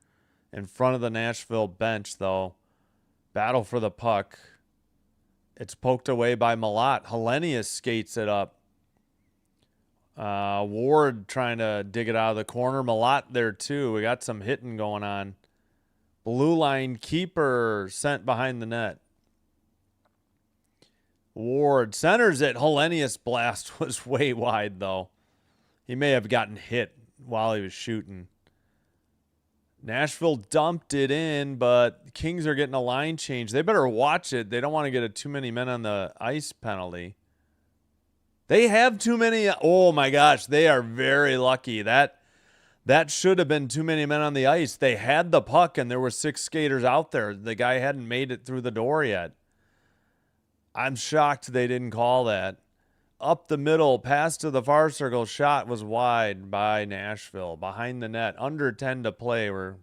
In front of the Nashville bench, though. Battle for the puck. It's poked away by Malott. Hellenius skates it up. Ward trying to dig it out of the corner. Malott there, too. We got some hitting going on. Blue line keeper sent behind the net. Ward centers it. Hellenius blast was way wide, though. He may have gotten hit while he was shooting. Nashville dumped it in, but Kings are getting a line change. They better watch it. They don't want to get a too many men on the ice penalty. They have too many. Oh, my gosh. They are very lucky. That should have been too many men on the ice. They had the puck, and there were 6 skaters out there. The guy hadn't made it through the door yet. I'm shocked they didn't call that. Up the middle, pass to the far circle, shot was wide by Nashville. Behind the net, under 10 to play. Where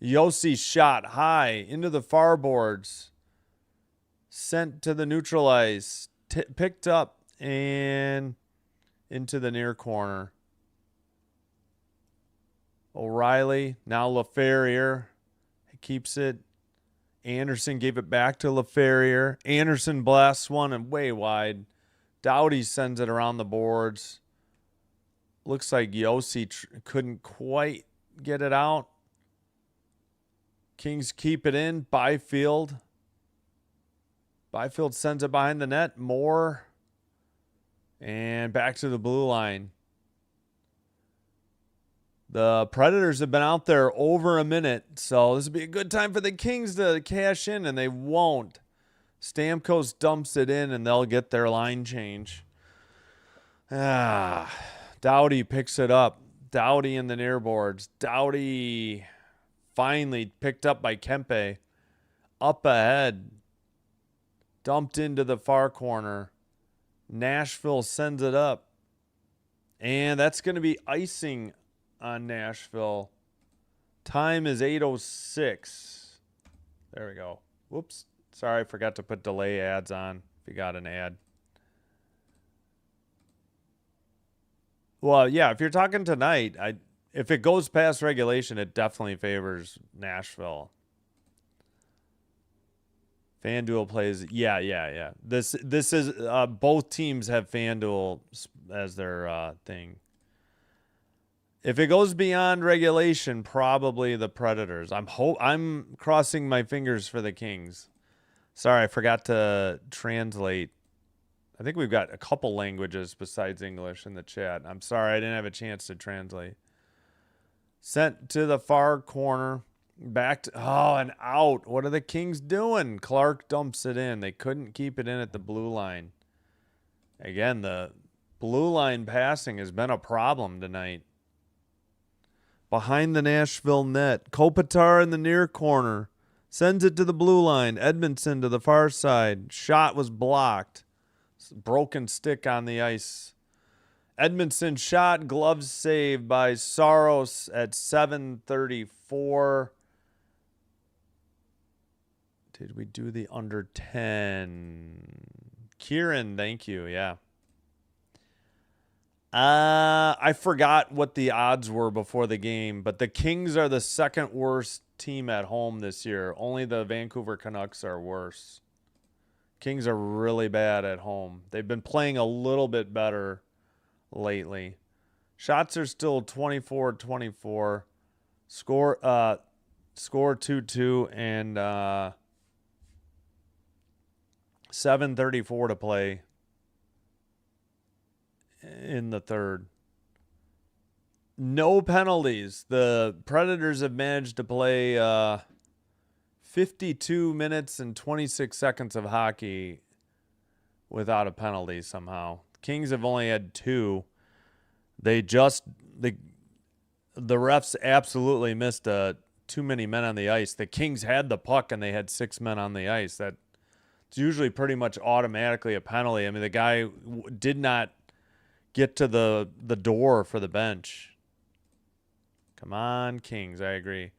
Yossi shot high into the far boards. Sent to the neutral ice. Picked up and into the near corner. O'Reilly, now LaFerriere. He keeps it. Anderson gave it back to LaFerriere. Anderson blasts one and way wide. Doughty sends it around the boards. Looks like Yossi couldn't quite get it out. Kings keep it in. Byfield sends it behind the net. Moore. And back to the blue line. The Predators have been out there over a minute, so this would be a good time for the Kings to cash in, and they won't. Stamkos dumps it in, and they'll get their line change. Doughty picks it up. Doughty in the near boards. Doughty finally picked up by Kempe. Up ahead. Dumped into the far corner. Nashville sends it up. And that's going to be icing on Nashville. Time is 8:06. There we go. Whoops. Sorry, I forgot to put delay ads on if you got an ad. Well, yeah, if you're talking tonight, if it goes past regulation, it definitely favors Nashville. FanDuel plays. Yeah. This is both teams have FanDuel as their thing. If it goes beyond regulation, probably the Predators. I'm crossing my fingers for the Kings. Sorry, I forgot to translate. I think we've got a couple languages besides English in the chat. I'm sorry, I didn't have a chance to translate. Sent to the far corner. Back to, oh, and out. What are the Kings doing? Clark dumps it in. They couldn't keep it in at the blue line. Again, the blue line passing has been a problem tonight. Behind the Nashville net. Kopitar in the near corner. Sends it to the blue line. Edmondson to the far side. Shot was blocked. Broken stick on the ice. Edmondson shot. Gloves saved by Saros at 7:34. Did we do the under 10? Kieran, thank you. Yeah. I forgot what the odds were before the game, but the Kings are the second worst team at home this year. Only the Vancouver Canucks are worse. Kings are really bad at home. They've been playing a little bit better lately. Shots are still 24-24. Score 2-2 and 7:34 to play in the third. No penalties. The Predators have managed to play 52 minutes and 26 seconds of hockey without a penalty somehow. Kings have only had 2. The refs absolutely missed too many men on the ice. The Kings had the puck and they had 6 men on the ice. That's usually pretty much automatically a penalty. I mean, the guy did not get to the door for the bench. Come on, Kings. I agree.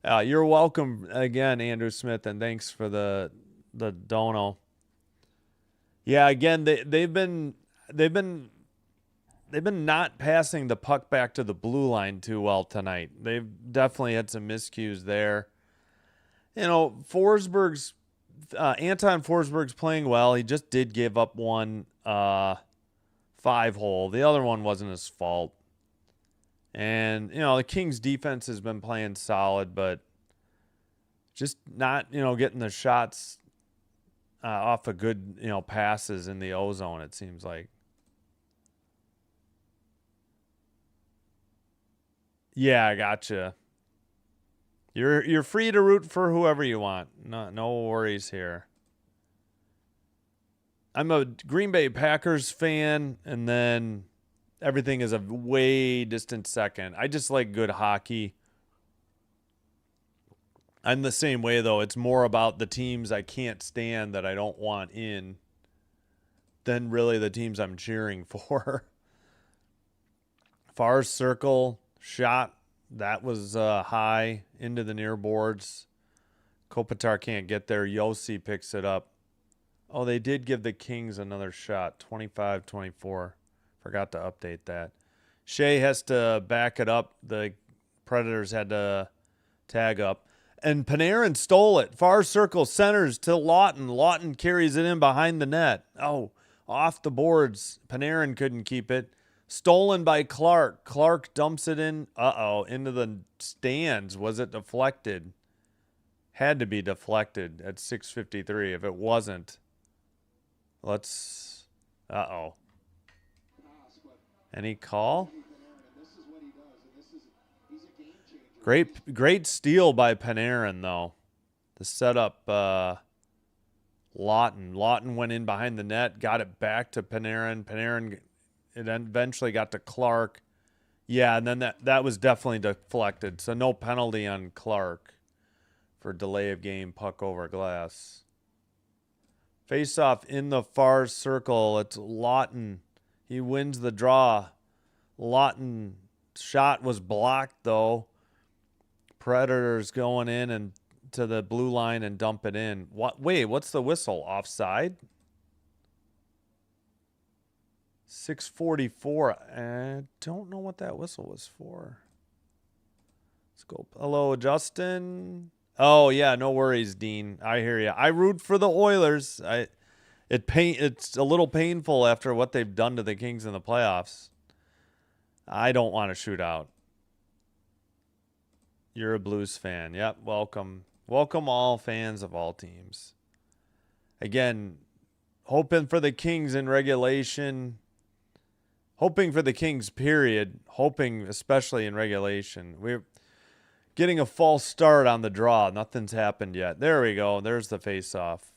You're welcome again, Andrew Smith, and thanks for the dono. Yeah, again, they've been not passing the puck back to the blue line too well tonight. They've definitely had some miscues there. You know, Anton Forsberg's playing well. He just did give up one 5-hole. The other one wasn't his fault. And, you know, the Kings defense has been playing solid, but just not, you know, getting the shots off of good, you know, passes in the O-zone, it seems like. Yeah, I gotcha. You're free to root for whoever you want. No worries here. I'm a Green Bay Packers fan, and then everything is a way distant second. I just like good hockey. I'm the same way, though. It's more about the teams I can't stand that I don't want in than really the teams I'm cheering for. Far circle shot. That was high into the near boards. Kopitar can't get there. Yossi picks it up. Oh, they did give the Kings another shot. 25-24. Forgot to update that. Shea has to back it up. The Predators had to tag up. And Panarin stole it. Far circle centers to Lawton. Lawton carries it in behind the net. Oh, off the boards. Panarin couldn't keep it. Stolen by Clark. Clark dumps it in. Into the stands. Was it deflected? Had to be deflected at 6:53. If it wasn't, let's. Any call? Great steal by Panarin, though. To set up Lawton. Lawton went in behind the net, got it back to Panarin. Panarin, it eventually got to Clark. Yeah, and then that was definitely deflected. So no penalty on Clark for delay of game, puck over glass. Face-off in the far circle. It's Lawton. He wins the draw. Lawton shot was blocked, though. Predators going in and to the blue line and dump it in. Wait, what's the whistle? Offside? 6:44. I don't know what that whistle was for. Let's go. Hello, Justin. Oh, yeah, no worries, Dean. I hear you. I root for the Oilers. It's a little painful after what they've done to the Kings in the playoffs. I don't want to shoot out. You're a Blues fan. Yep, welcome. Welcome all fans of all teams. Again, hoping for the Kings in regulation. Hoping for the Kings, period. Hoping especially in regulation. We're getting a false start on the draw. Nothing's happened yet. There we go. There's the face-off.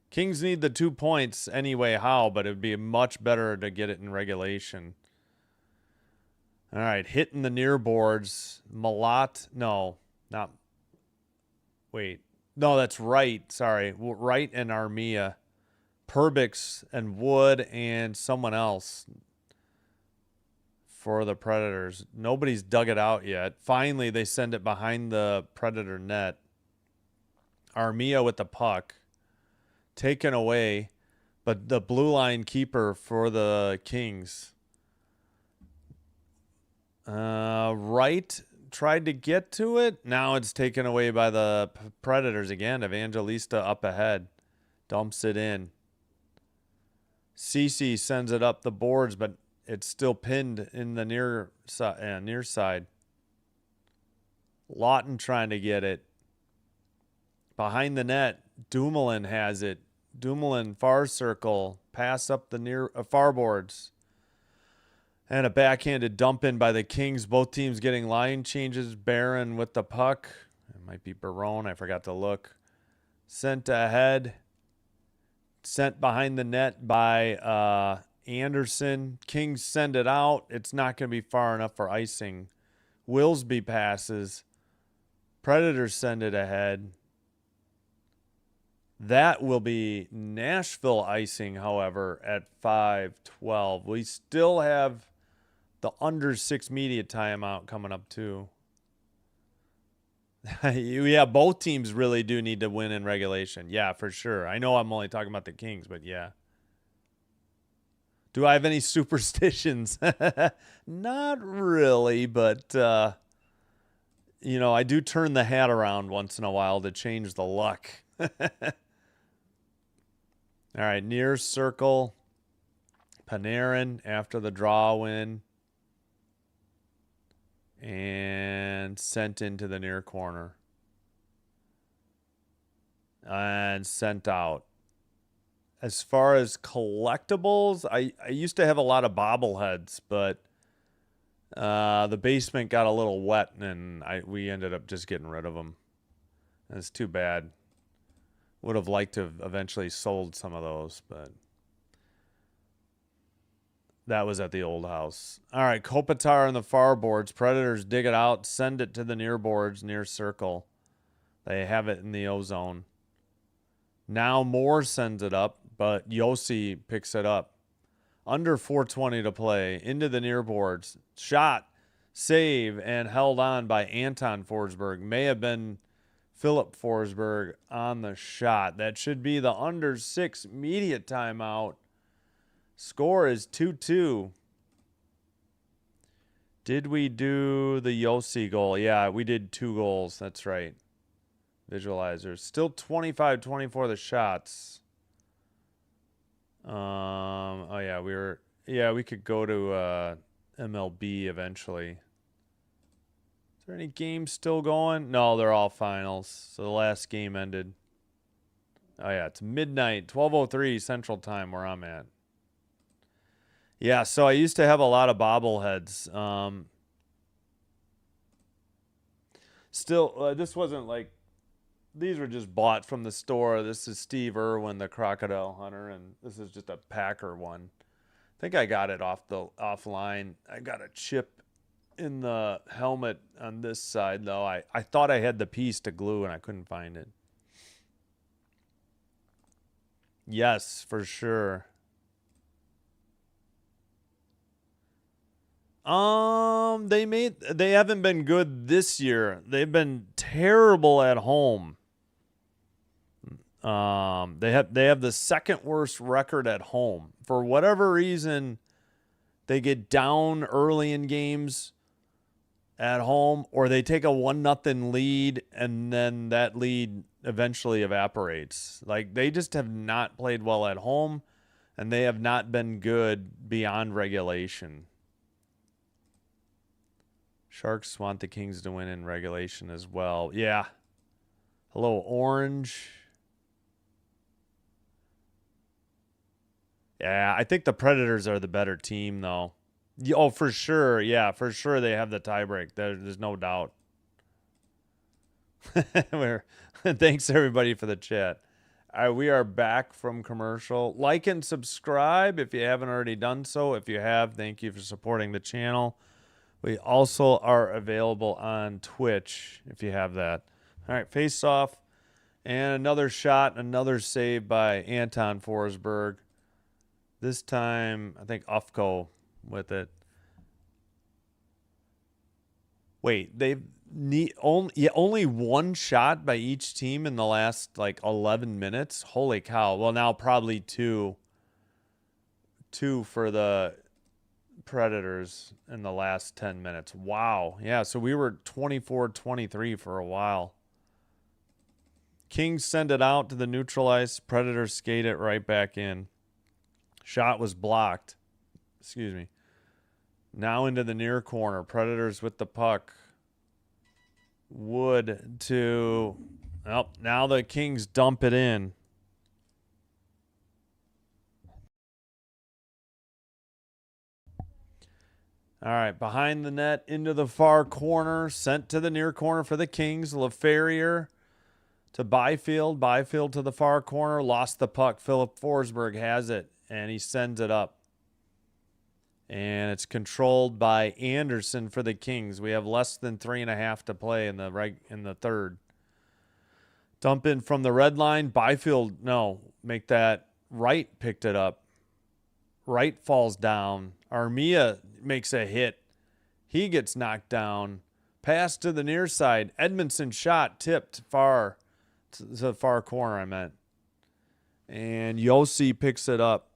Kings need the 2 points anyway, how, but it would be much better to get it in regulation. All right, hitting the near boards. Malat, no, not, wait. No, that's right. Sorry. Wright and Armia. Perbix and Wood and someone else for the Predators. Nobody's dug it out yet. Finally, they send it behind the Predator net. Armia with the puck. Taken away, but the blue line keeper for the Kings. Wright tried to get to it. Now it's taken away by the Predators again. Evangelista up ahead. Dumps it in. Cece sends it up the boards, but it's still pinned in the near side. Lawton trying to get it. Behind the net, Dumoulin has it. Dumoulin far circle. Pass up the near far boards. And a backhanded dump in by the Kings. Both teams getting line changes. Barron with the puck. It might be Barone. I forgot to look. Sent ahead. Sent behind the net by Anderson. Kings send it out. It's not going to be far enough for icing. Willsby passes. Predators send it ahead. That will be Nashville icing, however, at 5:12. We still have the under 6 media timeout coming up, too. Yeah, both teams really do need to win in regulation. Yeah, for sure. I know I'm only talking about the Kings, but yeah. Do I have any superstitions? Not really, but, you know, I do turn the hat around once in a while to change the luck. All right, near circle. Panarin after the draw win. And sent into the near corner. And sent out. As far as collectibles, I used to have a lot of bobbleheads, but the basement got a little wet, and we ended up just getting rid of them. It's too bad. Would have liked to have eventually sold some of those, but that was at the old house. All right, Kopitar on the far boards. Predators dig it out, send it to the near boards, near circle. They have it in the O-zone. Now Moore sends it up, but Yossi picks it up. Under 4:20 to play, into the near boards. Shot, save, and held on by Anton Forsberg. May have been Philip Forsberg on the shot. That should be the under 6 media timeout. Score is 2-2. Did we do the Yossi goal? Yeah, we did 2 goals. That's right. Visualizers. Still 25-24 the shots. Oh yeah, we could go to MLB eventually. Is there any games still going? No, they're all finals. So the last game ended. Oh yeah, it's midnight, 12:03 Central Time where I'm at. Yeah, so I used to have a lot of bobbleheads. Still, this wasn't like, these were just bought from the store. This is Steve Irwin, the crocodile hunter, and this is just a Packer one. I think I got it offline. I got a chip in the helmet on this side, though. I thought I had the piece to glue, and I couldn't find it. Yes, for sure. They haven't been good this year. They've been terrible at home. They have the second worst record at home. For whatever reason, they get down early in games at home, or they take a 1-0 lead, and then that lead eventually evaporates. Like, they just have not played well at home, and they have not been good beyond regulation. Sharks want the Kings to win in regulation as well. Yeah. Hello, Orange. Yeah, I think the Predators are the better team, though. Oh, for sure. Yeah, for sure they have the tiebreak. There's no doubt. Thanks, everybody, for the chat. All right, we are back from commercial. Like and subscribe if you haven't already done so. If you have, thank you for supporting the channel. We also are available on Twitch if you have that. All right, face off. And another shot, another save by Anton Forsberg. This time, I think Ufko with it. Wait, they've only one shot by each team in the last like 11 minutes. Holy cow. Well, now probably two for the Predators in the last 10 minutes. Wow. Yeah, so we were 24-23 for a while. Kings send it out to the neutral ice. Predators skate it right back in. Shot was blocked. Excuse me. Now into the near corner. Predators with the puck. Wood to... Well, now the Kings dump it in. All right, behind the net, into the far corner. Sent to the near corner for the Kings. LaFerriere to Byfield. Byfield to the far corner. Lost the puck. Philip Forsberg has it, and he sends it up. And it's controlled by Anderson for the Kings. We have less than 3.5 to play in the third. Dump in from the red line. Byfield, no, make that. Wright picked it up. Wright falls down. Armia makes a hit. He gets knocked down. Pass to the near side. Edmondson shot tipped far to the far corner, I meant. And Yossi picks it up.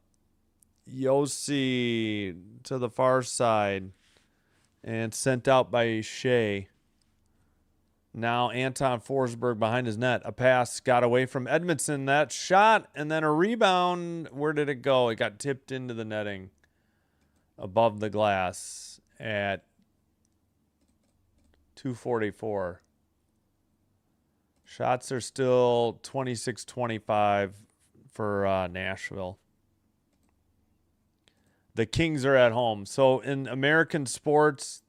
Yossi to the far side and sent out by Shea. Now Anton Forsberg behind his net. A pass got away from Edmondson. That shot and then a rebound. Where did it go? It got tipped into the netting above the glass at 2:44. Shots are still 26-25 for Nashville. The Kings are at home. So in American sports,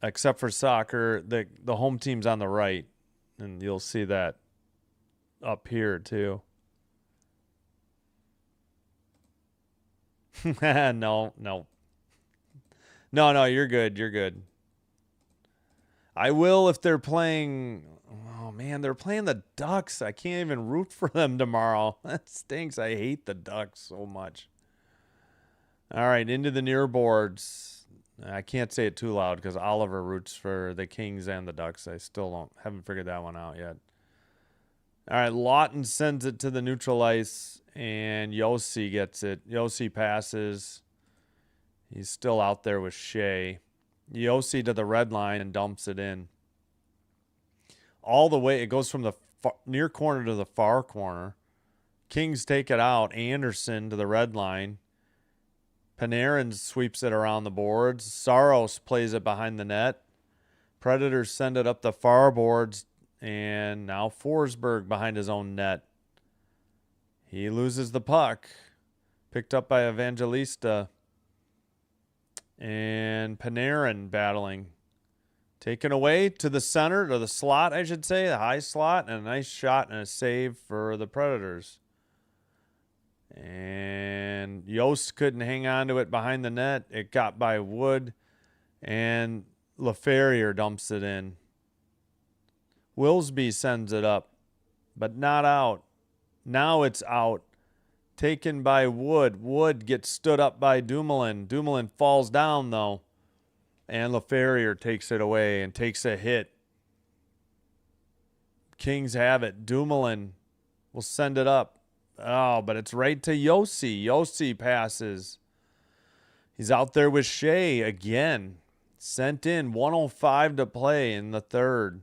except for soccer, the home team's on the right. And you'll see that up here too. No, you're good. You're good. I will if they're playing. Oh, man, they're playing the Ducks. I can't even root for them tomorrow. That stinks. I hate the Ducks so much. All right, into the near boards. I can't say it too loud because Oliver roots for the Kings and the Ducks. I still haven't figured that one out yet. All right, Lawton sends it to the neutral ice, and Yossi gets it. Yossi passes. He's still out there with Shea. Yossi to the red line and dumps it in. All the way, it goes from the near corner to the far corner. Kings take it out. Anderson to the red line. Panarin sweeps it around the boards. Saros plays it behind the net. Predators send it up the far boards. And now Forsberg behind his own net. He loses the puck. Picked up by Evangelista. And Panarin battling. Taken away to the center, to the slot, I should say. The high slot. And a nice shot and a save for the Predators. And Yost couldn't hang on to it behind the net. It got by Wood. And LaFerriere dumps it in. Wilsby sends it up. But not out. Now it's out. Taken by Wood. Wood gets stood up by Dumoulin. Dumoulin falls down, though. And LaFerriere takes it away and takes a hit. Kings have it. Dumoulin will send it up. Oh, but it's right to Yossi. Yossi passes. He's out there with Shea again. Sent in. 1:05 to play in the third.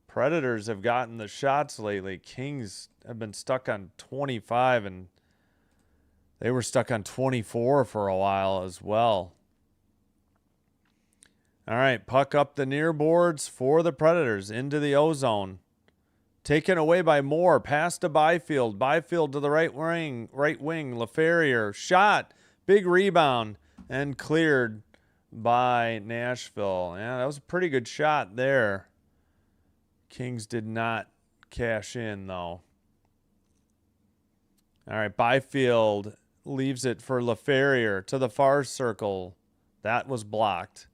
Predators have gotten the shots lately. Kings have been stuck on 25, and they were stuck on 24 for a while as well. All right, puck up the near boards for the Predators into the O-zone. Taken away by Moore. Pass to Byfield. Byfield to the right wing. LaFerriere. Shot. Big rebound. And cleared by Nashville. Yeah, that was a pretty good shot there. Kings did not cash in, though. All right, Byfield leaves it for LaFerriere to the far circle. That was blocked.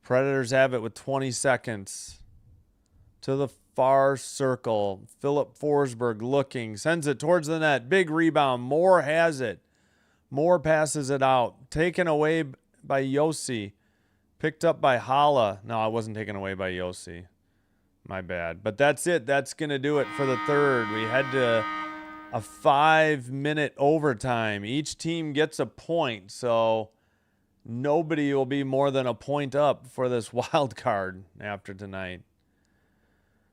Predators have it with 20 seconds. To the far circle. Philip Forsberg looking. Sends it towards the net. Big rebound. Moore has it. Moore passes it out. Taken away by Yossi. Picked up by Hala. No, it wasn't taken away by Yossi. My bad. But that's it. That's going to do it for the third. We head to a 5-minute overtime. Each team gets a point, so nobody will be more than a point up for this wild card after tonight.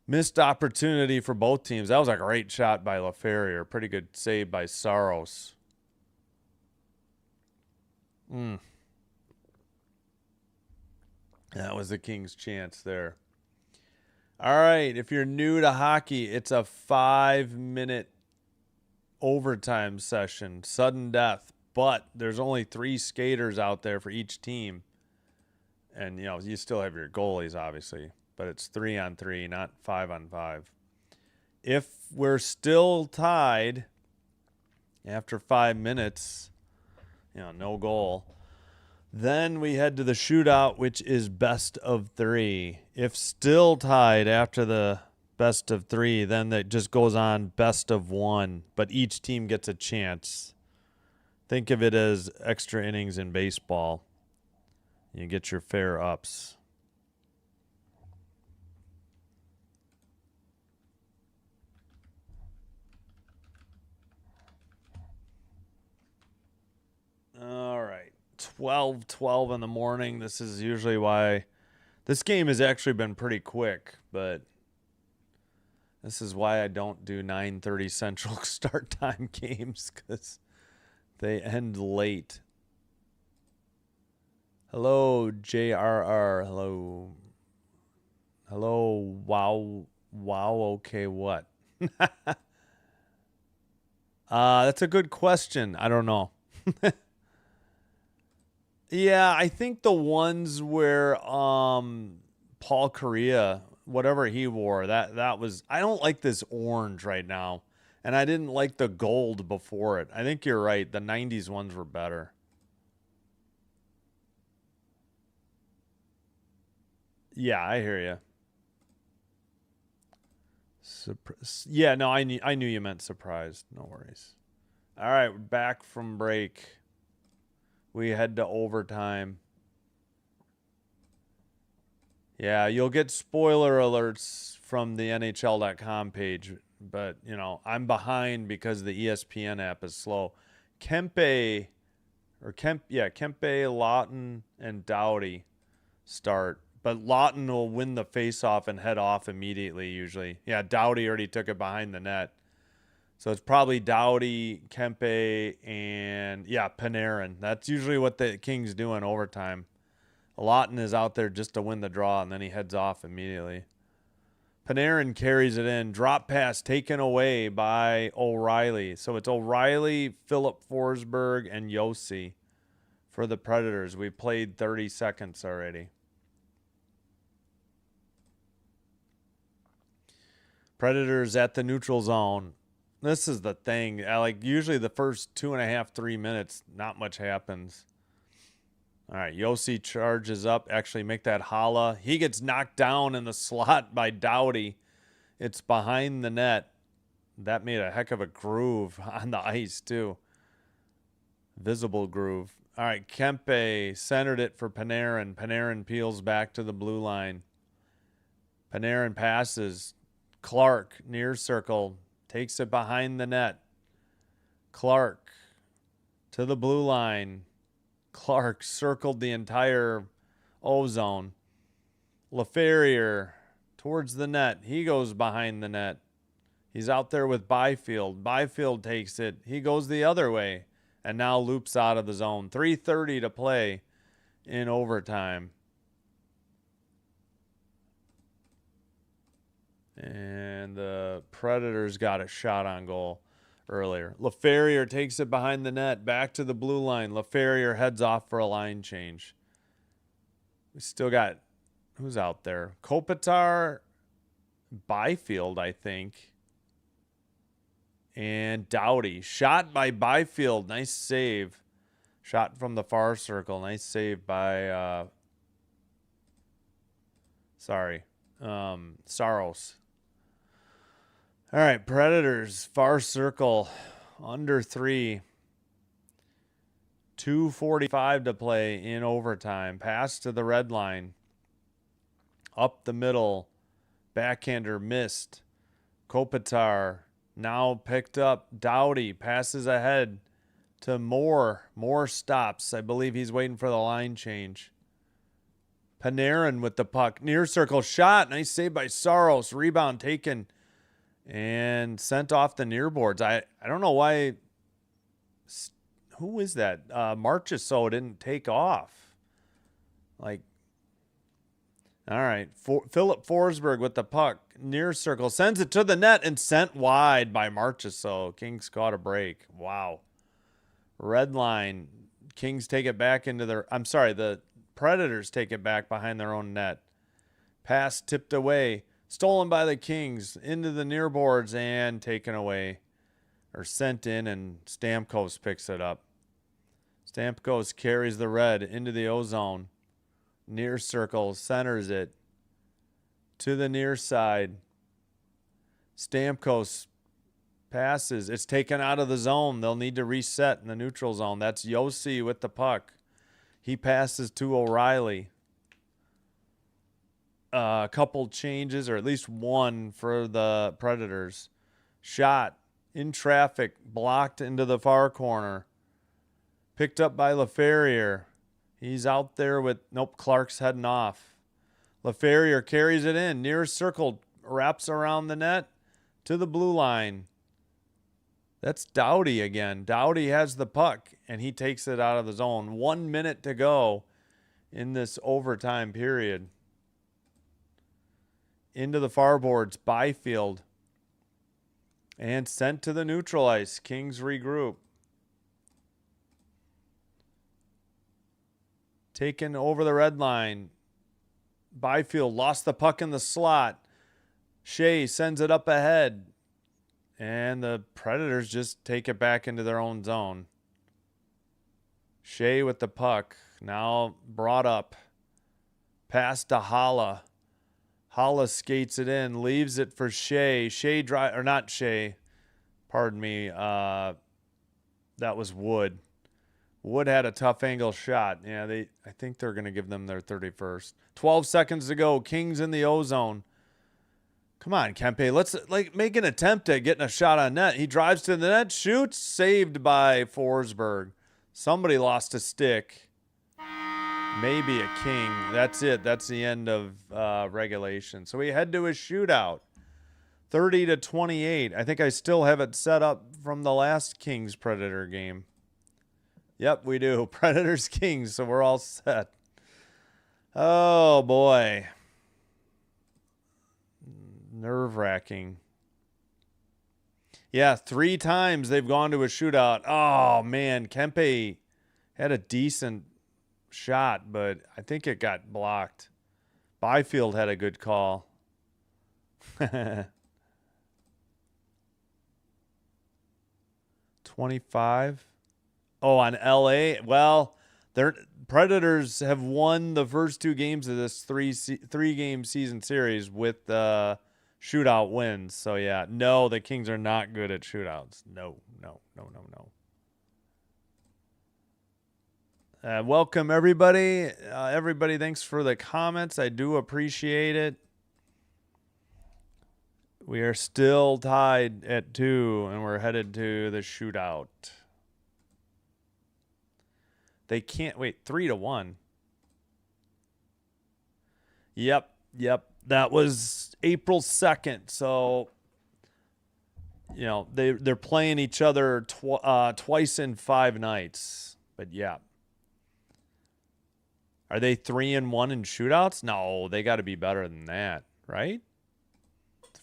Missed opportunity for both teams. That was a great shot by LaFerriere. Pretty good save by Saros. That was the Kings' chance there. All right, if you're new to hockey, it's a 5-minute overtime session, sudden death, but there's only 3 skaters out there for each team. And, you know, you still have your goalies, obviously, but it's 3-on-3, not 5-on-5. If we're still tied after 5 minutes, you know, no goal, then we head to the shootout, which is best of 3. If still tied after the best of 3, then that just goes on best of 1, but each team gets a chance. Think of it as extra innings in baseball. You get your fair ups. All right. 12:12 in the morning. This is usually why this game has actually been pretty quick, but this is why I don't do 9:30 Central start time games, because they end late. Hello, JRR. Hello. Hello, wow, okay, what? That's a good question. I don't know. Yeah, I think the ones where Paul Correa, whatever he wore, that was, I don't like this orange right now. And I didn't like the gold before it. I think you're right. The 90s ones were better. Yeah, I hear you. Yeah, no, I knew you meant surprised. No worries. All right, we're back from break. We head to overtime. Yeah, you'll get spoiler alerts from the NHL.com page, but, you know, I'm behind because the ESPN app is slow. Kempe, Lawton, and Doughty start. But Lawton will win the faceoff and head off immediately, usually. Yeah, Doughty already took it behind the net. So it's probably Doughty, Kempe, and, yeah, Panarin. That's usually what the Kings do in overtime. Lawton is out there just to win the draw, and then he heads off immediately. Panarin carries it in. Drop pass taken away by O'Reilly. So it's O'Reilly, Philip Forsberg, and Yossi for the Predators. We played 30 seconds already. Predators at the neutral zone. This is the thing. Like, usually the first 2.5, 3 minutes, not much happens. All right, Yossi charges up. Actually, make that Hala. He gets knocked down in the slot by Doughty. It's behind the net. That made a heck of a groove on the ice, too. Visible groove. All right, Kempe centered it for Panarin. Panarin peels back to the blue line. Panarin passes. Clark, near circle, takes it behind the net. Clark to the blue line. Clark circled the entire O-zone. LaFerriere towards the net. He goes behind the net. He's out there with Byfield. Byfield takes it. He goes the other way and now loops out of the zone. 3:30 to play in overtime. And the Predators got a shot on goal earlier. LaFerrier takes it behind the net, back to the blue line. LaFerrier heads off for a line change. We still got, who's out there? Kopitar, Byfield, I think. And Doughty. Shot by Byfield. Nice save. Shot from the far circle. Nice save by, Saros. All right, Predators, far circle, under 3. 2:45 to play in overtime. Pass to the red line. Up the middle. Backhander missed. Kopitar now picked up. Doughty passes ahead to Moore. Moore stops. I believe he's waiting for the line change. Panarin with the puck. Near circle shot. Nice save by Saros. Rebound taken and sent off the near boards. I don't know why. Who is that? Marchessault didn't take off. Like, all right. Philip Forsberg with the puck. Near circle. Sends it to the net and sent wide by Marchessault. Kings caught a break. Wow. Red line. Kings take it back into their... the Predators take it back behind their own net. Pass tipped away. Stolen by the Kings into the near boards and taken away. Or sent in, and Stamkos picks it up. Stamkos carries the red into the O-zone. Near circle, centers it to the near side. Stamkos passes. It's taken out of the zone. They'll need to reset in the neutral zone. That's Yossi with the puck. He passes to O'Reilly. A couple changes, or at least one for the Predators. Shot in traffic, blocked into the far corner. Picked up by LaFerrier. He's out there with, Clark's heading off. LaFerrier carries it in. Near circle, wraps around the net to the blue line. That's Doughty again. Doughty has the puck, and he takes it out of the zone. 1 minute to go in this overtime period. Into the far boards, Byfield. And sent to the neutral ice. Kings regroup. Taken over the red line. Byfield lost the puck in the slot. Shea sends it up ahead. And the Predators just take it back into their own zone. Shea with the puck. Now brought up. Pass to Holla. Holla skates it in. Leaves it for Shea. Pardon me. That was Wood. Wood had a tough angle shot. Yeah, I think they're going to give them their 31st. 12 seconds to go. Kings in the O-zone. Come on, Kempe. Let's make an attempt at getting a shot on net. He drives to the net, shoots, saved by Forsberg. Somebody lost a stick. Maybe a King. That's it. That's the end of regulation. So we head to a shootout. 30-28. I think I still have it set up from the last Kings Predator game. Yep, we do. Predators Kings, so we're all set. Oh boy. Nerve-wracking. Yeah, 3 times they've gone to a shootout. Oh man, Kempe had a decent shot, but I think it got blocked. Byfield had a good call. 25. Oh, on LA. Well, their Predators have won the first 2 games of this three-game season series with shootout wins. So yeah, no, the Kings are not good at shootouts. No. Welcome everybody. Everybody, thanks for the comments. I do appreciate it. We are still tied at 2, and we're headed to the shootout. They can't wait. 3-1. Yep. That was April 2nd. So, they're playing each other twice in 5 nights. But yeah. Are they 3-1 in shootouts? No, they got to be better than that, right?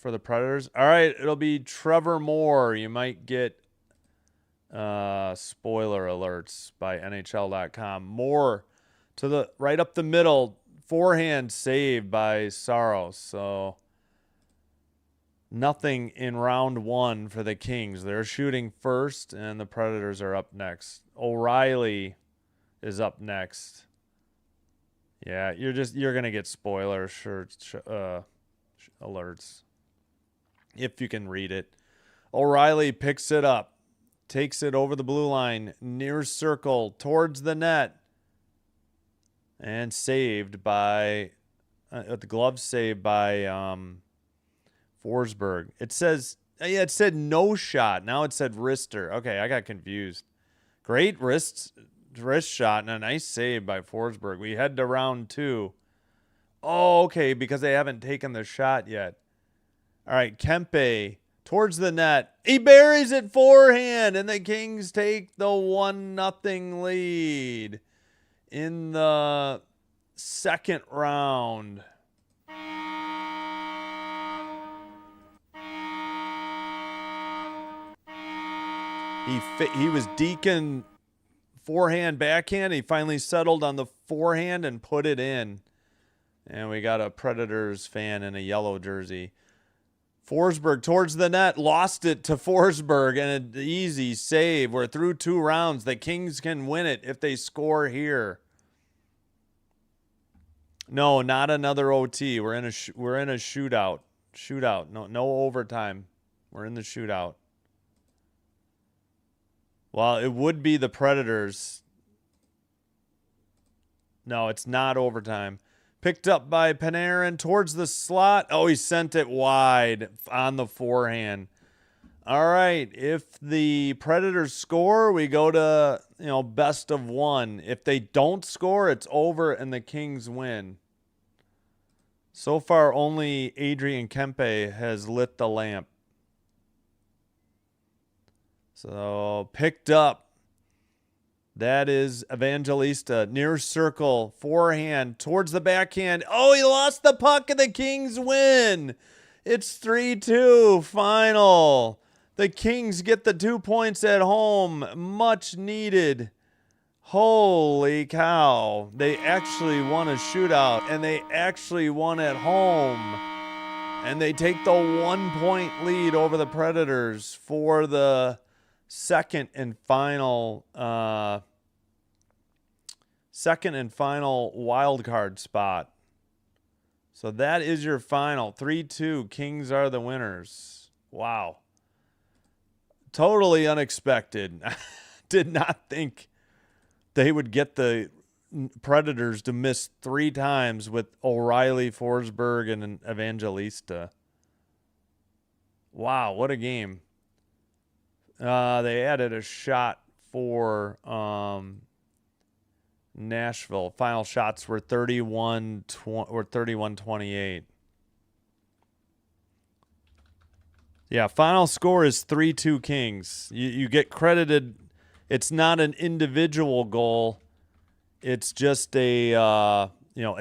for the Predators. All right, it'll be Trevor Moore. You might get spoiler alerts by NHL.com. Moore to the right up the middle, forehand save by Saros. So nothing in round one for the Kings. They're shooting first, and the Predators are up next. O'Reilly is up next. Yeah, you're gonna get spoiler alerts if you can read it. O'Reilly picks it up, takes it over the blue line, near circle towards the net, and saved by the glove saved by Forsberg. It said no shot. Now it said wrister. Okay, I got confused. Great wrist shot and a nice save by Forsberg. We head to round two. Oh, okay, because they haven't taken the shot yet. All right, Kempe towards the net. He buries it forehand, and the Kings take the 1-0 lead in the second round. He was deacon forehand, backhand. He finally settled on the forehand and put it in. And we got a Predators fan in a yellow jersey. Forsberg towards the net, lost it to Forsberg, and an easy save. We're through 2 rounds. The Kings can win it if they score here. No, not another OT. We're in a shootout. Shootout. No overtime. We're in the shootout. Well, it would be the Predators. No, it's not overtime. Picked up by Panarin towards the slot. Oh, he sent it wide on the forehand. All right, if the Predators score, we go to, best of 1. If they don't score, it's over and the Kings win. So far, only Adrian Kempe has lit the lamp. So, picked up. That is Evangelista. Near circle, forehand, towards the backhand. Oh, he lost the puck and the Kings win. It's 3-2, final. The Kings get the 2 points at home. Much needed. Holy cow. They actually won a shootout, and they actually won at home. And they take the 1-point lead over the Predators for the second and final wild card spot. So that is your final. 3-2. Kings are the winners. Wow. Totally unexpected. Did not think they would get the Predators to miss 3 times with O'Reilly, Forsberg, and Evangelista. Wow, what a game. They added a shot for Nashville. Final shots were 31-28. Yeah, final score is 3-2 Kings. You get credited. It's not an individual goal. It's just a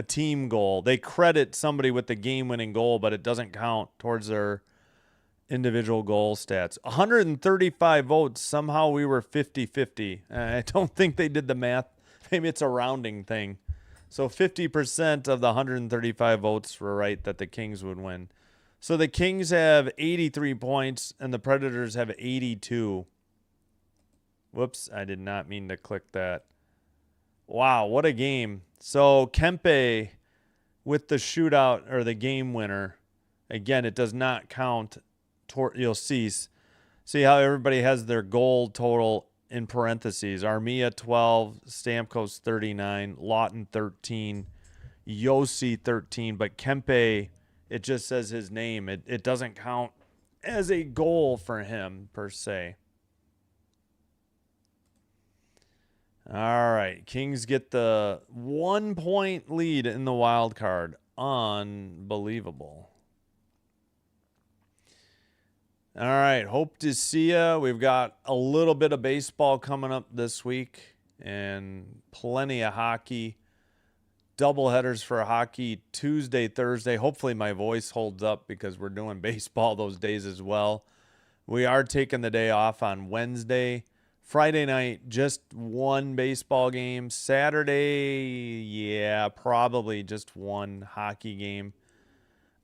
team goal. They credit somebody with the game-winning goal, but it doesn't count towards their individual goal stats. 135 votes. Somehow we were 50-50. I don't think they did the math. Maybe it's a rounding thing. So 50% of the 135 votes were right that the Kings would win. So the Kings have 83 points and the Predators have 82. Whoops, I did not mean to click that. Wow, what a game. So Kempe with the shootout or the game winner. Again, it does not count. You'll see how everybody has their goal total in parentheses. Armia 12, Stamkos 39, Lawton 13, Yossi 13, but Kempe, it just says his name. It doesn't count as a goal for him per se. All right, Kings get the 1-point lead in the wild card. Unbelievable. All right, hope to see ya. We've got a little bit of baseball coming up this week and plenty of hockey. double headers for hockey Tuesday, Thursday. Hopefully my voice holds up because we're doing baseball those days as well. We are taking the day off on Wednesday. Friday night, just one baseball game. Saturday, yeah, probably just one hockey game.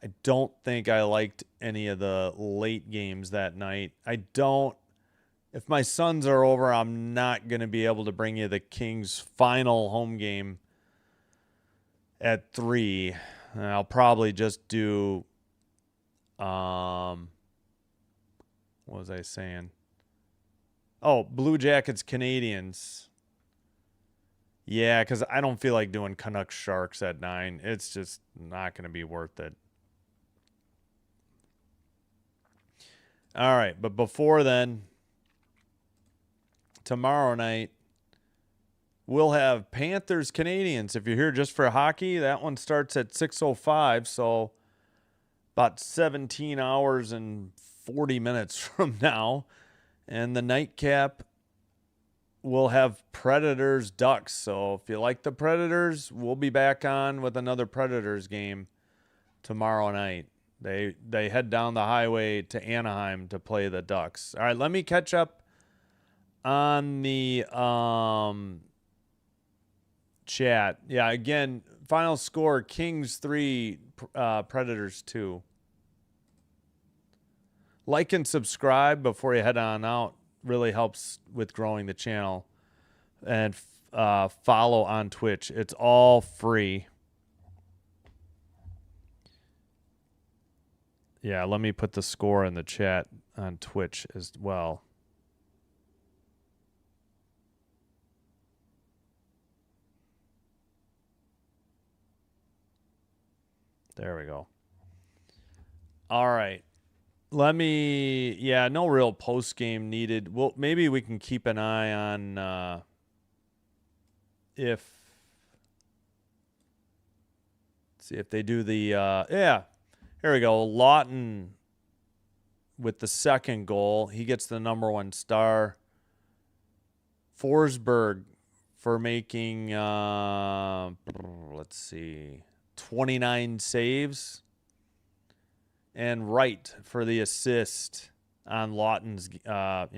I don't think I liked any of the late games that night. If my sons are over, I'm not going to be able to bring you the Kings' final home game at 3. I'll probably just do, what was I saying? Oh, Blue Jackets, Canadians. Yeah, because I don't feel like doing Canucks Sharks at 9. It's just not going to be worth it. All right, but before then, tomorrow night, we'll have Panthers, Canadians. If you're here just for hockey, that one starts at 6:05, so about 17 hours and 40 minutes from now. And the nightcap will have Predators, Ducks. So if you like the Predators, we'll be back on with another Predators game tomorrow night. They head down the highway to Anaheim to play the Ducks. All right, let me catch up on the chat. Yeah, again, final score, Kings 3, Predators 2. Like and subscribe before you head on out. Really helps with growing the channel. And follow on Twitch. It's all free. Yeah, let me put the score in the chat on Twitch as well. There we go. All right. No real post game needed. Well, maybe we can keep an eye on see if they do the here we go. Lawton with the second goal. He gets the number 1 star. Forsberg for making 29 saves. And Wright for the assist on Lawton's, at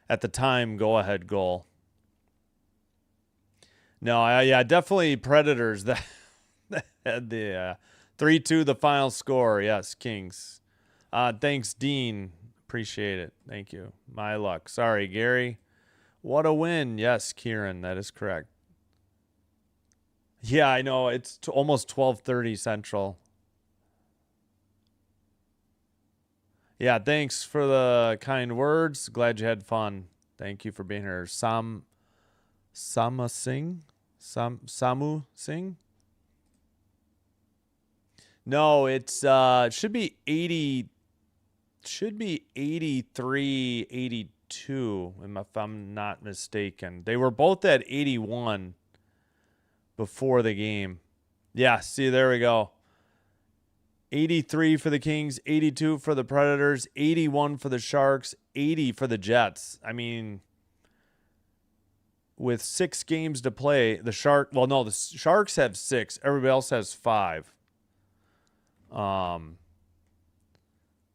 the time, go-ahead goal. No, definitely Predators that had the 3-2 the final score. Yes, Kings. Thanks, Dean. Appreciate it. Thank you. My luck. Sorry, Gary. What a win. Yes, Kieran, that is correct. Yeah, I know. It's almost 12:30 Central. Yeah, thanks for the kind words. Glad you had fun. Thank you for being here. Samu Singh? No, it's should be 83, 82, if I'm not mistaken. They were both at 81 before the game. Yeah, see, there we go. 83 for the Kings, 82 for the Predators, 81 for the Sharks, 80 for the Jets. I mean, with 6 games to play, the Sharks have 6. Everybody else has 5.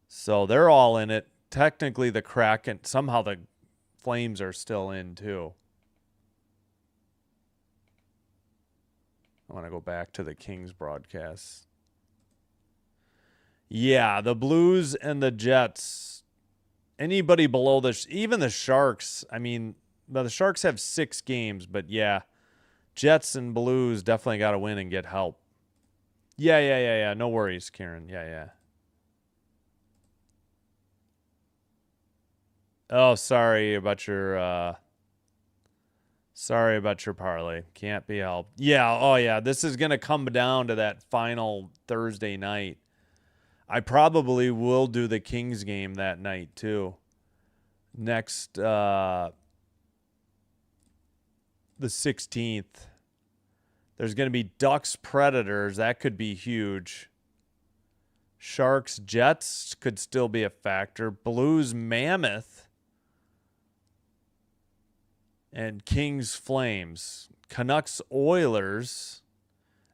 So they're all in it. Technically, the Kraken, somehow the Flames are still in too. I want to go back to the Kings broadcast. Yeah, the Blues and the Jets, anybody below even the Sharks, I mean, the Sharks have 6 games, but yeah, Jets and Blues definitely got to win and get help. Yeah. No worries, Karen. Yeah. Oh, sorry about your parlay. Can't be helped. Yeah, oh yeah, this is going to come down to that final Thursday night. I probably will do the Kings game that night too. Next, the 16th. There's going to be Ducks Predators. That could be huge. Sharks Jets could still be a factor. Blues Mammoth. And Kings Flames. Canucks Oilers.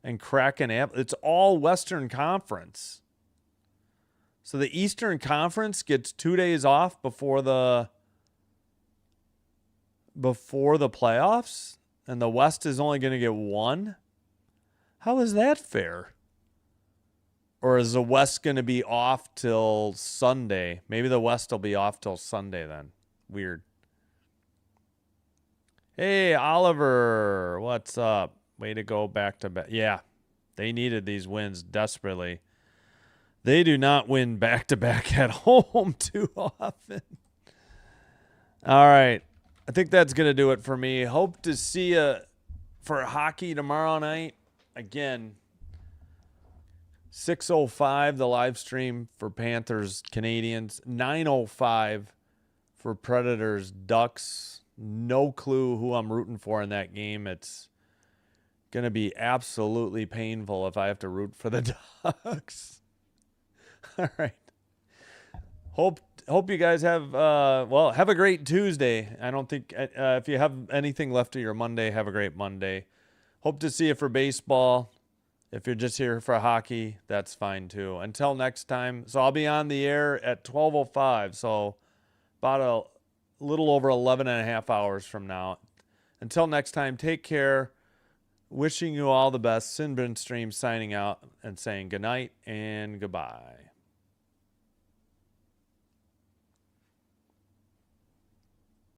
and Kraken. It's all Western Conference. So the Eastern Conference gets 2 days off before the playoffs, and the West is only going to get 1. How is that fair? Or is the West going to be off till Sunday? Maybe the West will be off till Sunday then. Weird. Hey, Oliver, what's up? Way to go back to back. Yeah, they needed these wins desperately. They do not win back-to-back at home too often. All right. I think that's going to do it for me. Hope to see you for hockey tomorrow night. Again, 6:05, the live stream for Panthers, Canadians. 9:05 for Predators, Ducks. No clue who I'm rooting for in that game. It's going to be absolutely painful if I have to root for the Ducks. All right. Hope you guys have have a great Tuesday. I don't think if you have anything left of your Monday, have a great Monday. Hope to see you for baseball. If you're just here for hockey, that's fine too. Until next time. So I'll be on the air at 12:05. So about a little over 11 and a half hours from now. Until next time, take care. Wishing you all the best. Sinbin Stream signing out and saying good night and goodbye.